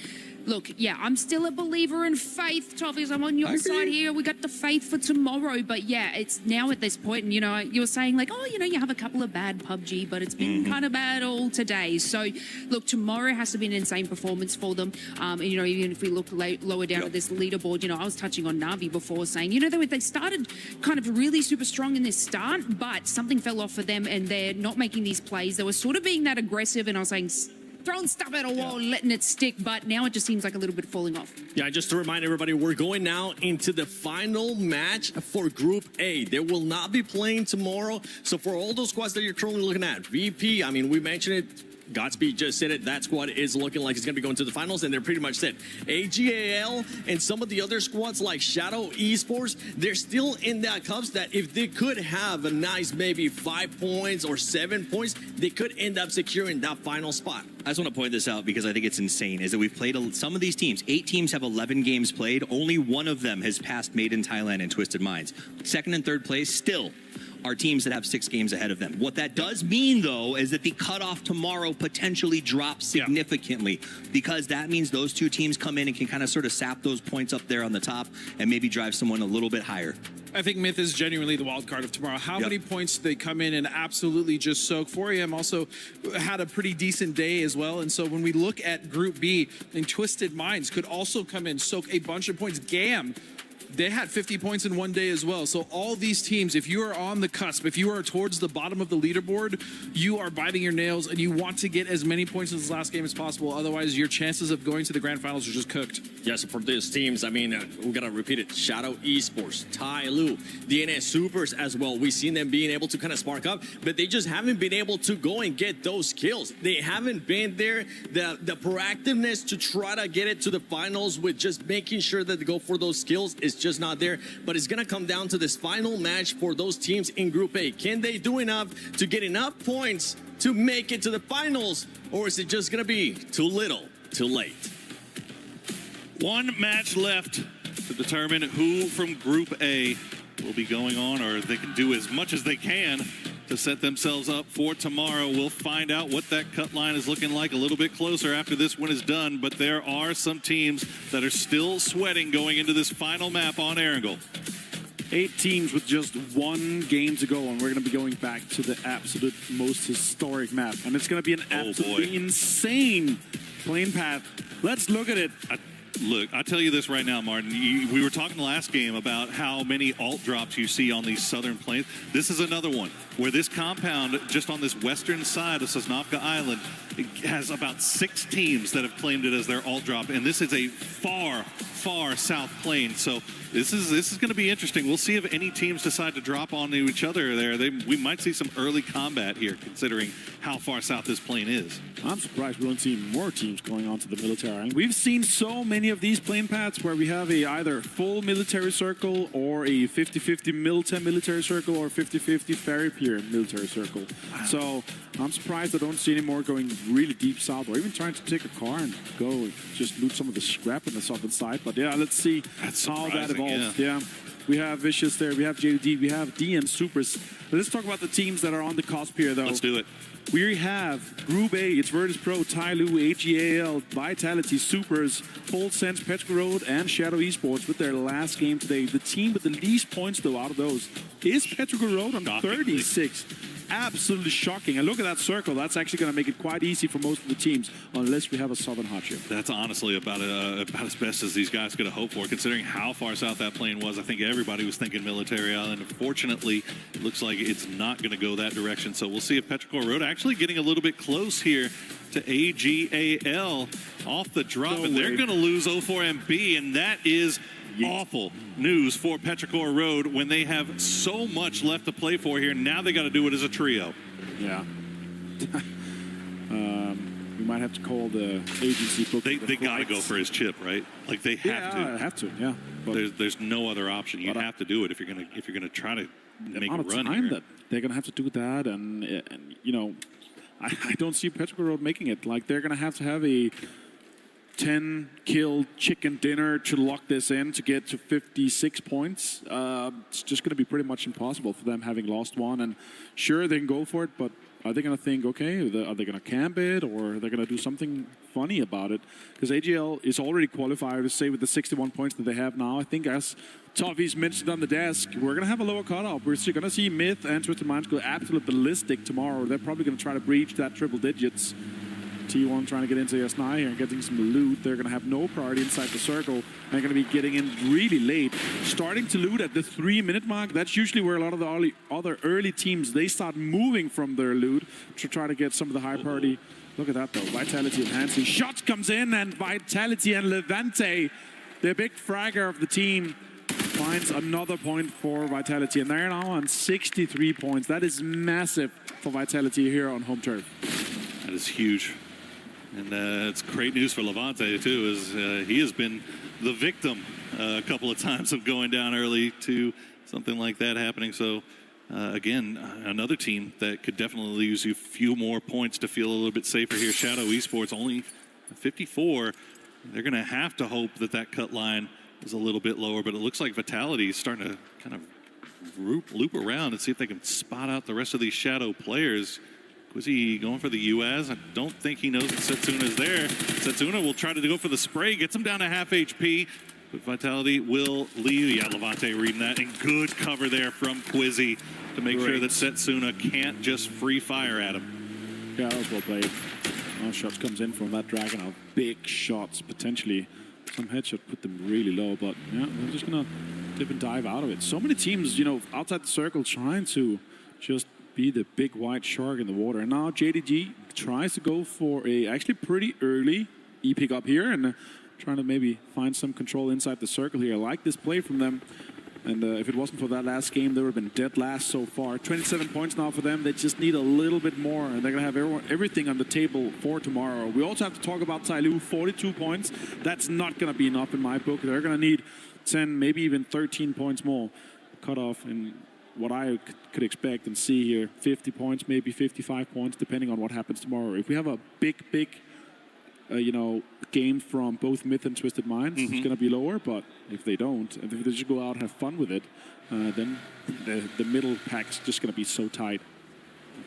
look, yeah, I'm still a believer in faith, Toffees. I'm on your side here. We got the faith for tomorrow. But yeah, it's now at this point, and, you know, you were saying, like, oh, you know, you have a couple of bad PUBG, but it's been kind of bad all today. So look, tomorrow has to be an insane performance for them. And, you know, even if we look lower down at this leaderboard, you know, I was touching on Na'Vi before, saying, you know, they started kind of really super strong in this start, but something fell off for them, and they're not making these plays. They were sort of being that aggressive, and I was saying, throwing stuff at a wall, letting it stick, but now it just seems like a little bit falling off. Yeah, just to remind everybody, we're going now into the final match for Group A. They will not be playing tomorrow. So for all those squads that you're currently looking at, VP, I mean, we mentioned it, Godspeed just said it. That squad is looking like it's going to be going to the finals, and they're pretty much set. AGAL and some of the other squads like Shadow Esports, they're still in that cups that if they could have a nice maybe 5 points or 7 points, they could end up securing that final spot. I just want to point this out because I think it's insane, is that we've played some of these teams. 8 teams have 11 games played. Only one of them has passed Made in Thailand and Twisted Minds. Second and third place still are teams that have 6 games ahead of them. What that does mean, though, is that the cutoff tomorrow potentially drops significantly, because that means those 2 teams come in and can kind of sort of sap those points up there on the top and maybe drive someone a little bit higher. I think Myth is genuinely the wild card of tomorrow. How many points do they come in and absolutely just soak? 4AM also had a pretty decent day as well. And so when we look at Group B, and Twisted Minds could also come in, soak a bunch of points. GAM, they had 50 points in one day as well. So all these teams, if you are on the cusp, if you are towards the bottom of the leaderboard, you are biting your nails and you want to get as many points in this last game as possible. Otherwise, your chances of going to the grand finals are just cooked. Yes, for these teams, I mean, we got to repeat it. Shadow Esports, Tyloo, DNS Supers as well. We've seen them being able to kind of spark up, but they just haven't been able to go and get those kills. They haven't been there. The proactiveness to try to get it to the finals with just making sure that they go for those kills is just not there. But it's going to come down to this final match for those teams in Group A. Can they do enough to get enough points to make it to the finals, or is it just going to be too little, too late? One match left to determine who from Group A will be going on, or they can do as much as they can to set themselves up for tomorrow. We'll find out what that cut line is looking like a little bit closer after this one is done, but there are some teams that are still sweating going into this final map on Erangel. 8 teams with just 1 game to go, and we're going to be going back to the absolute most historic map, and it's going to be an absolutely insane playing path. Let's look at it. Look, I'll tell you this right now, Martin. We were talking last game about how many alt drops you see on these southern plains. This is another one where this compound, just on this western side of Sosnovka Island, has about 6 teams that have claimed it as their alt drop, and this is a far, far south plain. So this is going to be interesting. We'll see if any teams decide to drop onto each other there. We might see some early combat here, considering how far south this plain is. I'm surprised we don't see more teams going onto the military island. We've seen so many of these plane paths where we have either full military circle or a 50-50 military circle or 50-50 ferry pier military circle. Wow. So I'm surprised I don't see any more going really deep south or even trying to take a car and go and just loot some of the scrap on the southern side. But yeah, let's see how that evolves. Yeah. We have Vicious there, we have JD, we have D and Supers. Let's talk about the teams that are on the cusp here, though. Let's do it. We have Group A, it's Virtus Pro, Tyloo, AGAL, Vitality, Supers, Full Sense, Petrol Road, and Shadow Esports with their last game today. The team with the least points, though, out of those is Petrol Road on 36. Absolutely shocking. And look at that circle. That's actually going to make it quite easy for most of the teams, unless we have a southern hardship. That's honestly about as best as these guys could have hoped for, considering how far south that plane was. I think everybody was thinking Military Island. Unfortunately, it looks like it's not going to go that direction. So we'll see if Petrichor Road actually getting a little bit close here to AGAL off the drop. And they're going to lose O4MB, and that is awful news for Petrichor Road when they have so much left to play for here. Now they got to do it as a trio. Yeah. We might have to call the agency. They got to go for his chip, right? Like they have to. Yeah, have to. Yeah. But there's no other option. You have to do it if you're gonna try to make a run here. That they're gonna have to do that, and you know, I don't see Petrichor Road making it. Like they're gonna have a 10-kill chicken dinner to lock this in to get to 56 points. It's just going to be pretty much impossible for them, having lost one. And sure, they can go for it, but are they going to think, okay, are they going to camp it, or are they going to do something funny about it? Because AGL is already qualified, to say, with the 61 points that they have now. I think, as Toffee's mentioned on the desk, we're going to have a lower cutoff. We're going to see Myth and Twisted Minds go absolutely ballistic tomorrow. They're probably going to try to breach that triple digits. T1 trying to get into SNI here and getting some loot. They're going to have no priority inside the circle. They're going to be getting in really late. Starting to loot at the 3-minute mark. That's usually where a lot of the other early teams, they start moving from their loot to try to get some of the high priority. Look at that, though. Vitality enhancing. Shot comes in, and Vitality and Levante, the big fragger of the team, finds another point for Vitality. And they're now on 63 points. That is massive for Vitality here on home turf. That is huge. And it's great news for Levante, too, as he has been the victim a couple of times of going down early to something like that happening. So, again, another team that could definitely use a few more points to feel a little bit safer here. Shadow Esports only 54. They're going to have to hope that that cut line is a little bit lower, but it looks like Vitality is starting to kind of loop around and see if they can spot out the rest of these Shadow players. Was he going for the UAZ? I don't think he knows that Setsuna's there. Setsuna will try to go for the spray, gets him down to half HP, but Vitality will leave. Yeah, Levante reading that, and good cover there from Quizzy to make sure that Setsuna can't just free fire at him. Yeah, that was well played. Shots comes in from that Dragon. Big shots, potentially. Some headshot put them really low, but yeah, they're just going to dip and dive out of it. So many teams, you know, outside the circle trying to just be the big white shark in the water. And now JDG tries to go for a actually pretty early E-pick up here and trying to maybe find some control inside the circle here. I like this play from them. And if it wasn't for that last game, they would have been dead last so far. 27 points now for them. They just need a little bit more, and they're going to have everything on the table for tomorrow. We also have to talk about Tyloo, 42 points. That's not going to be enough in my book. They're going to need 10, maybe even 13 points more. Cut off in what I could expect and see here. 50 points, maybe 55 points, depending on what happens tomorrow. If we have a big you know, game from both Myth and Twisted Minds, it's going to be lower. But if they don't, and if they just go out and have fun with it, then the middle pack's just going to be so tight.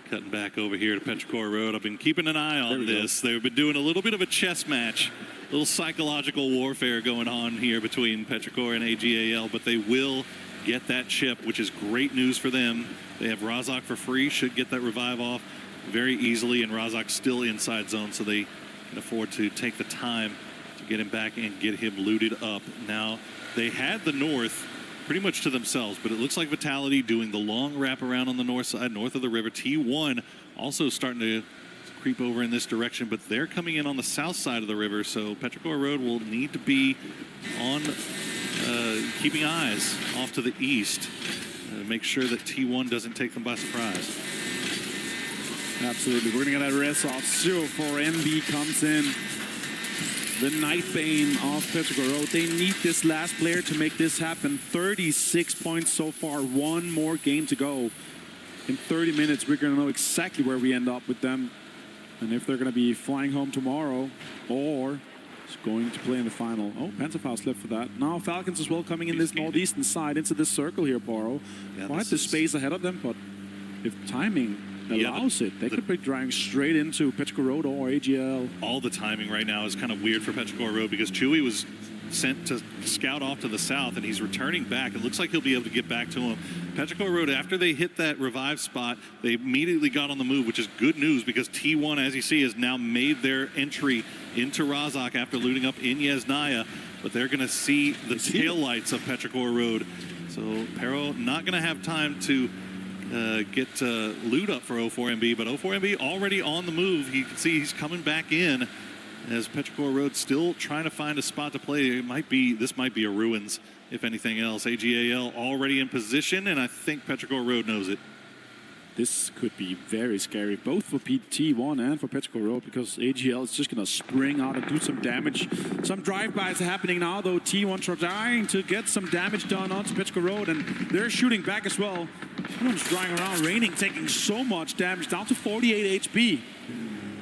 Cutting back over here to Petrichor Road. I've been keeping an eye on this. They've been doing a little bit of a chess match, a little psychological warfare going on here between Petrichor and AGAL, but they will get that chip, which is great news for them. They have Razak for free, should get that revive off very easily, and Razak's still inside zone, so they can afford to take the time to get him back and get him looted up. Now, they had the north pretty much to themselves, but it looks like Vitality doing the long wraparound on the north side, north of the river. T1 also starting to creep over in this direction, but they're coming in on the south side of the river, so Petrichor Road will need to be on keeping eyes off to the east to make sure that T1 doesn't take them by surprise. Absolutely. We're going to get that rest off. 0-4 MB comes in. The Nightbane of Petrichor Road. They need this last player to make this happen. 36 points so far. One more game to go. In 30 minutes, we're going to know exactly where we end up with them. And if they're going to be flying home tomorrow or going to play in the final. Oh, Panzerfaust left for that. Now Falcons as well coming in this northeastern side into this circle here, Paro. Yeah, quite the space ahead of them, but if timing allows it, they could be driving straight into Petrichor Road or AGL. All the timing right now is kind of weird for Petrichor Road because Chewy was sent to scout off to the south and he's returning back. It looks like he'll be able to get back to him. Petrichor Road, after they hit that revive spot, they immediately got on the move, which is good news because T1, as you see, has now made their entry into Razak after looting up in Yesnaya, but they're going to see the taillights of Petrichor Road. So Pero not going to have time to get loot up for 04MB, but 04MB already on the move. You can see he's coming back in as Petrichor Road still trying to find a spot to play. This might be a ruins, if anything else. AGAL already in position, and I think Petrichor Road knows it. This could be very scary, both for T1 and for Petrichor Road, because AGL is just going to spring out and do some damage. Some drive-bys are happening now, though. T1 trying to get some damage done onto Petrichor Road, and they're shooting back as well. Everyone's flying around, Raining taking so much damage, down to 48 HP.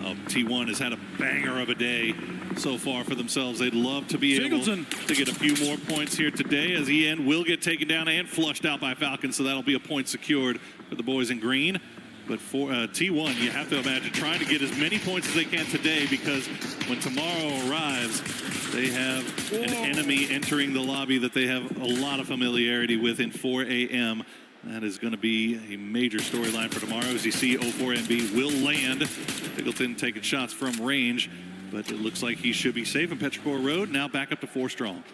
Oh, T1 has had a banger of a day so far for themselves. They'd love to be able to get a few more points here today, as EN will get taken down and flushed out by Falcons, so that'll be a point secured for the boys in green. But for T1, you have to imagine trying to get as many points as they can today, because when tomorrow arrives, they have an enemy entering the lobby that they have a lot of familiarity with in 4 a.m. That is going to be a major storyline for tomorrow. As you see, 04MB will land. Pickleton taking shots from range, but it looks like he should be safe in Petrichor Road. Now back up to 4 strong.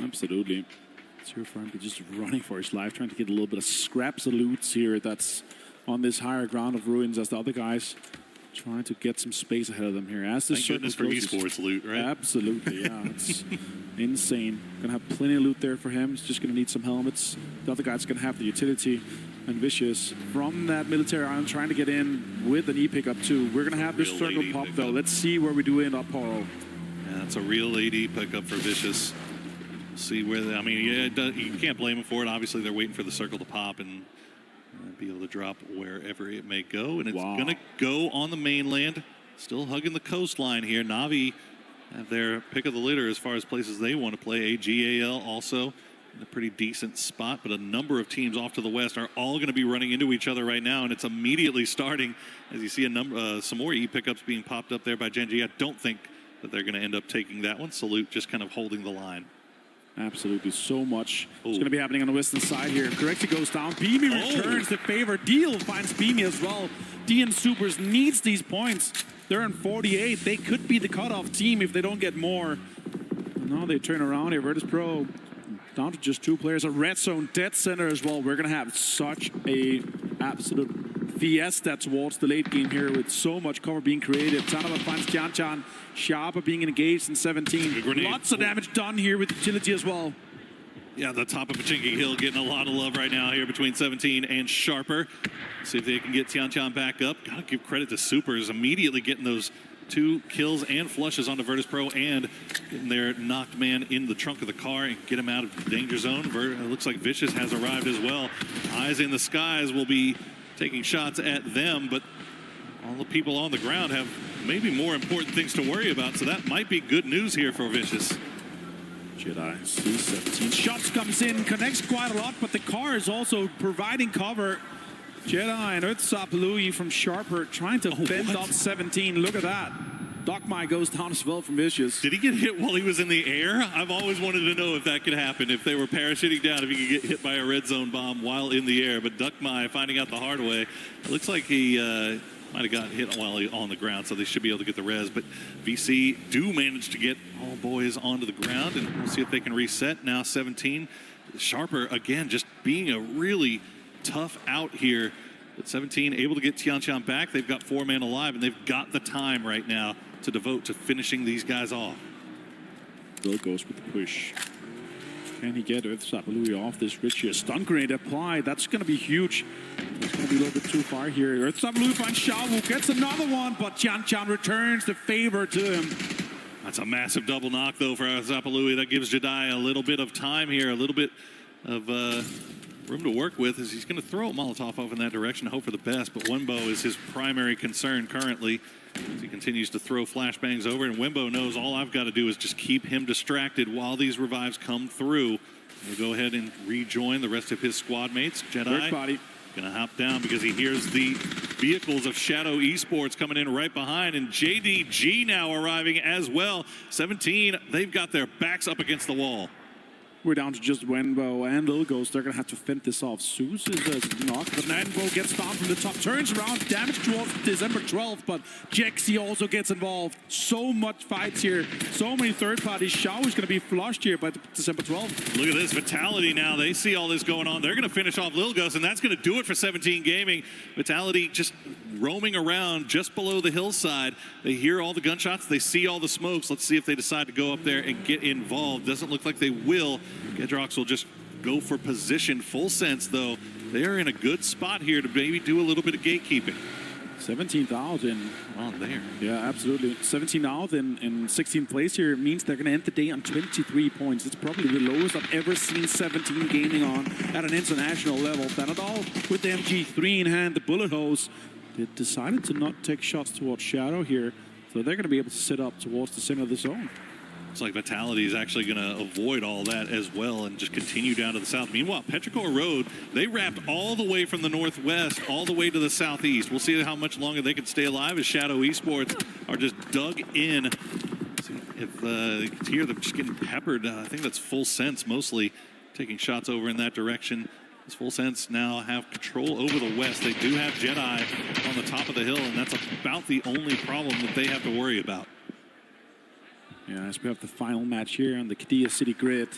Absolutely. 04MB just running for his life, trying to get a little bit of scraps of loot here that's on this higher ground of ruins as the other guys trying to get some space ahead of them here. As this Thank goodness for esports loot, right? Absolutely, yeah. It's insane. Gonna have plenty of loot there for him. He's just gonna need some helmets. The other guy's gonna have the utility. And Vicious from that military island trying to get in with an E pickup too. We're gonna have this circle pop though. Let's see where we do end up, Paul. Yeah, it's a real AD pickup for Vicious. See where I mean, yeah, you can't blame him for it. Obviously, they're waiting for the circle to pop and be able to drop wherever it may go. And it's going to go on the mainland. Still hugging the coastline here. Na'Vi have their pick of the litter as far as places they want to play. AGAL also in a pretty decent spot, but a number of teams off to the west are all going to be running into each other right now, and it's immediately starting as you see some more E pickups being popped up there by Genji. I don't think that they're going to end up taking that one. Salute just kind of holding the line. Absolutely, so much is going to be happening on the western side here. Correction goes down. Beamy returns the favor. Deal finds Beamy as well. DN Supers needs these points. They're in 48. They could be the cutoff team if they don't get more. And now they turn around here. Virtus Pro down to just 2 players. A red zone dead center as well. We're going to have such a absolute fiesta towards the late game here with so much cover being created. Tanava finds Tianchan. Sharper being engaged in 17. Lots of damage done here with utility as well. Yeah, the top of Pachinki Hill getting a lot of love right now here between 17 and Sharper. See if they can get Tianchan back up. Gotta give credit to Supers immediately getting those 2 kills and flushes onto Virtus Pro and getting their knocked man in the trunk of the car and get him out of the danger zone. It looks like Vicious has arrived as well. Eyes in the skies will be taking shots at them, but all the people on the ground have maybe more important things to worry about, so that might be good news here for Vicious. Jedi C17 shots comes in, connects quite a lot, but the car is also providing cover. Jedi and Earthsapalui from Sharper trying to bend up 17. Look at that. Dogmai goes down as well from Vicious. Did he get hit while he was in the air? I've always wanted to know if that could happen, if they were parachuting down, if he could get hit by a red zone bomb while in the air. But Dogmai finding out the hard way. It looks like he Might have got hit while on the ground, so they should be able to get the res. But VC do manage to get all boys onto the ground, and we'll see if they can reset. Now 17. Sharper, again, just being a really tough out here. But 17 able to get Tiantian back. They've got 4 men alive, and they've got the time right now to devote to finishing these guys off. Bill goes with the push. Can he get ewclive off this ridge here? Stun grenade applied. That's going to be huge. It's going to be a little bit too far here. ewclive finds Xiaowu, gets another one, but Tiantian returns the favor to him. That's a massive double knock, though, for ewclive. That gives Jedi a little bit of time here, a little bit of room to work with, as he's going to throw a Molotov off in that direction, hope for the best. But Wembo is his primary concern currently, as he continues to throw flashbangs over. And Wembo knows all I've got to do is just keep him distracted while these revives come through. He'll go ahead and rejoin the rest of his squad mates. Jedi going to hop down because he hears the vehicles of Shadow Esports coming in right behind, and JDG now arriving as well. 17, they've got their backs up against the wall. We're down to just Wenbo and Lilgos. They're going to have to fend this off. Zeus is a knock, but Wenbo gets down from the top, turns around, damage towards December 12th, but Jexi also gets involved. So much fights here, so many third parties. Xiao is going to be flushed here by December 12th. Look at this Vitality now. They see all this going on. They're going to finish off Lilgos, and that's going to do it for 17 Gaming. Vitality just roaming around just below the hillside. They hear all the gunshots. They see all the smokes. Let's see if they decide to go up there and get involved. Doesn't look like they will. Gedrox will just go for position. Full sense, though. They are in a good spot here to maybe do a little bit of gatekeeping. 17,000 on there. Yeah, absolutely. 17 out in 16th place here means they're going to end the day on 23 points. It's probably the lowest I've ever seen 17 Gaming on at an international level. That at all with the MG3 in hand, the bullet hose. They decided to not take shots towards Shadow here, so they're going to be able to sit up towards the center of the zone. Looks like Vitality is actually going to avoid all that as well and just continue down to the south. Meanwhile, Petrichor Road, they wrapped all the way from the northwest all the way to the southeast. We'll see how much longer they can stay alive as Shadow Esports are just dug in. See if here they're just getting peppered. I think that's Full Sense mostly taking shots over in that direction. As Full Sense now have control over the west. They do have Jedi on the top of the hill, and that's about the only problem that they have to worry about. Yeah, as we have the final match here on the Qiddiya City grid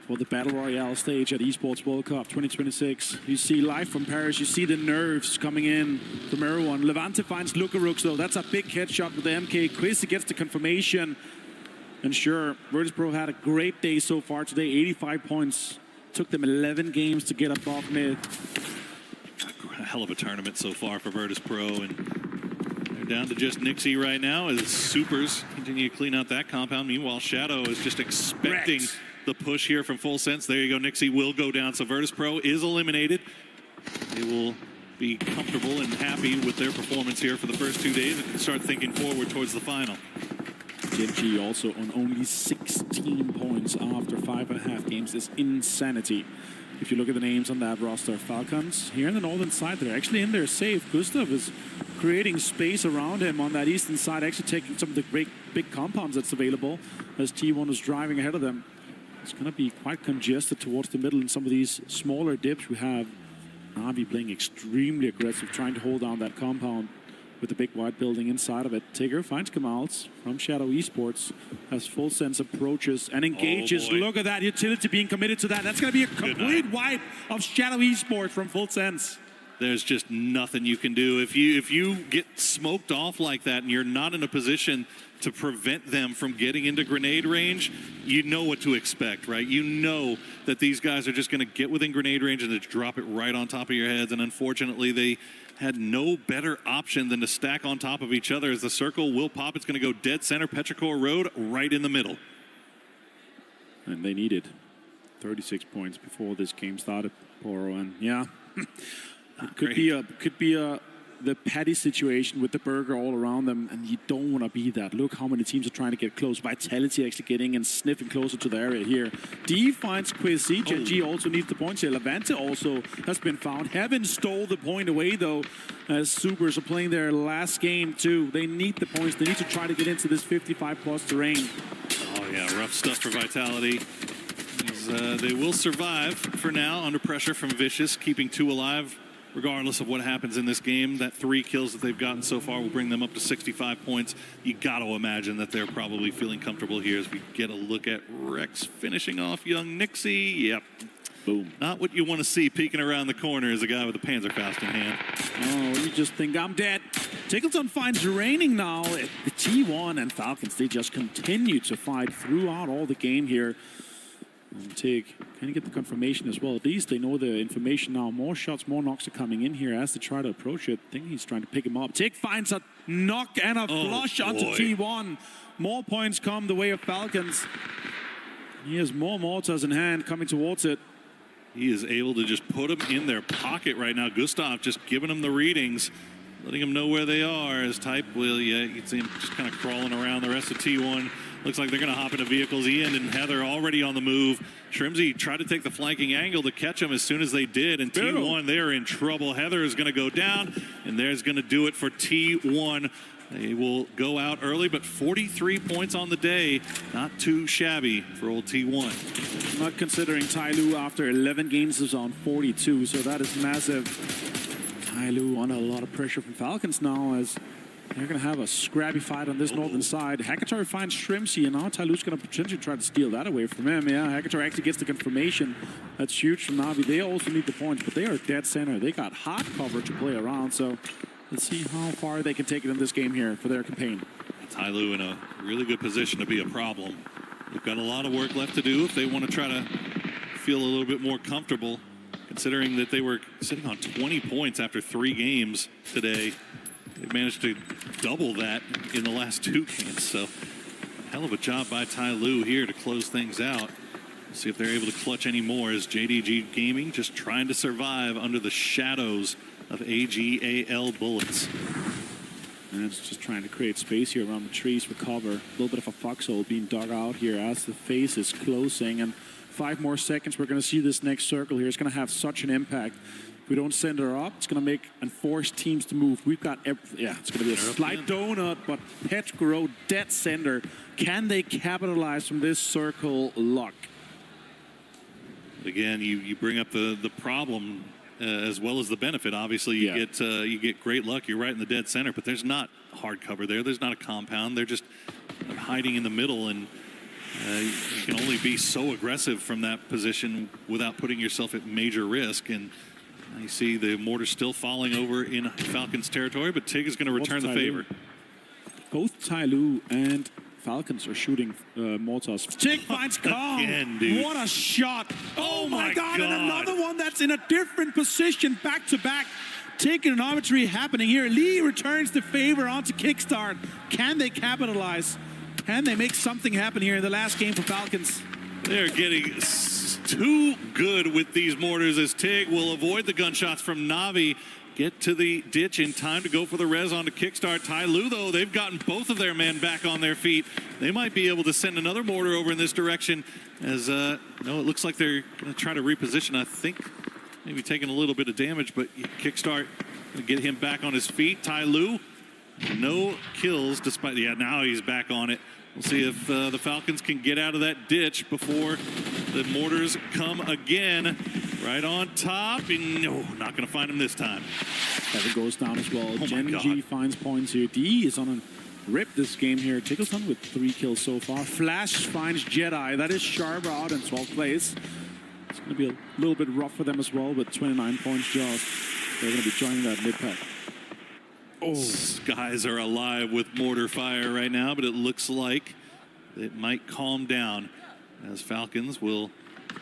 for the Battle Royale stage at Esports World Cup 2026. You see live from Paris, you see the nerves coming in from everyone. Levante finds Lukarux, though. That's a big headshot with the MK. Quizzy gets the confirmation. And sure, Virtus.pro had a great day so far today. 85 points. Took them 11 games to get above mid. A hell of a tournament so far for Virtus.pro, and down to just Nixie right now as Supers continue to clean out that compound. Meanwhile, Shadow is just expecting the push here from Full Sense. There you go. Nixie will go down. So Virtus.pro is eliminated. They will be comfortable and happy with their performance here for the first 2 days and can start thinking forward towards the final. GMG also on only 16 points after 5.5 games is insanity. If you look at the names on that roster, Falcons here in the northern side, they're actually in there safe. Gustav is creating space around him on that eastern side, actually taking some of the great big compounds that's available as T1 is driving ahead of them. It's going to be quite congested towards the middle in some of these smaller dips. We have Navi playing extremely aggressive, trying to hold down that compound with the big white building inside of it. Tigger finds Kamals from Shadow Esports as Full Sense approaches and engages. Look at that utility being committed to that. That's going to be a complete wipe of Shadow Esports from Full Sense. There's just nothing you can do. If you get smoked off like that and you're not in a position to prevent them from getting into grenade range, you know what to expect, right? You know that these guys are just going to get within grenade range and just drop it right on top of your heads. And unfortunately, they had no better option than to stack on top of each other as the circle will pop. It's going to go dead center, Petrichor Road, right in the middle. And they needed 36 points before this game started, Poro. And yeah, it could be the Patty situation with the burger all around them, and you don't want to be that. Look how many teams are trying to get close. Vitality actually getting and sniffing closer to the area here. D finds Quizzy. G also needs the points here. Levante also has been found. Heaven stole the point away, though, as Supers are playing their last game, too. They need the points. They need to try to get into this 55-plus terrain. Oh, yeah, rough stuff for Vitality. They will survive for now under pressure from Vicious, keeping 2 alive regardless of what happens in this game, that 3 kills that they've gotten so far will bring them up to 65 points. You got to imagine that they're probably feeling comfortable here as we get a look at Rex finishing off young Nixie. Yep. Boom. Not what you want to see peeking around the corner is a guy with a Panzerfaust in hand. Oh, you just think I'm dead. Tickleton finds Raining now. The T1 and Falcons, they just continue to fight throughout all the game here. And Tig, can you get the confirmation as well? At least they know the information now. More shots, more knocks are coming in here as they try to approach it. I think he's trying to pick him up. Tig finds a knock and a flush onto T1. More points come the way of Falcons. He has more mortars in hand coming towards it. He is able to just put them in their pocket right now. Gustav just giving them the readings, letting them know where they are. As Type will, you can see him just kind of crawling around. The rest of T1 looks like they're going to hop into vehicles. Ian and Heather already on the move. Shrimsy tried to take the flanking angle to catch them as soon as they did. And T1, they're in trouble. Heather is going to go down, and there's going to do it for T1. They will go out early, but 43 points on the day. Not too shabby for old T1. Not considering Tyloo after 11 games is on 42, so that is massive. Tyloo under a lot of pressure from Falcons now as they're going to have a scrappy fight on this northern side. Hekator finds Shrimsy, and now Tyloo's going to potentially try to steal that away from him. Yeah, Hekator actually gets the confirmation. That's huge from Na'Vi. They also need the points, but they are dead center. They got hot cover to play around, so let's see how far they can take it in this game here for their campaign. Tyloo in a really good position to be a problem. They've got a lot of work left to do if they want to try to feel a little bit more comfortable, considering that they were sitting on 20 points after 3 games today. They've managed to double that in the last 2 games. So hell of a job by Tyloo here to close things out. We'll see if they're able to clutch any more as JDG Gaming just trying to survive under the shadows of AGAL bullets. And it's just trying to create space here around the trees for cover. A little bit of a foxhole being dug out here as the phase is closing. And 5 more seconds, we're going to see this next circle here. It's going to have such an impact. If we don't send her up, it's going to make and force teams to move. We've got, it's going to be a slight donut, but Petro dead center. Can they capitalize from this circle luck? Again, you bring up the problem as well as the benefit. Obviously, you get great luck. You're right in the dead center, but there's not hard cover there. There's not a compound. They're just hiding in the middle, and you can only be so aggressive from that position without putting yourself at major risk. And you see the mortar still falling over in Falcons territory, but Tig is going to return the favor. Both Tyloo and Falcons are shooting mortars. Tig finds Kong. Again, dude. What a shot. Oh my God. And another one that's in a different position back to back. Trigonometry happening here. Lee returns the favor onto Kickstart. Can they capitalize? Can they make something happen here in the last game for Falcons? They're getting too good with these mortars as Tig will avoid the gunshots from Na'Vi. Get to the ditch in time to go for the res on to Kickstart. Tyloo, though, they've gotten both of their men back on their feet. They might be able to send another mortar over in this direction as, no, it looks like they're going to try to reposition. I think maybe taking a little bit of damage, but Kickstart going to get him back on his feet. Tyloo, no kills despite, now he's back on it. We'll see if the Falcons can get out of that ditch before the mortars come again. Right on top, and no, not going to find him this time. Evan goes down as well. Genji finds points here. D is on a rip this game here. Tickleton with 3 kills so far. Flash finds Jedi. That is sharp out in 12th place. It's going to be a little bit rough for them as well, with 29 points just. They're going to be joining that mid-pack. Skies are alive with mortar fire right now, but it looks like it might calm down as Falcons will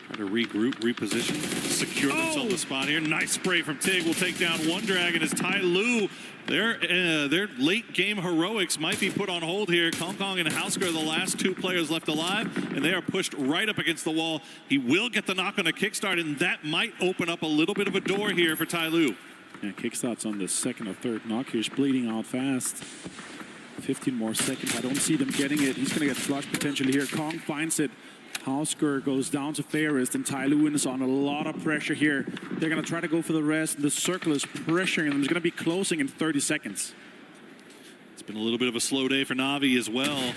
try to regroup, reposition, secure themselves a spot here. Nice spray from Tig. Will take down one dragon as Tyloo. Their late game heroics might be put on hold here. Kong Kong and Hausker are the last 2 players left alive, and they are pushed right up against the wall. He will get the knock on a Kickstart, and that might open up a little bit of a door here for Tyloo. Yeah, Kickstart's on the 2nd or 3rd knock here. He's bleeding out fast. 15 more seconds. I don't see them getting it. He's going to get flushed potentially here. Kong finds it. Hausker goes down to Ferris, and Tyloo is on a lot of pressure here. They're going to try to go for the rest. The circle is pressuring them. It's going to be closing in 30 seconds. It's been a little bit of a slow day for Na'Vi as well.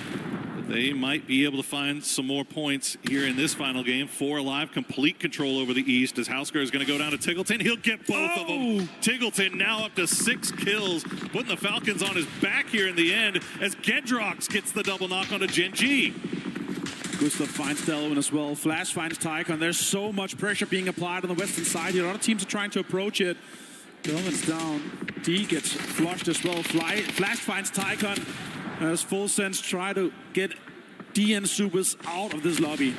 But they might be able to find some more points here in this final game. 4 alive, complete control over the East as Hausker is going to go down to Tiggleton. He'll get both of them. Tiggleton now up to 6 kills, putting the Falcons on his back here in the end as Gedrox gets the double knock onto Gen G. Gustav finds Delvin as well. Flash finds Tycon. There's so much pressure being applied on the western side here. Other teams are trying to approach it. Delvin's down. D gets flushed as well. Flash finds Tycon as Full Sense try to get D and Supers out of this lobby.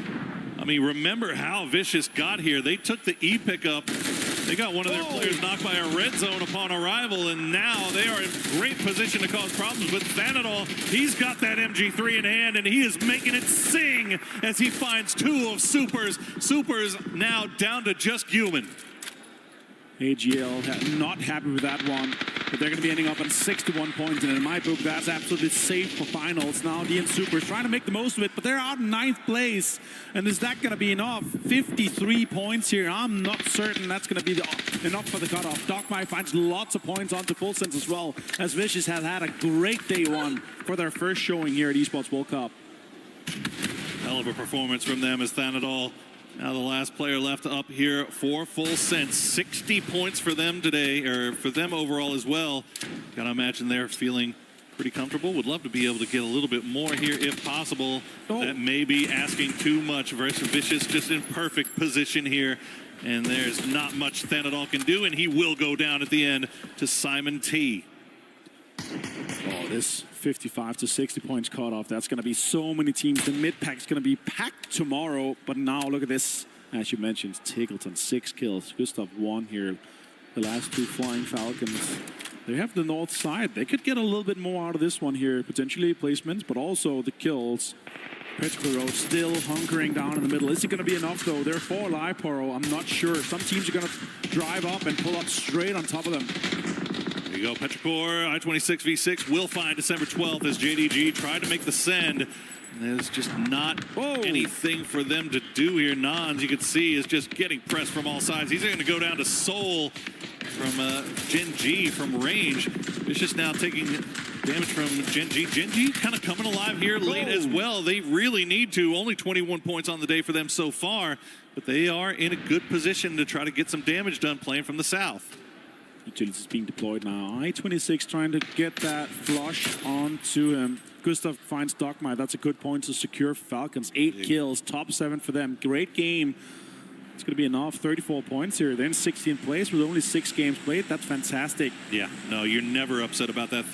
I mean, remember how Vicious got here. They took the E pickup. They got one of their players knocked by a red zone upon arrival, and now they are in great position to cause problems. But Thanadol, he's got that MG3 in hand, and he is making it sing as he finds 2 of Supers. Supers now down to just human. AGL not happy with that one, but they're going to be ending up on 61 points, and in my book, that's absolutely safe for finals. Now, D and Super is trying to make the most of it, but they're out in 9th place, and is that going to be enough? 53 points here. I'm not certain that's going to be enough for the cutoff. Dogmai finds lots of points onto Full Sense as well, as Vicious has had a great day one for their first showing here at Esports World Cup. Hell of a performance from them as Thanadol. Now the last player left up here for Full Sense. 60 points for them today, or for them overall as well. Gotta imagine they're feeling pretty comfortable. Would love to be able to get a little bit more here if possible. That may be asking too much versus Vicious just in perfect position here. And there's not much Thanadol can do, and he will go down at the end to Simon T. Oh, this 55 to 60 points cutoff. That's going to be so many teams. The mid-pack is going to be packed tomorrow. But now look at this. As you mentioned, Tiggleton, 6 kills. Gustav 1 here. The last 2 Flying Falcons. They have the north side. They could get a little bit more out of this one here. Potentially placements, but also the kills. Petrogorod still hunkering down in the middle. Is it going to be enough, though? They're 4 alive, Poro. I'm not sure. Some teams are going to drive up and pull up straight on top of them. There you go, Petrocor, I-26 V6 will find December 12th as JDG tried to make the send. There's just not anything for them to do here. Nons, you can see, is just getting pressed from all sides. He's going to go down to Soul from Gen G from range. It's just now taking damage from Gen G. Gen G kind of coming alive here late as well. They really need to. Only 21 points on the day for them so far, but they are in a good position to try to get some damage done playing from the south. Utilities being deployed now. I-26 trying to get that flush onto him. Gustav finds Dogmai. That's a good point to secure Falcons. 8 kills, top 7 for them. Great game. It's going to be enough. 34 points here. Then 16th place with only 6 games played. That's fantastic. Yeah, no, you're never upset about that.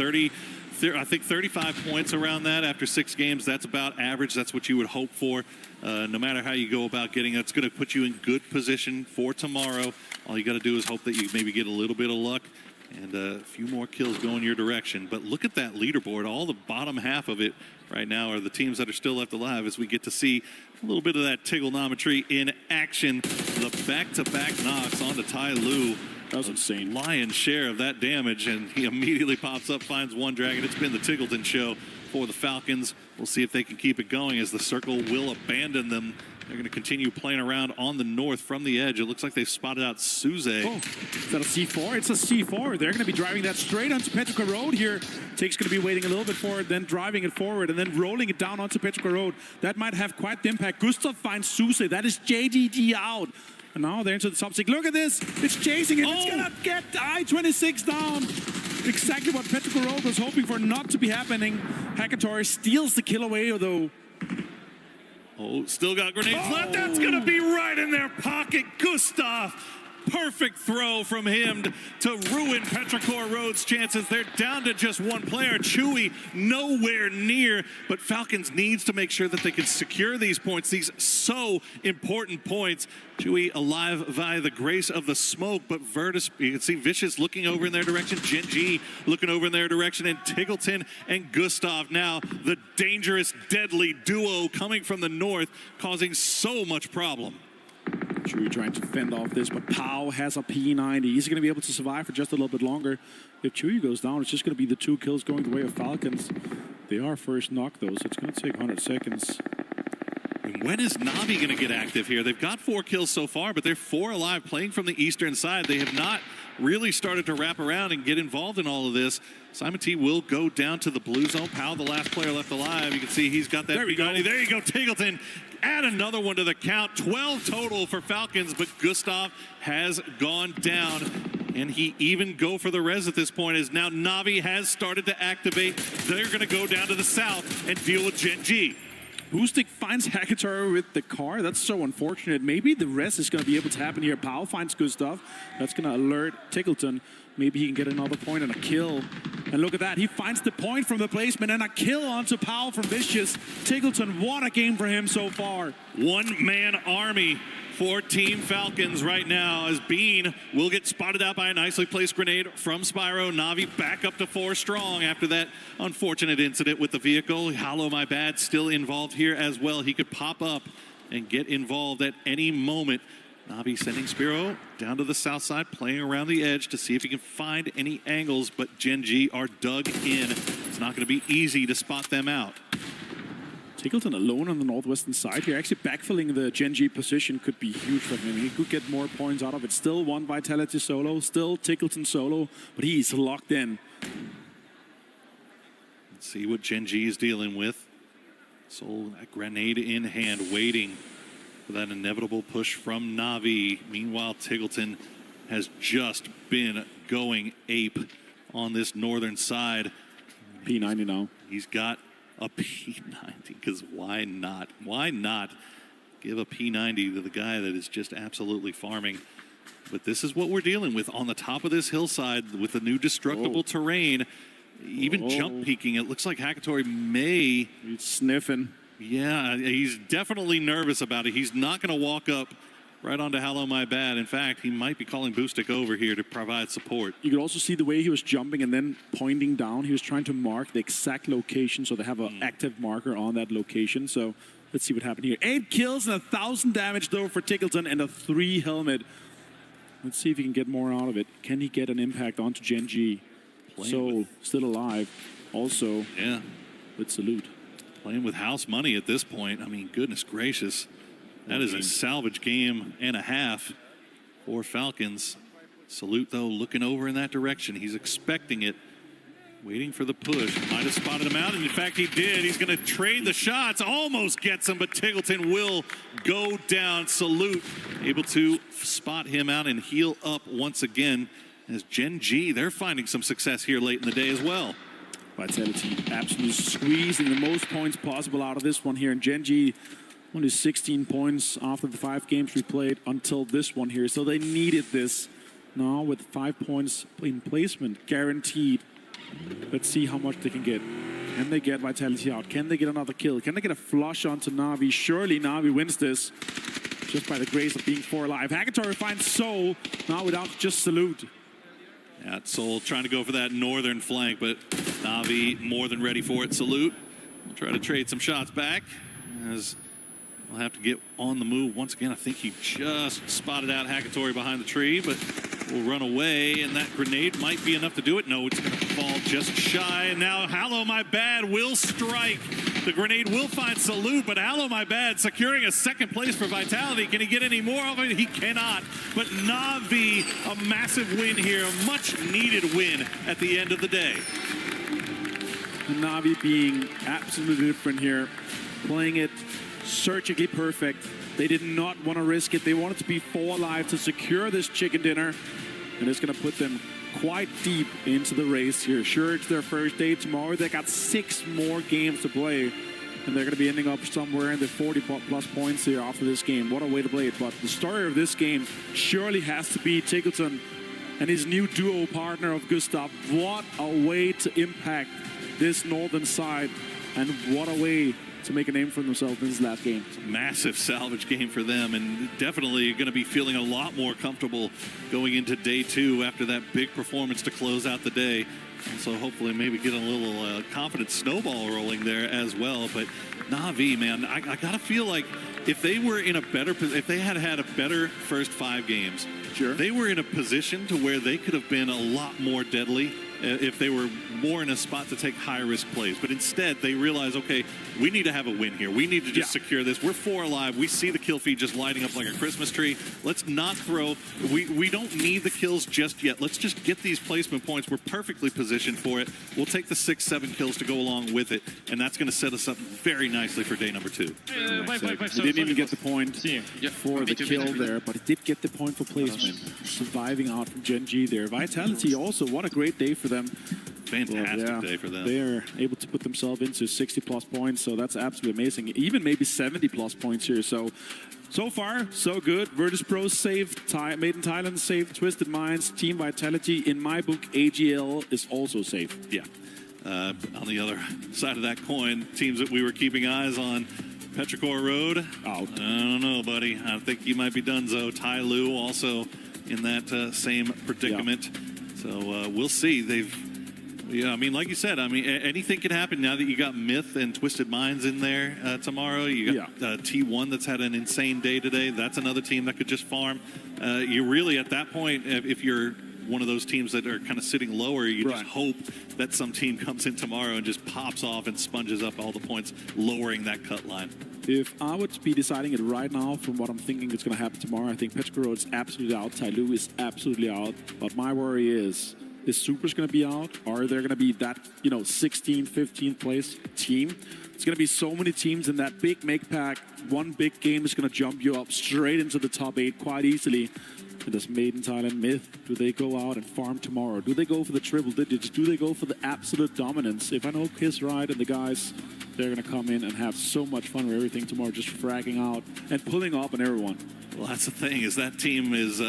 I think 35 points around that after 6 games. That's about average. That's what you would hope for. No matter how you go about getting it, it's going to put you in good position for tomorrow. All you got to do is hope that you maybe get a little bit of luck and a few more kills going your direction. But look at that leaderboard. All the bottom half of it right now are the teams that are still left alive as we get to see a little bit of that Tiggleometry in action. The back-to-back knocks onto Tai Lu. That was insane. Lion's share of that damage, and he immediately pops up, finds 1 dragon. It's been the Tiggleton show for the Falcons. We'll see if they can keep it going as the circle will abandon them. They're going to continue playing around on the north from the edge. It looks like they've spotted out Suze. Oh, is that a C4? It's a C4. They're going to be driving that straight onto Petrogorod here. Take's going to be waiting a little bit for it, then driving it forward, and then rolling it down onto Petrogorod. That might have quite the impact. Gustav finds Suze. That is JDG out. And now they're into the top 6. Look at this. It's chasing him. It's going to get I-26 down. Exactly what Petrogorod was hoping for not to be happening. Hackator steals the kill away, though. Oh, still got grenades left. That's going to be right in their pocket. Gustav. Perfect throw from him to ruin Petrogorod's chances. They're down to just 1 player. Chewy nowhere near, but Falcons needs to make sure that they can secure these points, these so important points. Chewy alive via the grace of the smoke, but Virtus, you can see Vicious looking over in their direction, Gen G looking over in their direction, and Tiggleton and Gustav now the dangerous, deadly duo coming from the north, causing so much problem. Chewy trying to fend off this, but Pau has a P90. He's going to be able to survive for just a little bit longer. If Chewy goes down, it's just going to be the 2 kills going the way of Falcons. They are first knock, though, so it's going to take 100 seconds. When is Navi going to get active here? They've got 4 kills so far, but they're 4 alive playing from the eastern side. They have not really started to wrap around and get involved in all of this. Simon T will go down to the blue zone. Powell, the last player left alive. You can see he's got that. There you go. Tiggleton. Add another one to the count. 12 total for Falcons, but Gustav has gone down. And he even go for the res at this point as now Navi has started to activate. They're going to go down to the south and deal with Gen G. Boostic finds Hakator with the car. That's so unfortunate. Maybe the rest is going to be able to happen here. Powell finds Gustav. That's going to alert Tiggleton. Maybe he can get another point and a kill. And look at that. He finds the point from the placement and a kill onto Powell from Vicious. Tiggleton, what a game for him so far. One-man army for Team Falcons right now as Bean will get spotted out by a nicely placed grenade from Spyro. Navi back up to 4 strong after that unfortunate incident with the vehicle. Hollow My Bad still involved here as well. He could pop up and get involved at any moment. Navi sending Spyro down to the south side, playing around the edge to see if he can find any angles, but Gen G are dug in. It's not going to be easy to spot them out. Tiggleton alone on the northwestern side here. Actually backfilling the Gen G position could be huge for him. He could get more points out of it. Still one Vitality solo, still Tiggleton solo, but he's locked in. Let's see what Gen G is dealing with. Soul, that grenade in hand, waiting for that inevitable push from Navi. Meanwhile, Tiggleton has just been going ape on this northern side. P90 now. He's got a P90, because why not? Why not give a P90 to the guy that is just absolutely farming? But this is what we're dealing with on the top of this hillside with the new destructible terrain. Even jump peeking, it looks like Hakatori may... He's sniffing. Yeah, he's definitely nervous about it. He's not going to walk up right onto Hello My Bad. In fact, he might be calling Boostic over here to provide support. You could also see the way he was jumping and then pointing down. He was trying to mark the exact location, so they have an active marker on that location. So let's see what happened here. 8 kills and 1,000 damage, though, for Tiggleton, and a 3 helmet. Let's see if he can get more out of it. Can he get an impact onto Gen G? So, still alive. Also, yeah, with Salute. Playing with house money at this point. I mean, goodness gracious. That is a salvage game and a half for Falcons. Salute, though, looking over in that direction. He's expecting it, waiting for the push. Might have spotted him out, and in fact, he did. He's going to trade the shots. Almost gets him, but Tiggleton will go down. Salute, able to spot him out and heal up once again. As Gen G, they're finding some success here late in the day as well. Vitality absolutely squeezing the most points possible out of this one here. And Gen G only 16 points after the 5 games we played until this one here. So they needed this. Now with 5 points in placement guaranteed. Let's see how much they can get. Can they get Vitality out? Can they get another kill? Can they get a flush onto Navi? Surely Navi wins this just by the grace of being 4 alive. Hakatori finds Soul now without just Salute. Yeah, Soul trying to go for that northern flank, but Navi more than ready for it. Salute will try to trade some shots back as we'll have to get on the move once again. I think he just spotted out Hakatori behind the tree, but will run away, and that grenade might be enough to do it. No, it's going to fall just shy, and now Hello My Bad will strike. The grenade will find Salute, but Hello My Bad securing a second place for Vitality. Can he get any more of it? He cannot. But Navi, a massive win here, a much needed win at the end of the day. Navi being absolutely different here, playing it surgically perfect. They did not want to risk it. They wanted to be 4 alive to secure this chicken dinner, and it's going to put them quite deep into the race here. Sure, it's their first day. Tomorrow they got 6 more games to play, and they're going to be ending up somewhere in the 40-plus points here after this game. What a way to play it. But the story of this game surely has to be Tiggleton and his new duo partner of Gustav. What a way to impact this northern side, and what a way to make a name for themselves in this last game. It's a massive salvage game for them, and definitely going to be feeling a lot more comfortable going into day 2 after that big performance to close out the day. So hopefully maybe get a little confident snowball rolling there as well. But Navi, man, I gotta feel like if they were in a better, if they had a better first 5 games, sure, they were in a position to where they could have been a lot more deadly if they were more in a spot to take high-risk plays. But instead, they realize, okay, we need to have a win here. We need to just secure this. We're 4 alive. We see the kill feed just lighting up like a Christmas tree. Let's not throw. We don't need the kills just yet. Let's just get these placement points. We're perfectly positioned for it. We'll take the 6-7 kills to go along with it, and that's going to set us up very nicely for day number 2. He didn't even get the point for the kill there, but he did get the point for placement. Surviving out from Gen G there. Vitality also, what a great day for them. Fantastic day for them. They're able to put themselves into 60+ points, so that's absolutely amazing. Even maybe 70+ points here. So far, so good. Virtus Pro saved, Made in Thailand saved, Twisted Minds, Team Vitality. In my book, AGL is also safe. Yeah. On the other side of that coin, teams that we were keeping eyes on, Petrichor Road. Out. I don't know, buddy. I think you might be donezo. Tai Lu also in that same predicament. So we'll see. I mean, like you said, I mean, anything can happen now that you got Myth and Twisted Minds in there tomorrow. You got T1 that's had an insane day today. That's another team that could just farm. You're really at that point, if you're one of those teams that are kind of sitting lower, you just hope that some team comes in tomorrow and just pops off and sponges up all the points, lowering that cut line. If I would be deciding it right now from what I'm thinking is going to happen tomorrow, I think Petrichor Road is absolutely out. Tai Lu is absolutely out. But my worry is Super's going to be out? Or are there going to be that, 16th, 15th place team? It's going to be so many teams in that big make pack. One big game is going to jump you up straight into the top 8 quite easily. And does Made in Thailand Myth, do they go out and farm tomorrow? Do they go for the triple digits? Do they go for the absolute dominance? If I know Kiss right and the guys, they're going to come in and have so much fun with everything tomorrow, just fragging out and pulling up on everyone. Well, that's the thing, is that team is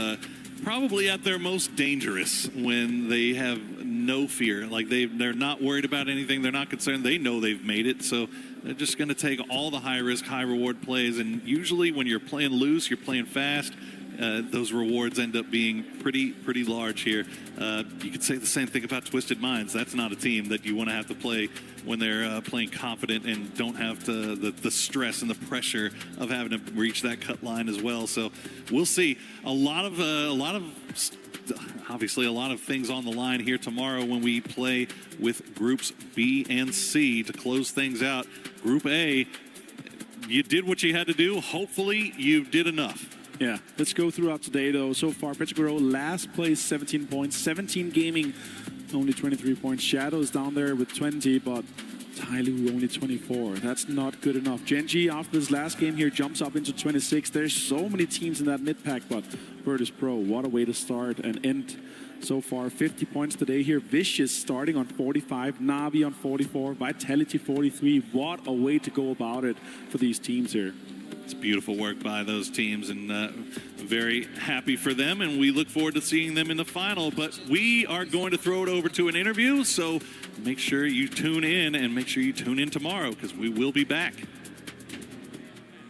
probably at their most dangerous when they have no fear. Like they're not worried about anything. They're not concerned. They know they've made it. So they're just going to take all the high-risk, high-reward plays. And usually when you're playing loose, you're playing fast, those rewards end up being pretty large here. You could say the same thing about Twisted Minds. That's not a team that you want to have to play when they're playing confident and don't have the stress and the pressure of having to reach that cut line as well. So we'll see. Obviously a lot of things on the line here tomorrow when we play with groups B and C to close things out. Group A, you did what you had to do. Hopefully you did enough. Yeah, let's go throughout today, though. So far, Petrichor last place, 17 points. 17 Gaming, only 23 points. Shadow is down there with 20, but Tai Lu only 24. That's not good enough. Gen G, after this last game here, jumps up into 26. There's so many teams in that mid-pack, but Virtus Pro, what a way to start and end. So far, 50 points today here. Vicious starting on 45, Navi on 44, Vitality 43. What a way to go about it for these teams here. It's beautiful work by those teams, and very happy for them, and we look forward to seeing them in the final. But we are going to throw it over to an interview, so make sure you tune in, and make sure you tune in tomorrow, because we will be back.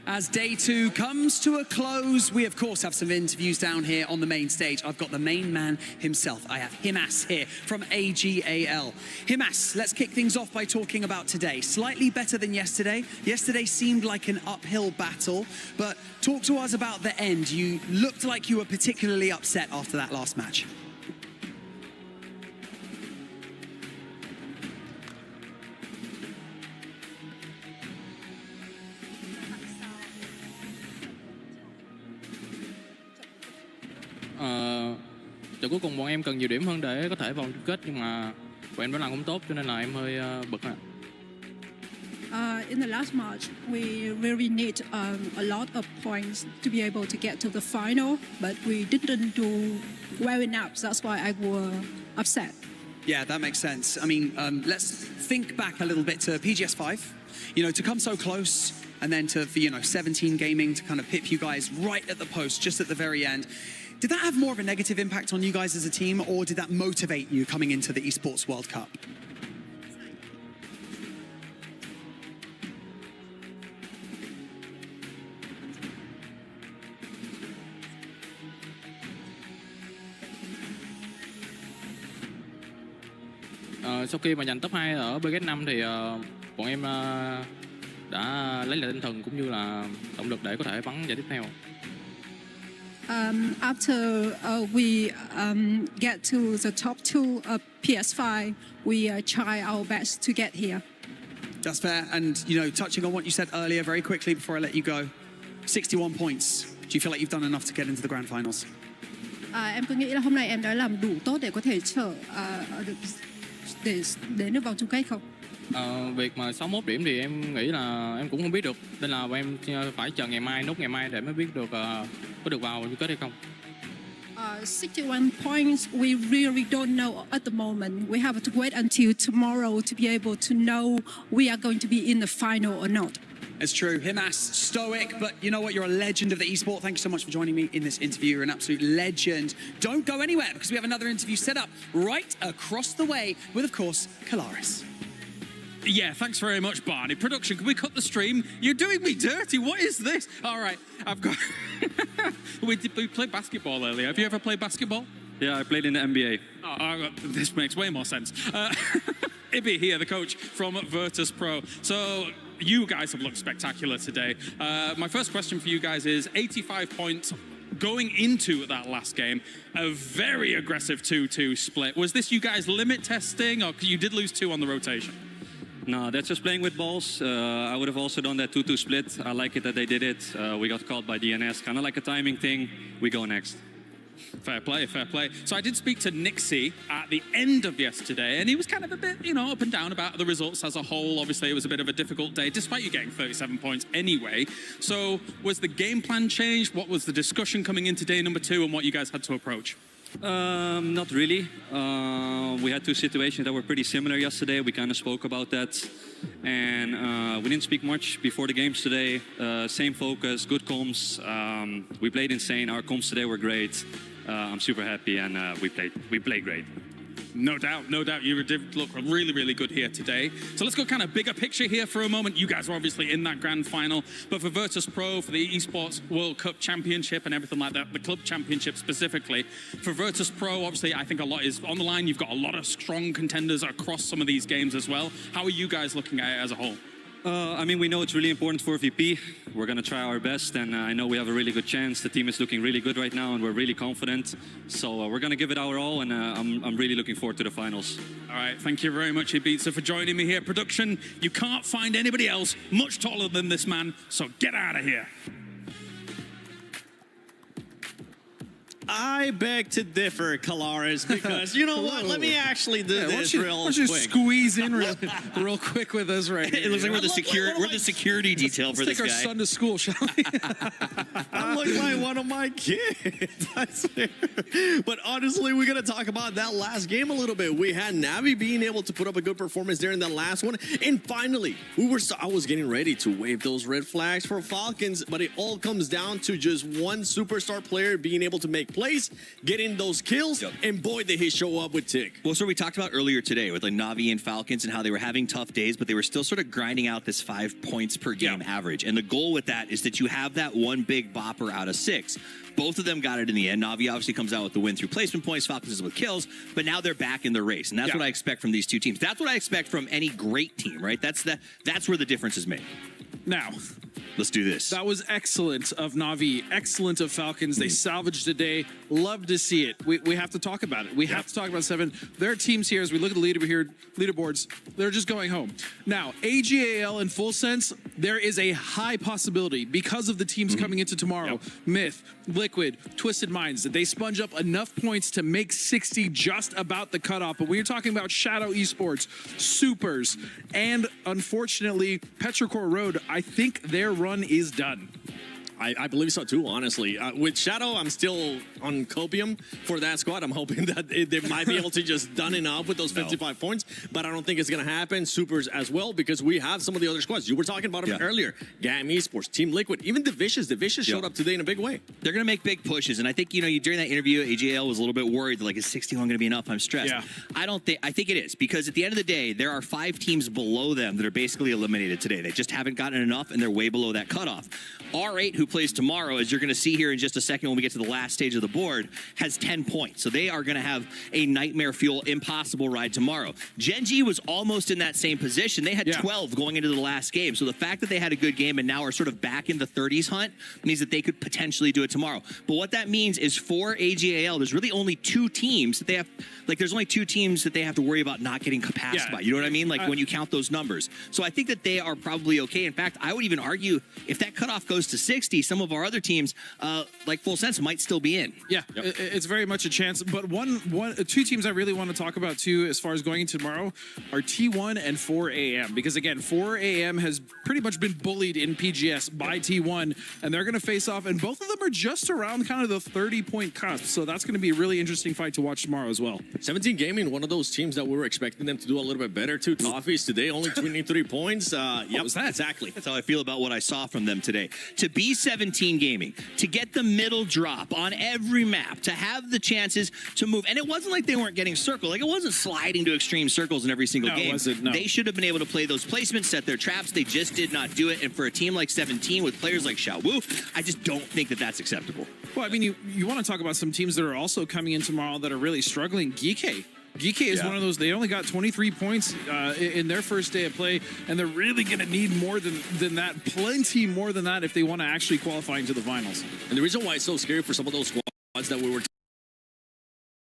As day 2 comes to a close, we of course have some interviews down here on the main stage. I've got the main man himself. I have Himas here from AGAL. Himas, let's kick things off by talking about today. Slightly better than yesterday. Yesterday seemed like an uphill battle, but talk to us about the end. You looked like you were particularly upset after that last match. Trận cuối cùng bọn em cần nhiều điểm hơn để có thể vào chung kết, nhưng mà bọn em vẫn làm không tốt, cho nên là em hơi bực ạ. In the last match, we really need a lot of points to be able to get to the final, but we didn't do well enough. That's why I was upset. Yeah, that makes sense. I mean, let's think back a little bit to PGS5. To come so close, and then for 17 Gaming to kind of pip you guys right at the post, just at the very end. Did that have more of a negative impact on you guys as a team, or did that motivate you coming into the Esports World Cup? Sau khi mà giành top 2 ở BGS5 thì bọn em đã lấy lại tinh thần cũng như là động lực để có thể bắn giải tiếp theo. After we get to the top 2 of PS5, we try our best to get here. That's fair. And, you know, touching on what you said earlier very quickly before I let you go, 61 points. Do you feel like you've done enough to get into the grand finals? Em cứ nghĩ là hôm nay em đã làm đủ tốt để có thể để đến được vòng chung kết không? Việc mà 61 điểm thì em nghĩ là em cũng không biết được. Nên là em phải chờ ngày mai, nốt ngày mai để mới biết được có được vào chung kết hay không. 61 points, we really don't know at the moment. We have to wait until tomorrow to be able to know we are going to be in the final or not. It's true. Himas, stoic, but you know what? You're a legend of the esport. Thank you so much for joining me in this interview. You're an absolute legend. Don't go anywhere because we have another interview set up right across the way with, of course, Kalaris. Yeah, thanks very much, Barney. Production, can we cut the stream? You're doing me dirty. What is this? All right, I've got... we played basketball earlier. Have you ever played basketball? Yeah, I played in the NBA. Oh, this makes way more sense. Ibby here, the coach from Virtus Pro. So you guys have looked spectacular today. My first question for you guys is 85 points going into that last game, a very aggressive 2-2 split. Was this you guys limit testing, or you did lose 2 on the rotation? No, that's just playing with balls. I would have also done that 2-2 split. I like it that they did it. We got caught by DNS, kind of like a timing thing. We go next. Fair play, fair play. So I did speak to Nixie at the end of yesterday, and he was kind of a bit, you know, up and down about the results as a whole. Obviously, it was a bit of a difficult day, despite you getting 37 points anyway. So was the game plan changed? What was the discussion coming into day number 2 and what you guys had to approach? Not really. We had 2 situations that were pretty similar yesterday. We kind of spoke about that. And we didn't speak much before the games today. Same focus, good comms. We played insane. Our comms today were great. I'm super happy, and we played great. No doubt, no doubt. You did look really, really good here today. So let's go kind of bigger picture here for a moment. You guys are obviously in that grand final, but for Virtus Pro, for the Esports World Cup Championship and everything like that, the club championship specifically, for Virtus Pro, obviously I think a lot is on the line. You've got a lot of strong contenders across some of these games as well. How are you guys looking at it as a whole? I mean, we know it's really important for VP. We're going to try our best, and I know we have a really good chance. The team is looking really good right now, and we're really confident. So we're going to give it our all, and I'm really looking forward to the finals. All right, thank you very much, Ibiza, for joining me here. Production, you can't find anybody else much taller than this man, so get out of here. I beg to differ, Kalaris, because you know what? Let me actually do this real quick. Let's just squeeze in real quick with us right here. It looks like we're the security detail for this guy. Let's take our son to school, shall we? I look like one of my kids. I swear. But honestly, we're going to talk about that last game a little bit. We had Navi being able to put up a good performance there in that last one. And finally, I was getting ready to wave those red flags for Falcons, but it all comes down to just one superstar player being able to make plays, getting those kills, and boy, did he show up with Tick. Well, so we talked about earlier today with like Navi and Falcons and how they were having tough days, but they were still sort of grinding out this 5 points per game average. And the goal with that is that you have that one big bopper out of 6. Both of them got it in the end. Navi obviously comes out with the win through placement points, Falcons is with kills, but now they're back in the race. And that's what I expect from these two teams. That's what I expect from any great team, right? That's where the difference is made. Now, let's do this. That was excellent of Navi, excellent of Falcons. They salvaged the day. Love to see it. We have to talk about it. We have to talk about 7. There are teams here, as we look at the leaderboards, they're just going home. Now, AGAL in full sense, there is a high possibility because of the teams coming into tomorrow, Myth, Liquid, Twisted Minds, that they sponge up enough points to make 60 just about the cutoff. But we're talking about Shadow Esports, Supers, and unfortunately, Petrichor Road, I think their run is done. I believe so too, honestly. With Shadow, I'm still on copium for that squad. I'm hoping that they might be able to just done enough with those 55 points, but I don't think it's going to happen. Supers as well, because we have some of the other squads. You were talking about them earlier. GAM Esports, Team Liquid, even the Vicious. The Vicious showed up today in a big way. They're going to make big pushes, and I think, during that interview, AGL was a little bit worried, like, is 61 going to be enough? I'm stressed. I think it is, because at the end of the day, there are 5 teams below them that are basically eliminated today. They just haven't gotten enough, and they're way below that cutoff. R8, who who plays tomorrow, as you're going to see here in just a second when we get to the last stage of the board, has 10 points. So they are going to have a nightmare fuel, impossible ride tomorrow. Gen G was almost in that same position. They had 12 going into the last game. So the fact that they had a good game and now are sort of back in the 30s hunt means that they could potentially do it tomorrow. But what that means is for AGAL, there's really only two teams that they have, like there's only two teams that they have to worry about not getting passed by. You know what I mean? Like when you count those numbers. So I think that they are probably okay. In fact, I would even argue if that cutoff goes to 60, some of our other teams, like Full Sense, might still be in. Yeah, it's very much a chance. But two teams I really want to talk about too, as far as going into tomorrow, are T1 and 4AM. Because again, 4AM has pretty much been bullied in PGS by T1, and they're going to face off. And both of them are just around kind of the 30-point cusp. So that's going to be a really interesting fight to watch tomorrow as well. 17 Gaming, one of those teams that we were expecting them to do a little bit better too. Toffees today, only 23 points. Yep, was that? Exactly. That's how I feel about what I saw from them today. To be 17 Gaming, to get the middle drop on every map, to have the chances to move. And it wasn't like they weren't getting circled. Like it wasn't sliding to extreme circles in every single game. No. They should have been able to play those placements, set their traps. They just did not do it. And for a team like 17 with players like Xiao Wu, I just don't think that that's acceptable. Well, I mean, you want to talk about some teams that are also coming in tomorrow that are really struggling. Geeky is one of those. They only got 23 points in their first day of play, and they're really going to need more than that, plenty more than that, if they want to actually qualify into the finals. And the reason why it's so scary for some of those squads that we were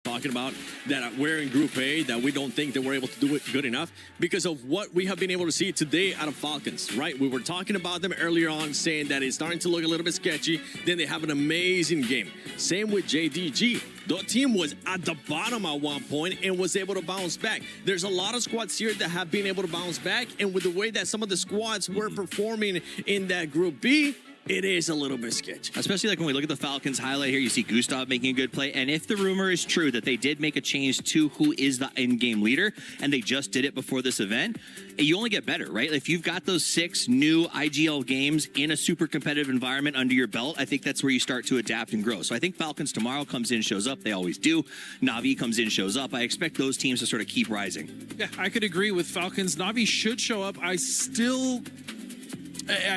talking about that we're in Group A, that we don't think that we're able to do it good enough because of what we have been able to see today out of Falcons, right? We were talking about them earlier on, saying that it's starting to look a little bit sketchy. Then they have an amazing game. Same with JDG. The team was at the bottom at one point and was able to bounce back. There's a lot of squads here that have been able to bounce back, and with the way that some of the squads were performing in that Group B, it is a little bit sketchy. Especially like when we look at the Falcons highlight here, you see Gustav making a good play. And if the rumor is true that they did make a change to who is the in-game leader, and they just did it before this event, you only get better, right? If you've got those 6 new IGL games in a super competitive environment under your belt, I think that's where you start to adapt and grow. So I think Falcons tomorrow comes in, shows up. They always do. Na'Vi comes in, shows up. I expect those teams to sort of keep rising. Yeah, I could agree with Falcons. Na'Vi should show up. I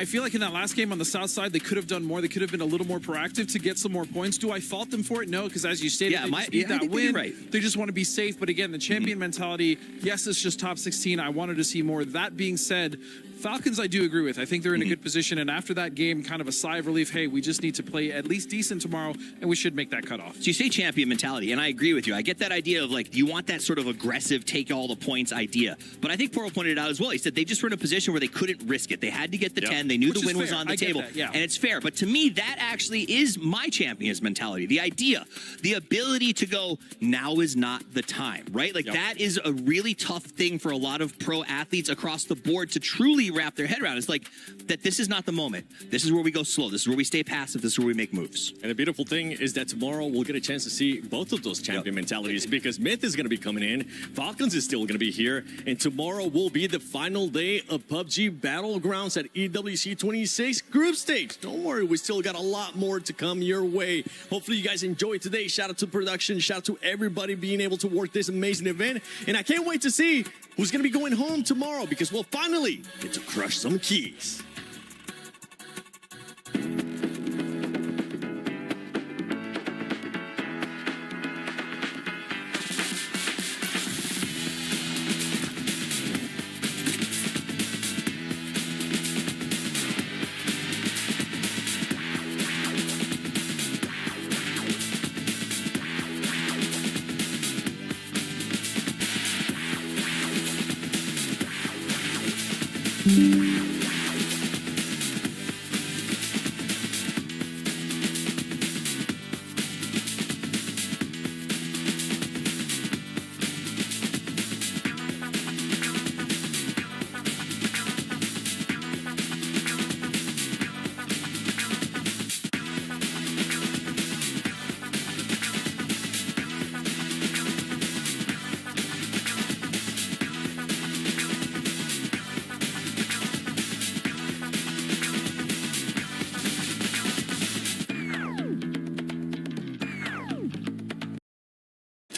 feel like in that last game on the south side, they could have done more. They could have been a little more proactive to get some more points. Do I fault them for it? No, because as you stated, they just need that win. Right. They just want to be safe. But again, the champion mentality, yes, it's just top 16. I wanted to see more. That being said, Falcons, I do agree with. I think they're in a good position. And after that game, kind of a sigh of relief. Hey, we just need to play at least decent tomorrow, and we should make that cutoff. So you say champion mentality, and I agree with you. I get that idea of like, you want that sort of aggressive, take all the points idea. But I think Poro pointed it out as well. He said they just were in a position where they couldn't risk it. They had to get the 10. They knew the win was on the table. And it's fair. But to me, that actually is my champion's mentality. The idea, the ability to go, now is not the time, right? Like that is a really tough thing for a lot of pro athletes across the board to truly wrap their head around. It's like that this is not the moment. This is where we go slow. This is where we stay passive. This is where we make moves. And the beautiful thing is that tomorrow we'll get a chance to see both of those champion mentalities, because Myth is going to be coming in, Falcons is still going to be here, and tomorrow will be the final day of PUBG Battlegrounds at EWC 26 group stage. Don't worry, we still got a lot more to come your way. Hopefully you guys enjoyed today. Shout out to production. Shout out to everybody being able to work this amazing event. And I can't wait to see who's going to be going home tomorrow, because we'll finally get to crush some keys.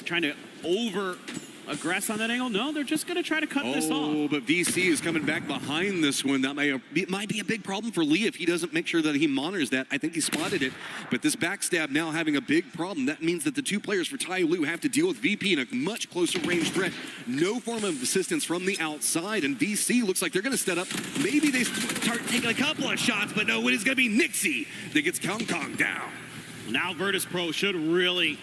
Trying to aggress on that angle? No, they're just going to try to cut this off. Oh, but VC is coming back behind this one. That might be a big problem for Lee if he doesn't make sure that he monitors that. I think he spotted it, but this backstab now having a big problem. That means that the two players for Tai Lu have to deal with VP in a much closer range threat. No form of assistance from the outside, and VC looks like they're going to set up. Maybe they start taking a couple of shots, but no, it is going to be Nixie that gets Kong Kong down. Now Virtus Pro should really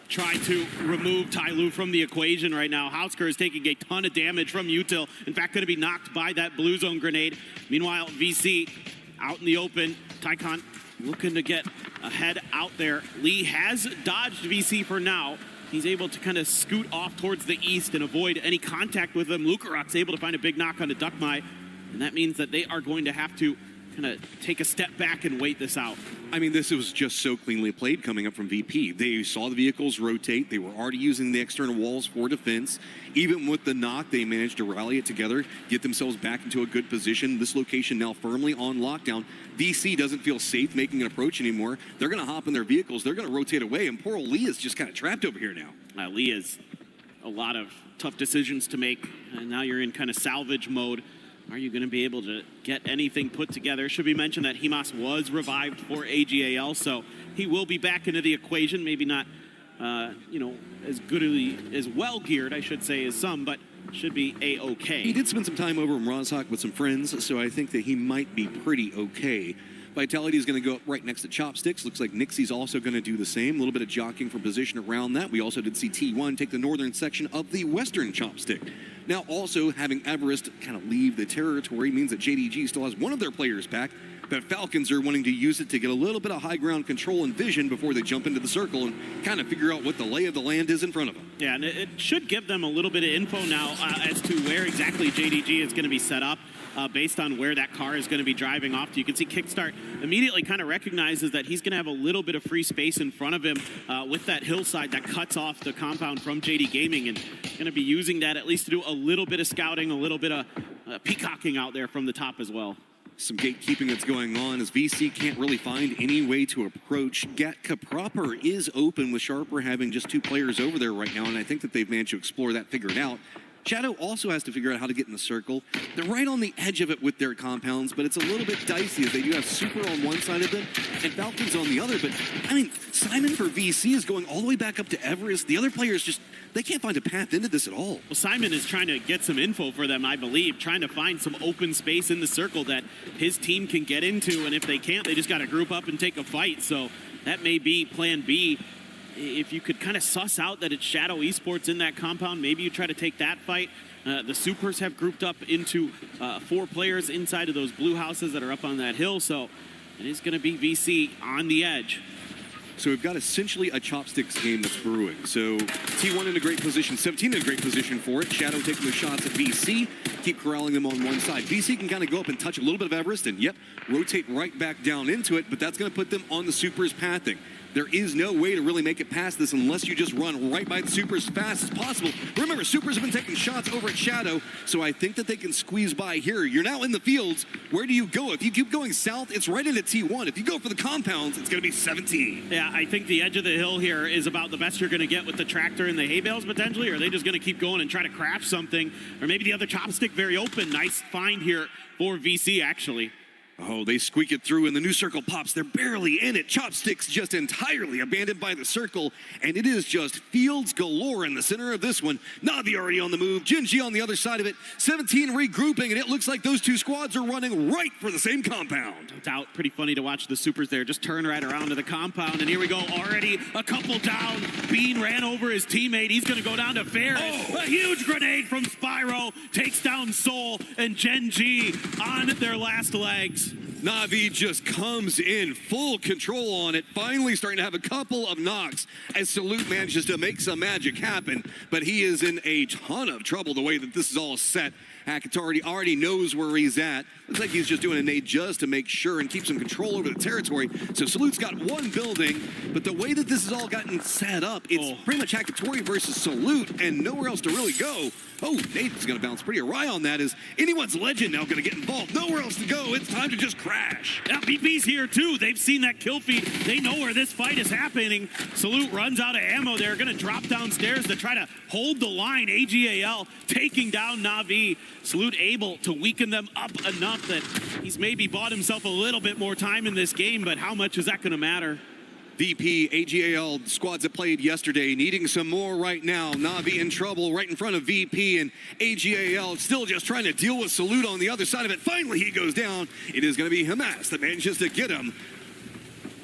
try to remove Tai Lu from the equation right now. Hausker is taking a ton of damage from Util. In fact, going to be knocked by that blue zone grenade. Meanwhile, VC out in the open. Tycon looking to get ahead out there. Lee has dodged VC for now. He's able to kind of scoot off towards the east and avoid any contact with them. Lukarok's able to find a big knock on the Duckmai, and that means that they are going to have to kind of take a step back and wait this out. I mean, this was just so cleanly played coming up from VP. They saw the vehicles rotate. They were already using the external walls for defense. Even with the knock, they managed to rally it together, get themselves back into a good position. This location now firmly on lockdown. VC doesn't feel safe making an approach anymore. They're going to hop in their vehicles. They're going to rotate away, and poor old Lee is just kind of trapped over here now. Lee is a lot of tough decisions to make, and now you're in kind of salvage mode. Are you going to be able to get anything put together? Should be mentioned that Himas was revived for AGAL, so he will be back into the equation. Maybe not, as goodly, as well geared, I should say, as some, but should be A-okay. He did spend some time over in Rozhok with some friends, so I think that he might be pretty okay. Vitality is going to go up right next to Chopsticks. Looks like Nixie's also going to do the same. A little bit of jockeying for position around that. We also did see T1 take the northern section of the western Chopstick. Now also having Everest kind of leave the territory means that JDG still has one of their players back, but Falcons are wanting to use it to get a little bit of high ground control and vision before they jump into the circle and kind of figure out what the lay of the land is in front of them. Yeah, and it should give them a little bit of info now as to where exactly JDG is going to be set up. Based on where that car is going to be driving off to. You can see Kickstart immediately kind of recognizes that he's going to have a little bit of free space in front of him with that hillside that cuts off the compound from JD Gaming, and going to be using that at least to do a little bit of scouting, a little bit of peacocking out there from the top as well. Some gatekeeping that's going on as VC can't really find any way to approach. Gatka proper is open with Sharper having just two players over there right now, and I think that they've managed to explore that, figure it out. Shadow also has to figure out how to get in the circle. They're right on the edge of it with their compounds, but it's a little bit dicey as they do have Super on one side of them and Falcons on the other. But, I mean, Simon for VC is going all the way back up to Everest. The other players just, they can't find a path into this at all. Well, Simon is trying to get some info for them, I believe, trying to find some open space in the circle that his team can get into, and if they can't, they just got to group up and take a fight. So that may be plan B. If you could kind of suss out that it's Shadow Esports in that compound, maybe you try to take that fight. The Supers have grouped up into 4 players inside of those blue houses that are up on that hill, so it is going to be VC on the edge. So we've got essentially a Chopsticks game that's brewing. So T1 in a great position, 17 in a great position for it. Shadow taking the shots at VC, keep corralling them on one side. VC can kind of go up and touch a little bit of Everest and, yep, rotate right back down into it, but that's going to put them on the Supers pathing. There is no way to really make it past this unless you just run right by the Supers as fast as possible. Remember, Supers have been taking shots over at Shadow, so I think that they can squeeze by here. You're now in the fields. Where do you go? If you keep going south, it's right into T1. If you go for the compounds, it's going to be 17. Yeah, I think the edge of the hill here is about the best you're going to get with the tractor and the hay bales potentially, or are they just going to keep going and try to craft something? Or maybe the other Chopstick very open. Nice find here for VC, actually. Oh, they squeak it through, and the new circle pops. They're barely in it. Chopsticks just entirely abandoned by the circle, and it is just fields galore in the center of this one. Navi already on the move. Jinji on the other side of it. 17 regrouping, and it looks like those two squads are running right for the same compound. No doubt. Pretty funny to watch the Supers there just turn right around to the compound, and here we go. Already a couple down. Bean ran over his teammate. He's going to go down to Ferris. Oh. A huge grenade from Spyro takes down Soul and Genji on their last legs. Navi just comes in full control on it, finally starting to have a couple of knocks as Salute manages to make some magic happen, but he is in a ton of trouble the way that this is all set. Hackett already knows where he's at. Looks like he's just doing a nade just to make sure and keep some control over the territory. So Salute's got one building, but the way that this has all gotten set up, it's pretty much Hackett versus Salute and nowhere else to really go. Oh, Nate's going to bounce pretty awry on that. Is anyone's legend now going to get involved? Nowhere else to go. It's time to just trash. Yeah, VP's here too. They've seen that kill feed. They know where this fight is happening. Salute runs out of ammo. They're going to drop downstairs to try to hold the line. AGAL taking down Na'Vi. Salute able to weaken them up enough that he's maybe bought himself a little bit more time in this game, but how much is that going to matter? VP, AGAL squads that played yesterday, needing some more right now. Na'Vi in trouble right in front of VP, and AGAL still just trying to deal with Salute on the other side of it. Finally, he goes down. It is going to be Hamas that manages to get him.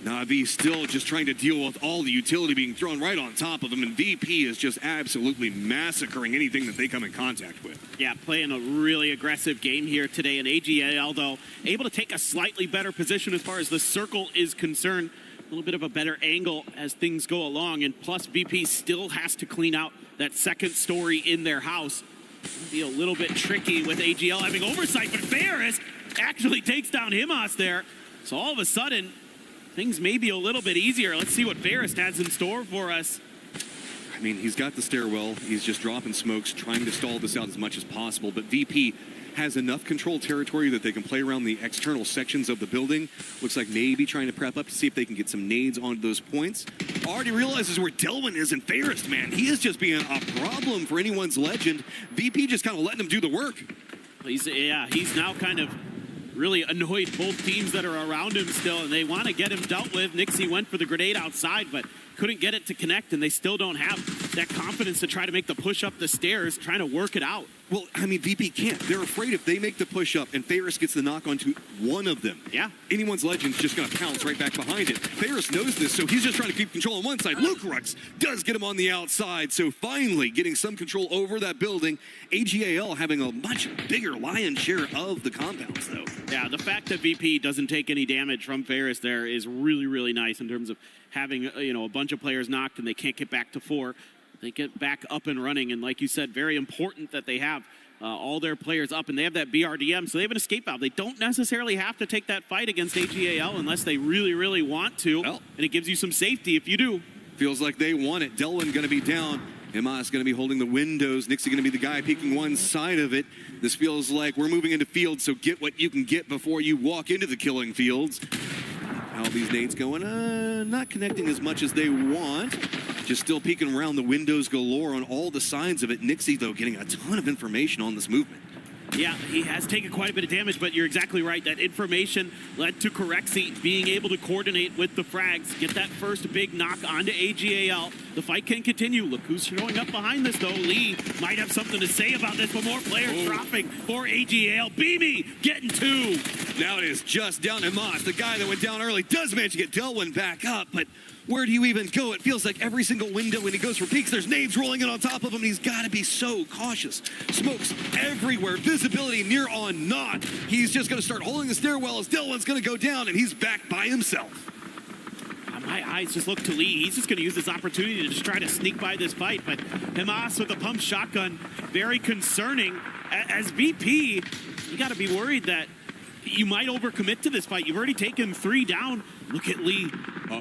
Na'Vi still just trying to deal with all the utility being thrown right on top of him, and VP is just absolutely massacring anything that they come in contact with. Yeah, playing a really aggressive game here today, and AGAL, though, able to take a slightly better position as far as the circle is concerned. A little bit of a better angle as things go along, and plus VP still has to clean out that second story in their house. It'll be a little bit tricky with AGL having oversight, but Ferris actually takes down Himos there. So all of a sudden, things may be a little bit easier. Let's see what Ferris has in store for us. I mean, he's got the stairwell. He's just dropping smokes, trying to stall this out as much as possible, but VP has enough controlled territory that they can play around the external sections of the building. Looks like maybe trying to prep up to see if they can get some nades onto those points. Already realizes where Delwyn is, and Ferris, man, he is just being a problem for anyone's legend. VP just kind of letting him do the work. He's now kind of really annoyed both teams that are around him still, and they want to get him dealt with. Nixie went for the grenade outside, but couldn't get it to connect, and they still don't have that confidence to try to make the push up the stairs, trying to work it out. Well, I mean, VP can't. They're afraid if they make the push up and Ferris gets the knock onto one of them, anyone's legend's just going to pounce right back behind it. Ferris knows this, so he's just trying to keep control on one side. Lukrux does get him on the outside, so finally getting some control over that building. AGAL having a much bigger lion's share of the compounds, though. Yeah, the fact that VP doesn't take any damage from Ferris there is really, really nice in terms of having a bunch of players knocked and they can't get back to 4. They get back up and running, and like you said, very important that they have all their players up, and they have that BRDM, so they have an escape valve. They don't necessarily have to take that fight against AGAL unless they really, really want to, and it gives you some safety if you do. Feels like they want it. Delwyn going to be down. Himas going to be holding the windows. Nixie going to be the guy peeking one side of it. This feels like we're moving into fields, so get what you can get before you walk into the killing fields. How these nades going? Not connecting as much as they want. Just still peeking around the windows galore on all the sides of it. Nixie, though, getting a ton of information on this movement. Yeah, he has taken quite a bit of damage, but you're exactly right. That information led to Corexi being able to coordinate with the frags, get that first big knock onto AGAL. The fight can continue. Look who's showing up behind this, though. Lee might have something to say about this, but more players dropping for AGAL. BGMI getting 2. Now it is just down to Moss. The guy that went down early does manage to get Delwyn back up, but where do you even go? It feels like every single window when he goes for peeks, there's nades rolling in on top of him, and he's got to be so cautious. Smokes everywhere, visibility near on naught. He's just going to start holding the stairwell as Delwyn's going to go down, and he's back by himself. My eyes just look to Lee. He's just going to use this opportunity to just try to sneak by this fight, but Hamas with a pump shotgun, very concerning. As VP, you got to be worried that you might overcommit to this fight. You've already taken 3 down. Look at Lee.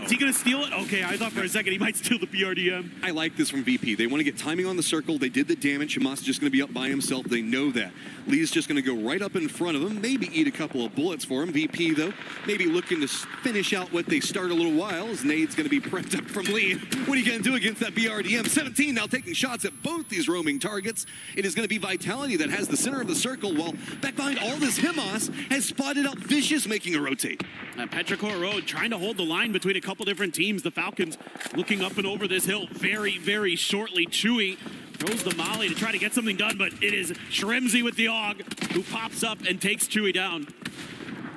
Is he going to steal it? Okay, I thought for a second he might steal the BRDM. I like this from VP. They want to get timing on the circle. They did the damage. Hamas is just going to be up by himself. They know that. Lee's just going to go right up in front of him, maybe eat a couple of bullets for him. VP, though, maybe looking to finish out what they start a little while. As Nade's going to be prepped up from Lee. What are you going to do against that BRDM? 17 now taking shots at both these roaming targets. It is going to be Vitality that has the center of the circle, while back behind all this, Hamas has spotted out Vicious making a rotate. Petrichor Road trying to hold the line between a couple different teams. The Falcons looking up and over this hill very, very shortly. Chewy throws the molly to try to get something done, but it is Shremzy with the AUG who pops up and takes Chewy down.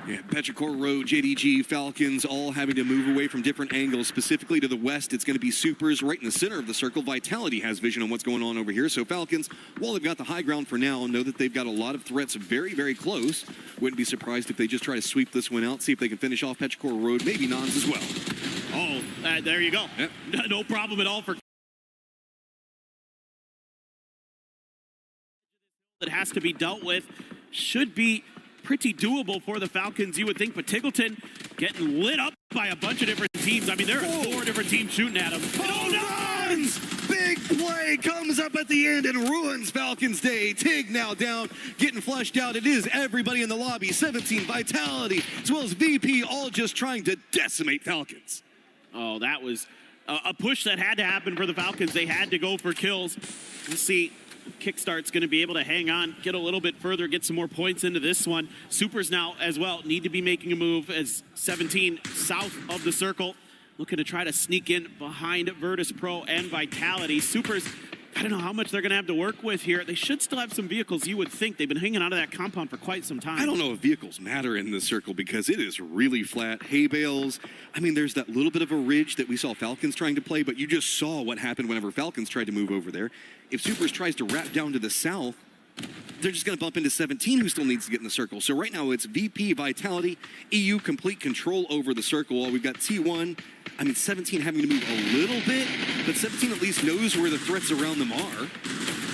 Yeah, Petrichor Road, JDG, Falcons all having to move away from different angles. Specifically to the west, it's going to be Supers right in the center of the circle. Vitality has vision on what's going on over here. So Falcons, while they've got the high ground for now, know that they've got a lot of threats very, very close. Wouldn't be surprised if they just try to sweep this one out, see if they can finish off Petrichor Road, maybe Nons as well. Oh, there you go. Yep. No problem at all for... That has to be dealt with. Should be pretty doable for the Falcons, you would think, but Tiggleton getting lit up by a bunch of different teams. I mean, there are 4 different teams shooting at him. Oh, Nons! Big play comes up at the end and ruins Falcons' day. Tig now down, getting flushed out. It is everybody in the lobby. 17, Vitality, as well as VP, all just trying to decimate Falcons. Oh, that was a push that had to happen for the Falcons. They had to go for kills. We'll see. Kickstart's going to be able to hang on, get a little bit further, get some more points into this one. Supers now as well need to be making a move as 17 south of the circle, looking to try to sneak in behind Virtus Pro and Vitality. Supers, I don't know how much they're going to have to work with here. They should still have some vehicles, you would think. They've been hanging out of that compound for quite some time. I don't know if vehicles matter in this circle because it is really flat. Hay bales. I mean, there's that little bit of a ridge that we saw Falcons trying to play, but you just saw what happened whenever Falcons tried to move over there. If Supers tries to wrap down to the south, they're just going to bump into 17, who still needs to get in the circle. So right now it's VP, Vitality, EU complete control over the circle. While we've got T1, I mean, 17 having to move a little bit, but 17 at least knows where the threats around them are.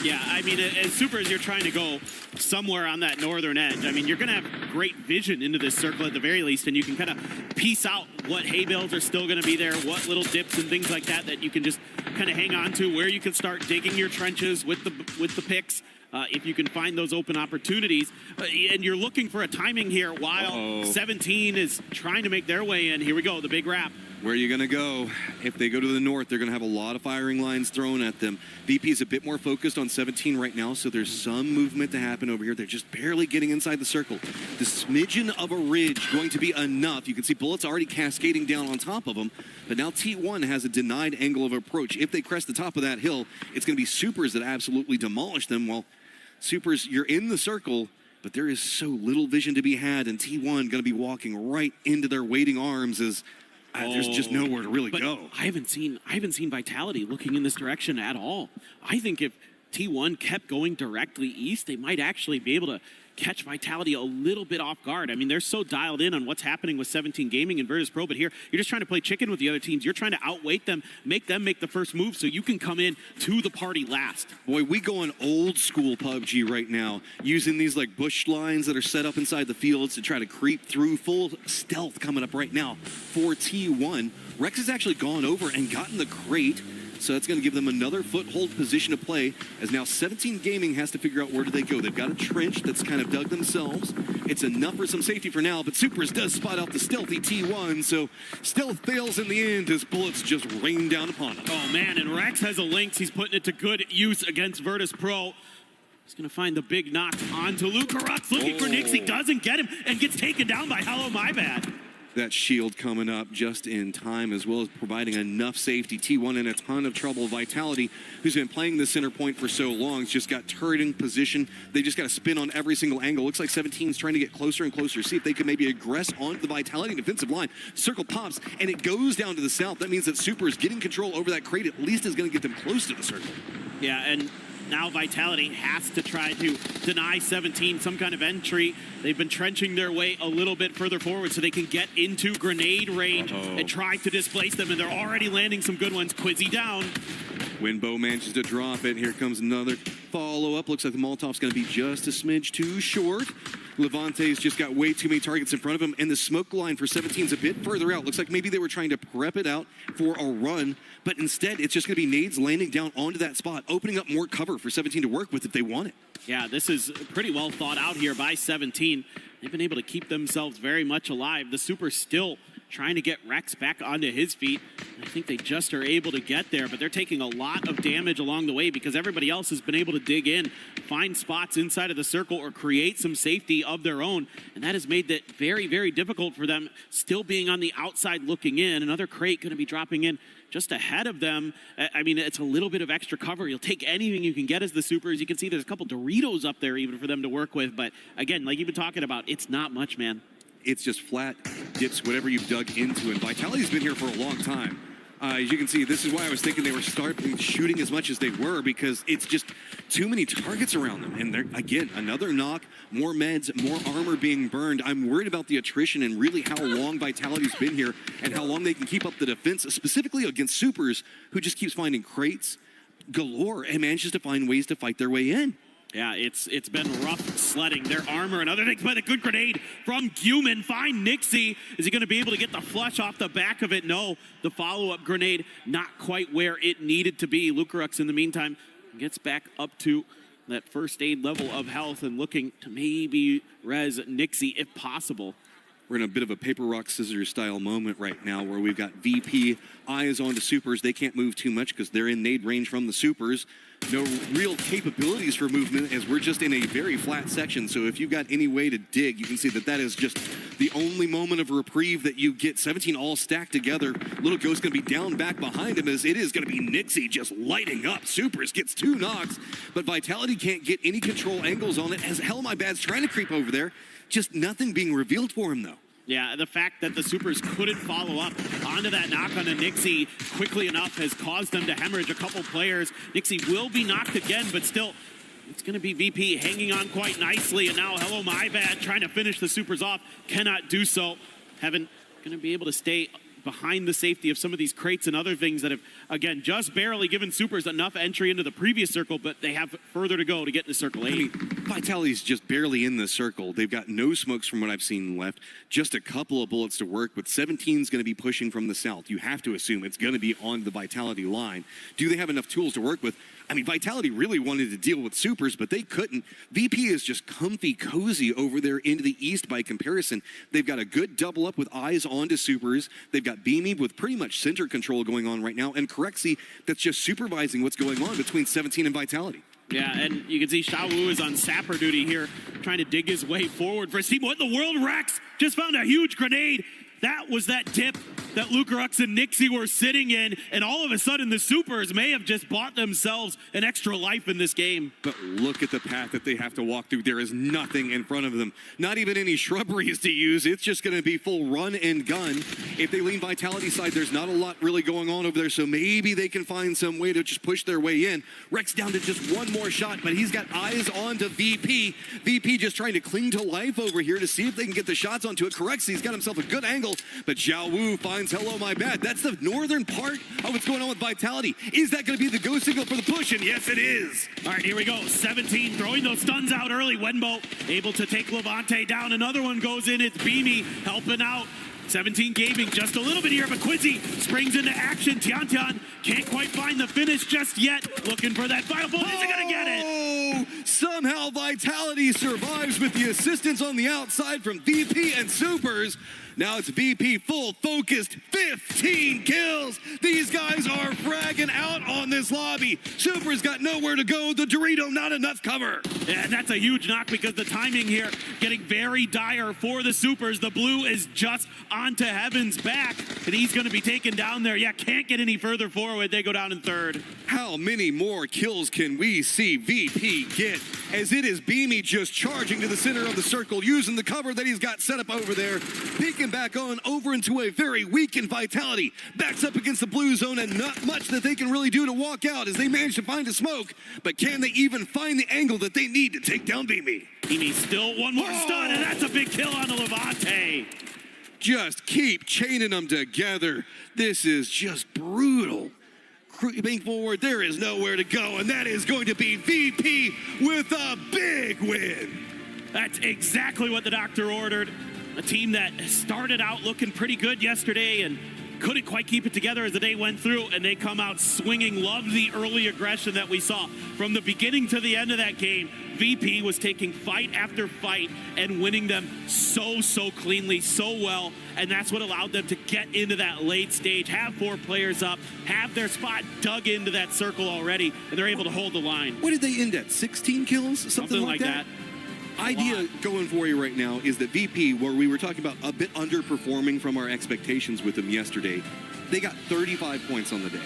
Yeah, I mean, as Supers, you're trying to go somewhere on that northern edge. I mean, you're going to have great vision into this circle at the very least, and you can kind of piece out what hay bales are still going to be there, what little dips and things like that that you can just kind of hang on to, where you can start digging your trenches with the picks. If you can find those open opportunities. And you're looking for a timing here while 17 is trying to make their way in. Here we go, the big wrap. Where are you going to go? If they go to the north, they're going to have a lot of firing lines thrown at them. VP is a bit more focused on 17 right now, so there's some movement to happen over here. They're just barely getting inside the circle. The smidgen of a ridge going to be enough. You can see bullets already cascading down on top of them, but now T1 has a denied angle of approach. If they crest the top of that hill, it's going to be Supers that absolutely demolish them. Well, Supers, you're in the circle, but there is so little vision to be had, and T1 going to be walking right into their waiting arms as there's just nowhere to really go. I haven't seen Vitality looking in this direction at all. I think if T1 kept going directly east, they might actually be able to catch Vitality a little bit off guard. I mean, they're so dialed in on what's happening with 17 Gaming and Virtus Pro, but here, you're just trying to play chicken with the other teams. You're trying to outweight them make the first move so you can come in to the party last. Boy, we going old school PUBG right now, using these like bush lines that are set up inside the fields to try to creep through. Full stealth coming up right now for T1. Rex has actually gone over and gotten the crate, so that's going to give them another foothold position to play, as now 17 Gaming has to figure out where do they go. They've got a trench that's kind of dug themselves. It's enough for some safety for now, but Supers does spot out the stealthy T1, so stealth fails in the end as bullets just rain down upon him. Oh man, and Rex has a Lynx. He's putting it to good use against Virtus Pro. He's going to find the big knock onto Luke. Rux looking for Nix. He doesn't get him and gets taken down by Hello My Bad. That shield coming up just in time, as well as providing enough safety. T1 in a ton of trouble. Vitality, who's been playing the center point for so long, has just got turreting position. They just got to spin on every single angle. Looks like 17's trying to get closer and closer, see if they can maybe aggress onto the Vitality defensive line. Circle pops, and it goes down to the south. That means that Supers getting control over that crate at least is going to get them close to the circle. Yeah, and now Vitality has to try to deny 17 some kind of entry. They've been trenching their way a little bit further forward so they can get into grenade range and try to displace them, and they're already landing some good ones. Quizzy down. Winbow manages to drop it. Here comes another follow-up. Looks like the Molotov's going to be just a smidge too short. Levante's just got way too many targets in front of him, and the smoke line for 17's a bit further out. Looks like maybe they were trying to prep it out for a run, but instead it's just going to be nades landing down onto that spot, opening up more cover for 17 to work with if they want it. Yeah, this is pretty well thought out here by 17. They've been able to keep themselves very much alive. The Supers still trying to get Rex back onto his feet. I think they just are able to get there, but they're taking a lot of damage along the way because everybody else has been able to dig in, find spots inside of the circle, or create some safety of their own, and that has made it very, very difficult for them, still being on the outside looking in. Another crate going to be dropping in just ahead of them. I mean, it's a little bit of extra cover. You'll take anything you can get as the Supers. You can see there's a couple Doritos up there even for them to work with, but again, like you've been talking about, it's not much, man. It's just flat dips, whatever you've dug into. And Vitality's been here for a long time. As you can see, this is why I was thinking they were starting shooting as much as they were, because it's just too many targets around them. And they're, again, another knock, more meds, more armor being burned. I'm worried about the attrition and really how long Vitality's been here and how long they can keep up the defense, specifically against Supers, who just keeps finding crates galore and manages to find ways to fight their way in. Yeah, it's been rough sledding. Their armor and other things, but a good grenade from Guman. Find Nixie. Is he going to be able to get the flush off the back of it? No. The follow-up grenade not quite where it needed to be. Lucarux, in the meantime, gets back up to that first aid level of health and looking to maybe res Nixie if possible. We're in a bit of a paper, rock, scissors style moment right now where we've got VP eyes on to supers. They can't move too much because they're in nade range from the supers. No real capabilities for movement as we're just in a very flat section. So if you've got any way to dig, you can see that that is just the only moment of reprieve that you get. 17 all stacked together. Little Ghost going to be down back behind him as it is going to be Nixie just lighting up. Supers gets 2 knocks, but Vitality can't get any control angles on it as Hell My Bad's trying to creep over there. Just nothing being revealed for him, though. Yeah, the fact that the Supers couldn't follow up onto that knock on a Nixie quickly enough has caused them to hemorrhage a couple players. Nixie will be knocked again, but still, it's going to be VP hanging on quite nicely. And now Hello My Bad trying to finish the Supers off. Cannot do so. Heaven going to be able to stay behind the safety of some of these crates and other things that have, again, just barely given Supers enough entry into the previous circle, but they have further to go to get into Circle 8. I mean, Vitality's just barely in the circle. They've got no smokes from what I've seen left. Just a couple of bullets to work, but 17's going to be pushing from the south. You have to assume it's going to be on the Vitality line. Do they have enough tools to work with? I mean, Vitality really wanted to deal with Supers, but they couldn't. VP is just comfy, cozy over there into the east by comparison. They've got a good double up with eyes onto Supers. They've got Beamy with pretty much center control going on right now, and Correxy that's just supervising what's going on between 17 and Vitality. Yeah, and you can see Xiao Wu is on sapper duty here, trying to dig his way forward for his team. What in the world, Rex? Just found a huge grenade. That was that dip that Lucarux and Nixie were sitting in, and all of a sudden the Supers may have just bought themselves an extra life in this game. But look at the path that they have to walk through. There is nothing in front of them. Not even any shrubberies to use. It's just going to be full run and gun. If they lean Vitality side, there's not a lot really going on over there, so maybe they can find some way to just push their way in. Rex down to just one more shot, but he's got eyes on to VP. VP just trying to cling to life over here to see if they can get the shots onto it. Correxy's got himself a good angle, but Xiao Wu finds Hello My Bad. That's the northern part of what's going on with Vitality. Is that going to be the go signal for the push? And yes, it is. All right, here we go. 17 throwing those stuns out early. Wenbo able to take Levante down. Another one goes in. It's Beamy helping out. 17 gaming just a little bit here, but Quincy springs into action. Tian can't quite find the finish just yet. Looking for that final bullet. Is he going to get it? Somehow Vitality survives with the assistance on the outside from VP and Supers. Now it's VP full focused, 15 kills. These guys are fragging out on this lobby. Super's got nowhere to go. The Dorito, not enough cover. Yeah, and that's a huge knock because the timing here getting very dire for the Supers. The blue is just onto Heaven's back, and he's going to be taken down there. Yeah, can't get any further forward. They go down in third. How many more kills can we see VP get? As it is Beamy just charging to the center of the circle, using the cover that he's got set up over there. Peeking back on over into a very weakened Vitality. Backs up against the blue zone, and not much that they can really do to walk out as they manage to find a smoke. But can they even find the angle that they need to take down Beamy? Beamy still one more stun, and that's a big kill on the Levante. Just keep chaining them together. This is just brutal. Creeping forward, there is nowhere to go, and that is going to be VP with a big win. That's exactly what the doctor ordered. A team that started out looking pretty good yesterday and couldn't quite keep it together as the day went through, and they come out swinging. Loved the early aggression that we saw from the beginning to the end of that game. VP was taking fight after fight and winning them so cleanly, so well, and that's what allowed them to get into that late stage, have 4 players up, have their spot dug into that circle already, and they're able to hold the line. What did they end at? 16 kills? Something like that? Idea going for you right now is that VP, where we were talking about a bit underperforming from our expectations with them yesterday, they got 35 points on the day.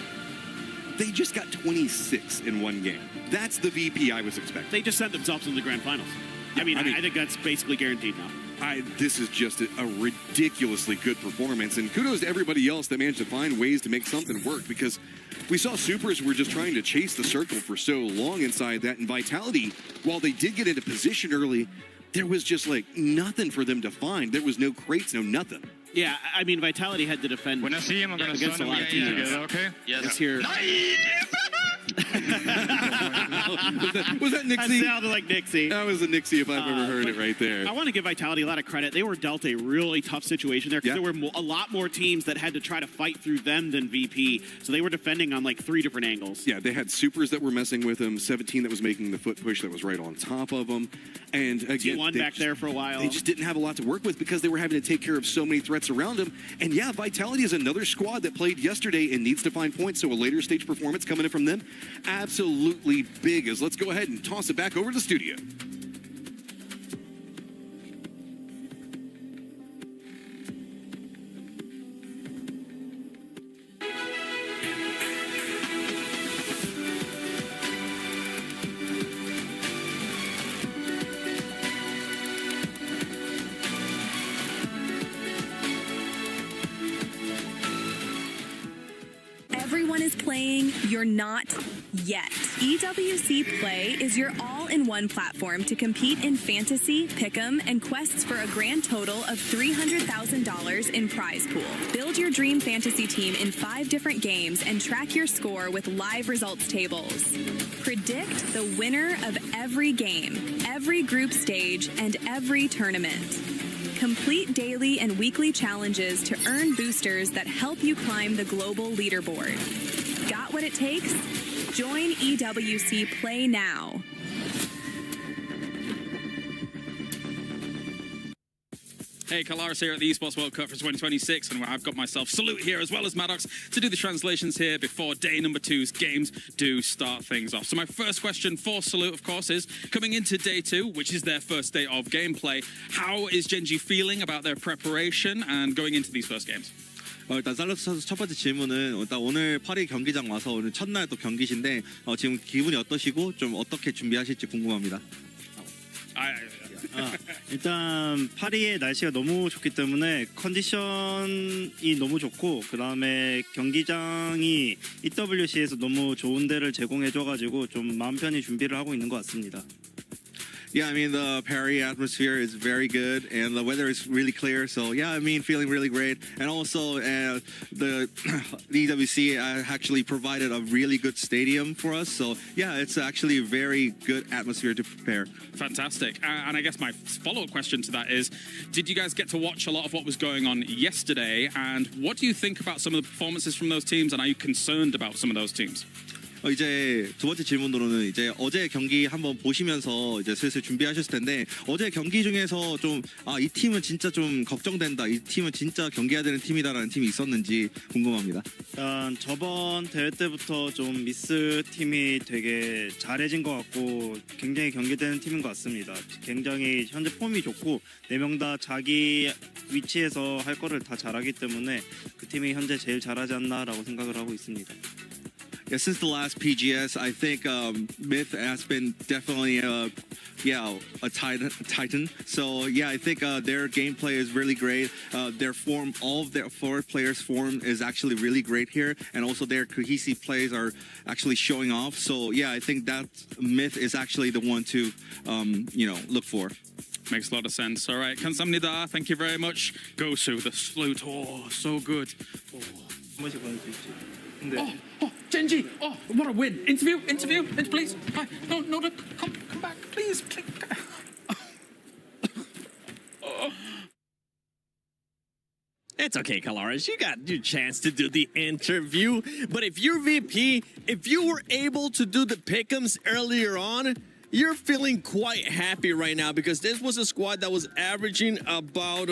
They just got 26 in one game. That's the VP I was expecting. They just sent themselves into the grand finals. I mean, I think that's basically guaranteed now. This is just a ridiculously good performance, and kudos to everybody else that managed to find ways to make something work, because we saw Supers were just trying to chase the circle for so long inside that, and Vitality, while they did get into position early, there was just like nothing for them to find. There was no crates, no nothing. Yeah, I mean, Vitality had to defend when I see him, I'm going to against a lot of teams. Together, okay? Yes. Let's hear. Was that Nixie? That sounded like Nixie. That was a Nixie if I've ever heard it right there. I want to give Vitality a lot of credit. They were dealt a really tough situation there because Yeah. there were a lot more teams that had to try to fight through them than VP. So they were defending on like 3 different angles. Yeah, they had supers that were messing with him, 17 that was making the foot push that was right on top of him. And again, T1 they back there for a while. They just didn't have a lot to work with because they were having to take care of so many threats around him. And yeah, Vitality is another squad that played yesterday and needs to find points. So a later stage performance coming in from them, absolutely big. As let's go ahead and toss it back over to the studio. Everyone is playing, you're not yet. EWC Play is your all-in-one platform to compete in fantasy, pick'em, and quests for a grand total of $300,000 in prize pool. Build your dream fantasy team in 5 different games and track your score with live results tables. Predict the winner of every game, every group stage, and every tournament. Complete daily and weekly challenges to earn boosters that help you climb the global leaderboard. Got what it takes? Join EWC Play now. Hey, Kalaris here at the Esports World Cup for 2026, and I've got myself Salute here as well as Maddox to do the translations here before day number 2's games do start things off. So my first question for Salute, of course, is coming into day 2, which is their first day of gameplay, how is Gen.G feeling about their preparation and going into these first games? 일단 살로스 선수 첫 번째 질문은 일단 오늘 파리 경기장 와서 오늘 첫날 또 경기신데 지금 기분이 어떠시고 좀 어떻게 준비하실지 궁금합니다. 일단 파리의 날씨가 너무 좋기 때문에 컨디션이 너무 좋고 그 다음에 경기장이 EWC에서 너무 좋은 데를 제공해줘가지고 좀 마음 편히 준비를 하고 있는 것 같습니다. Yeah, I mean, the Paris atmosphere is very good, and the weather is really clear. So, yeah, I mean, feeling really great. And also, the EWC actually provided a really good stadium for us. So, yeah, it's actually a very good atmosphere to prepare. Fantastic. And I guess my follow-up question to that is, did you guys get to watch a lot of what was going on yesterday? And what do you think about some of the performances from those teams? And are you concerned about some of those teams? 이제 두 번째 질문으로는 이제 어제 경기 한번 보시면서 이제 슬슬 준비하셨을 텐데 어제 경기 중에서 좀 이 팀은 진짜 좀 걱정된다, 이 팀은 진짜 경기해야 되는 팀이다라는 팀이 있었는지 궁금합니다. 일단 저번 대회 때부터 좀 미스 팀이 되게 잘해진 것 같고 굉장히 경계되는 팀인 것 같습니다. 굉장히 현재 폼이 좋고 4명 다 자기 위치에서 할 거를 다 잘하기 때문에 그 팀이 현재 제일 잘하지 않나라고 생각을 하고 있습니다. Yeah, since the last PGS, I think Myth has been definitely a titan. So yeah, I think their gameplay is really great. Their form, all of their 4 players' form is actually really great here, and also their cohesive plays are actually showing off. So yeah, I think that Myth is actually the one to look for. Makes a lot of sense. All right, 감사합니다. Thank you very much. Gosu, the flute. Oh, so good. Oh, Gen.G. Oh, what a win. Interview, please. No, come back, please. It's okay, Kalaris. You got your chance to do the interview. But if you're VP, if you were able to do the pick'ems earlier on, you're feeling quite happy right now because this was a squad that was averaging about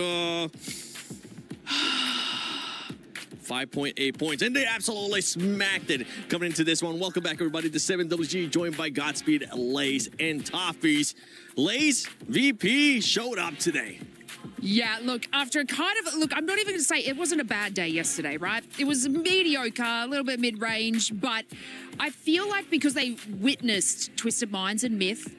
5.8 points, and they absolutely smacked it coming into this one. Welcome back, everybody, to 7WG, joined by Godspeed, Lays, and Toffees. Lays, VP, showed up today. Yeah, look, after I'm not even going to say it wasn't a bad day yesterday, right? It was mediocre, a little bit mid-range, but I feel like because they witnessed Twisted Minds and Myth,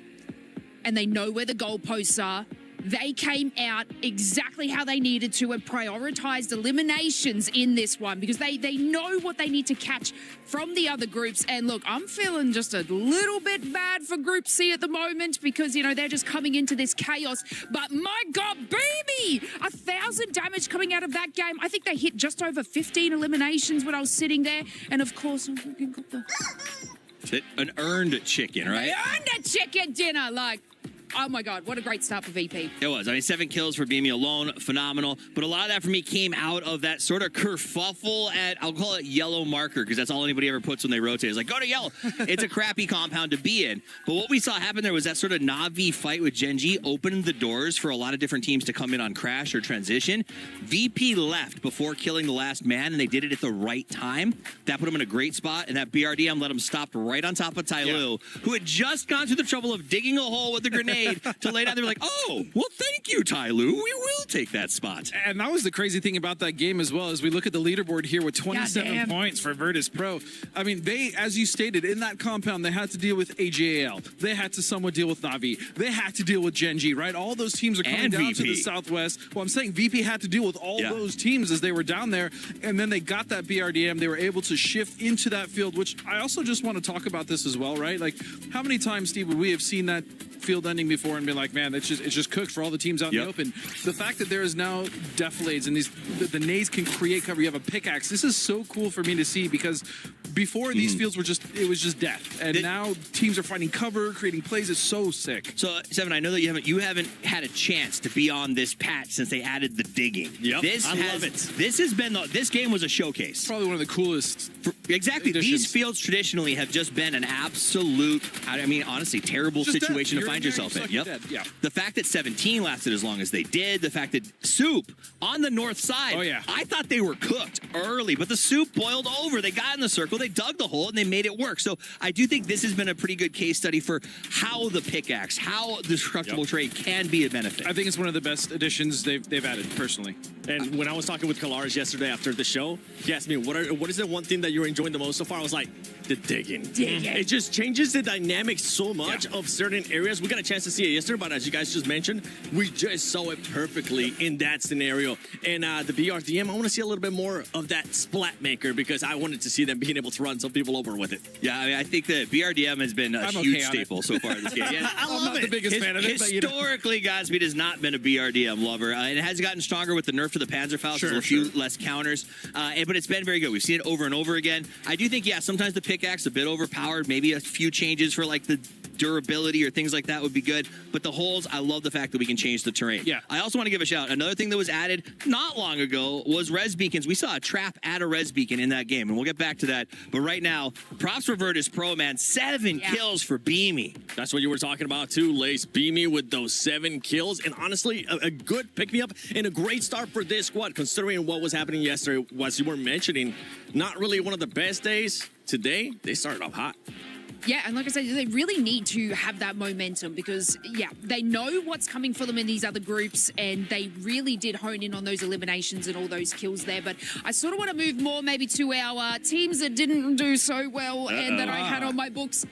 and they know where the goalposts are, they came out exactly how they needed to and prioritized eliminations in this one because they know what they need to catch from the other groups. And look, I'm feeling just a little bit bad for Group C at the moment because, they're just coming into this chaos. But my God, baby! 1,000 damage coming out of that game. I think they hit just over 15 eliminations when I was sitting there. And of course, I fucking got the An earned chicken, right? I earned a chicken dinner. Like, oh my God, what a great start for VP. It was. I mean, 7 kills for BGMI alone, phenomenal. But a lot of that for me came out of that sort of kerfuffle at, I'll call it yellow marker, because that's all anybody ever puts when they rotate. It's like, go to yellow. It's a crappy compound to be in. But what we saw happen there was that sort of Na'Vi fight with Gen G opened the doors for a lot of different teams to come in on Crash or Transition. VP left before killing the last man, and they did it at the right time. That put them in a great spot, and that BRDM let them stop right on top of Tyloo, who had just gone through the trouble of digging a hole with a grenade to lay down. They were like, oh, well, thank you, Tyloo. We will take that spot. And that was the crazy thing about that game as well, as we look at the leaderboard here with 27 points for Virtus Pro. I mean, they, as you stated, in that compound, they had to deal with AJAL. They had to somewhat deal with Na'Vi. They had to deal with Gen G, right? All those teams are coming down to the Southwest. Well, I'm saying VP had to deal with all those teams as they were down there, and then they got that BRDM. They were able to shift into that field, which I also just want to talk about this as well, right? Like, how many times, Steve, would we have seen that field ending before and been like, man, it's just cooked for all the teams out in the open. The fact that there is now deflades and the nades can create cover. You have a pickaxe. This is so cool for me to see, because before these fields were it was just death, and now teams are finding cover, creating plays. It's so sick. So, Seven, I know that you haven't had a chance to be on this patch since they added the digging. Yep, I love it. This has been this game was a showcase. Probably one of the coolest. Exactly. additions. These fields traditionally have just been an absolute, I mean, honestly, terrible situation to find yourself in. Yep. Yeah. The fact that 17 lasted as long as they did, the fact that Soup on the north side, I thought they were cooked early, but the Soup boiled over. They got in the circle, they dug the hole, and they made it work. So I do think this has been a pretty good case study for how the pickaxe, how the destructible trade can be a benefit. I think it's one of the best additions they've added, personally. And when I was talking with Kalaris yesterday after the show, he asked me, what is the one thing that you're enjoying the most so far? I was like, the digging. It just changes the dynamics so much of certain areas. We got a chance to see it yesterday, but as you guys just mentioned, we just saw it perfectly in that scenario. And the BRDM, I want to see a little bit more of that splat maker, because I wanted to see them being able to run some people over with it. Yeah, I mean, I think that BRDM has been a huge staple so far in this game. Yeah, I love it. I'm not the biggest fan of it. Historically, Godspeed has not been a BRDM lover. It has gotten stronger with the nerf to the Panzerfaust. There's a few less counters, but it's been very good. We've seen it over and over again. I do think, sometimes the pickaxe a bit overpowered. Maybe a few changes for like the durability or things like that would be good. But the holes, I love the fact that we can change the terrain. Yeah. I also want to give a shout. Another thing that was added not long ago was res beacons. We saw a trap at a res beacon in that game, and we'll get back to that. But right now, props for Virtus Pro, man. 7 kills for BGMI. That's what you were talking about too, Lace. BGMI with those 7 kills, and honestly, a good pick-me-up and a great start for this squad, considering what was happening yesterday. As you were mentioning, not really one of the best days. Today, they started off hot. Yeah, and like I said, they really need to have that momentum because, they know what's coming for them in these other groups, and they really did hone in on those eliminations and all those kills there. But I sort of want to move more maybe to our teams that didn't do so well and that I had on my books.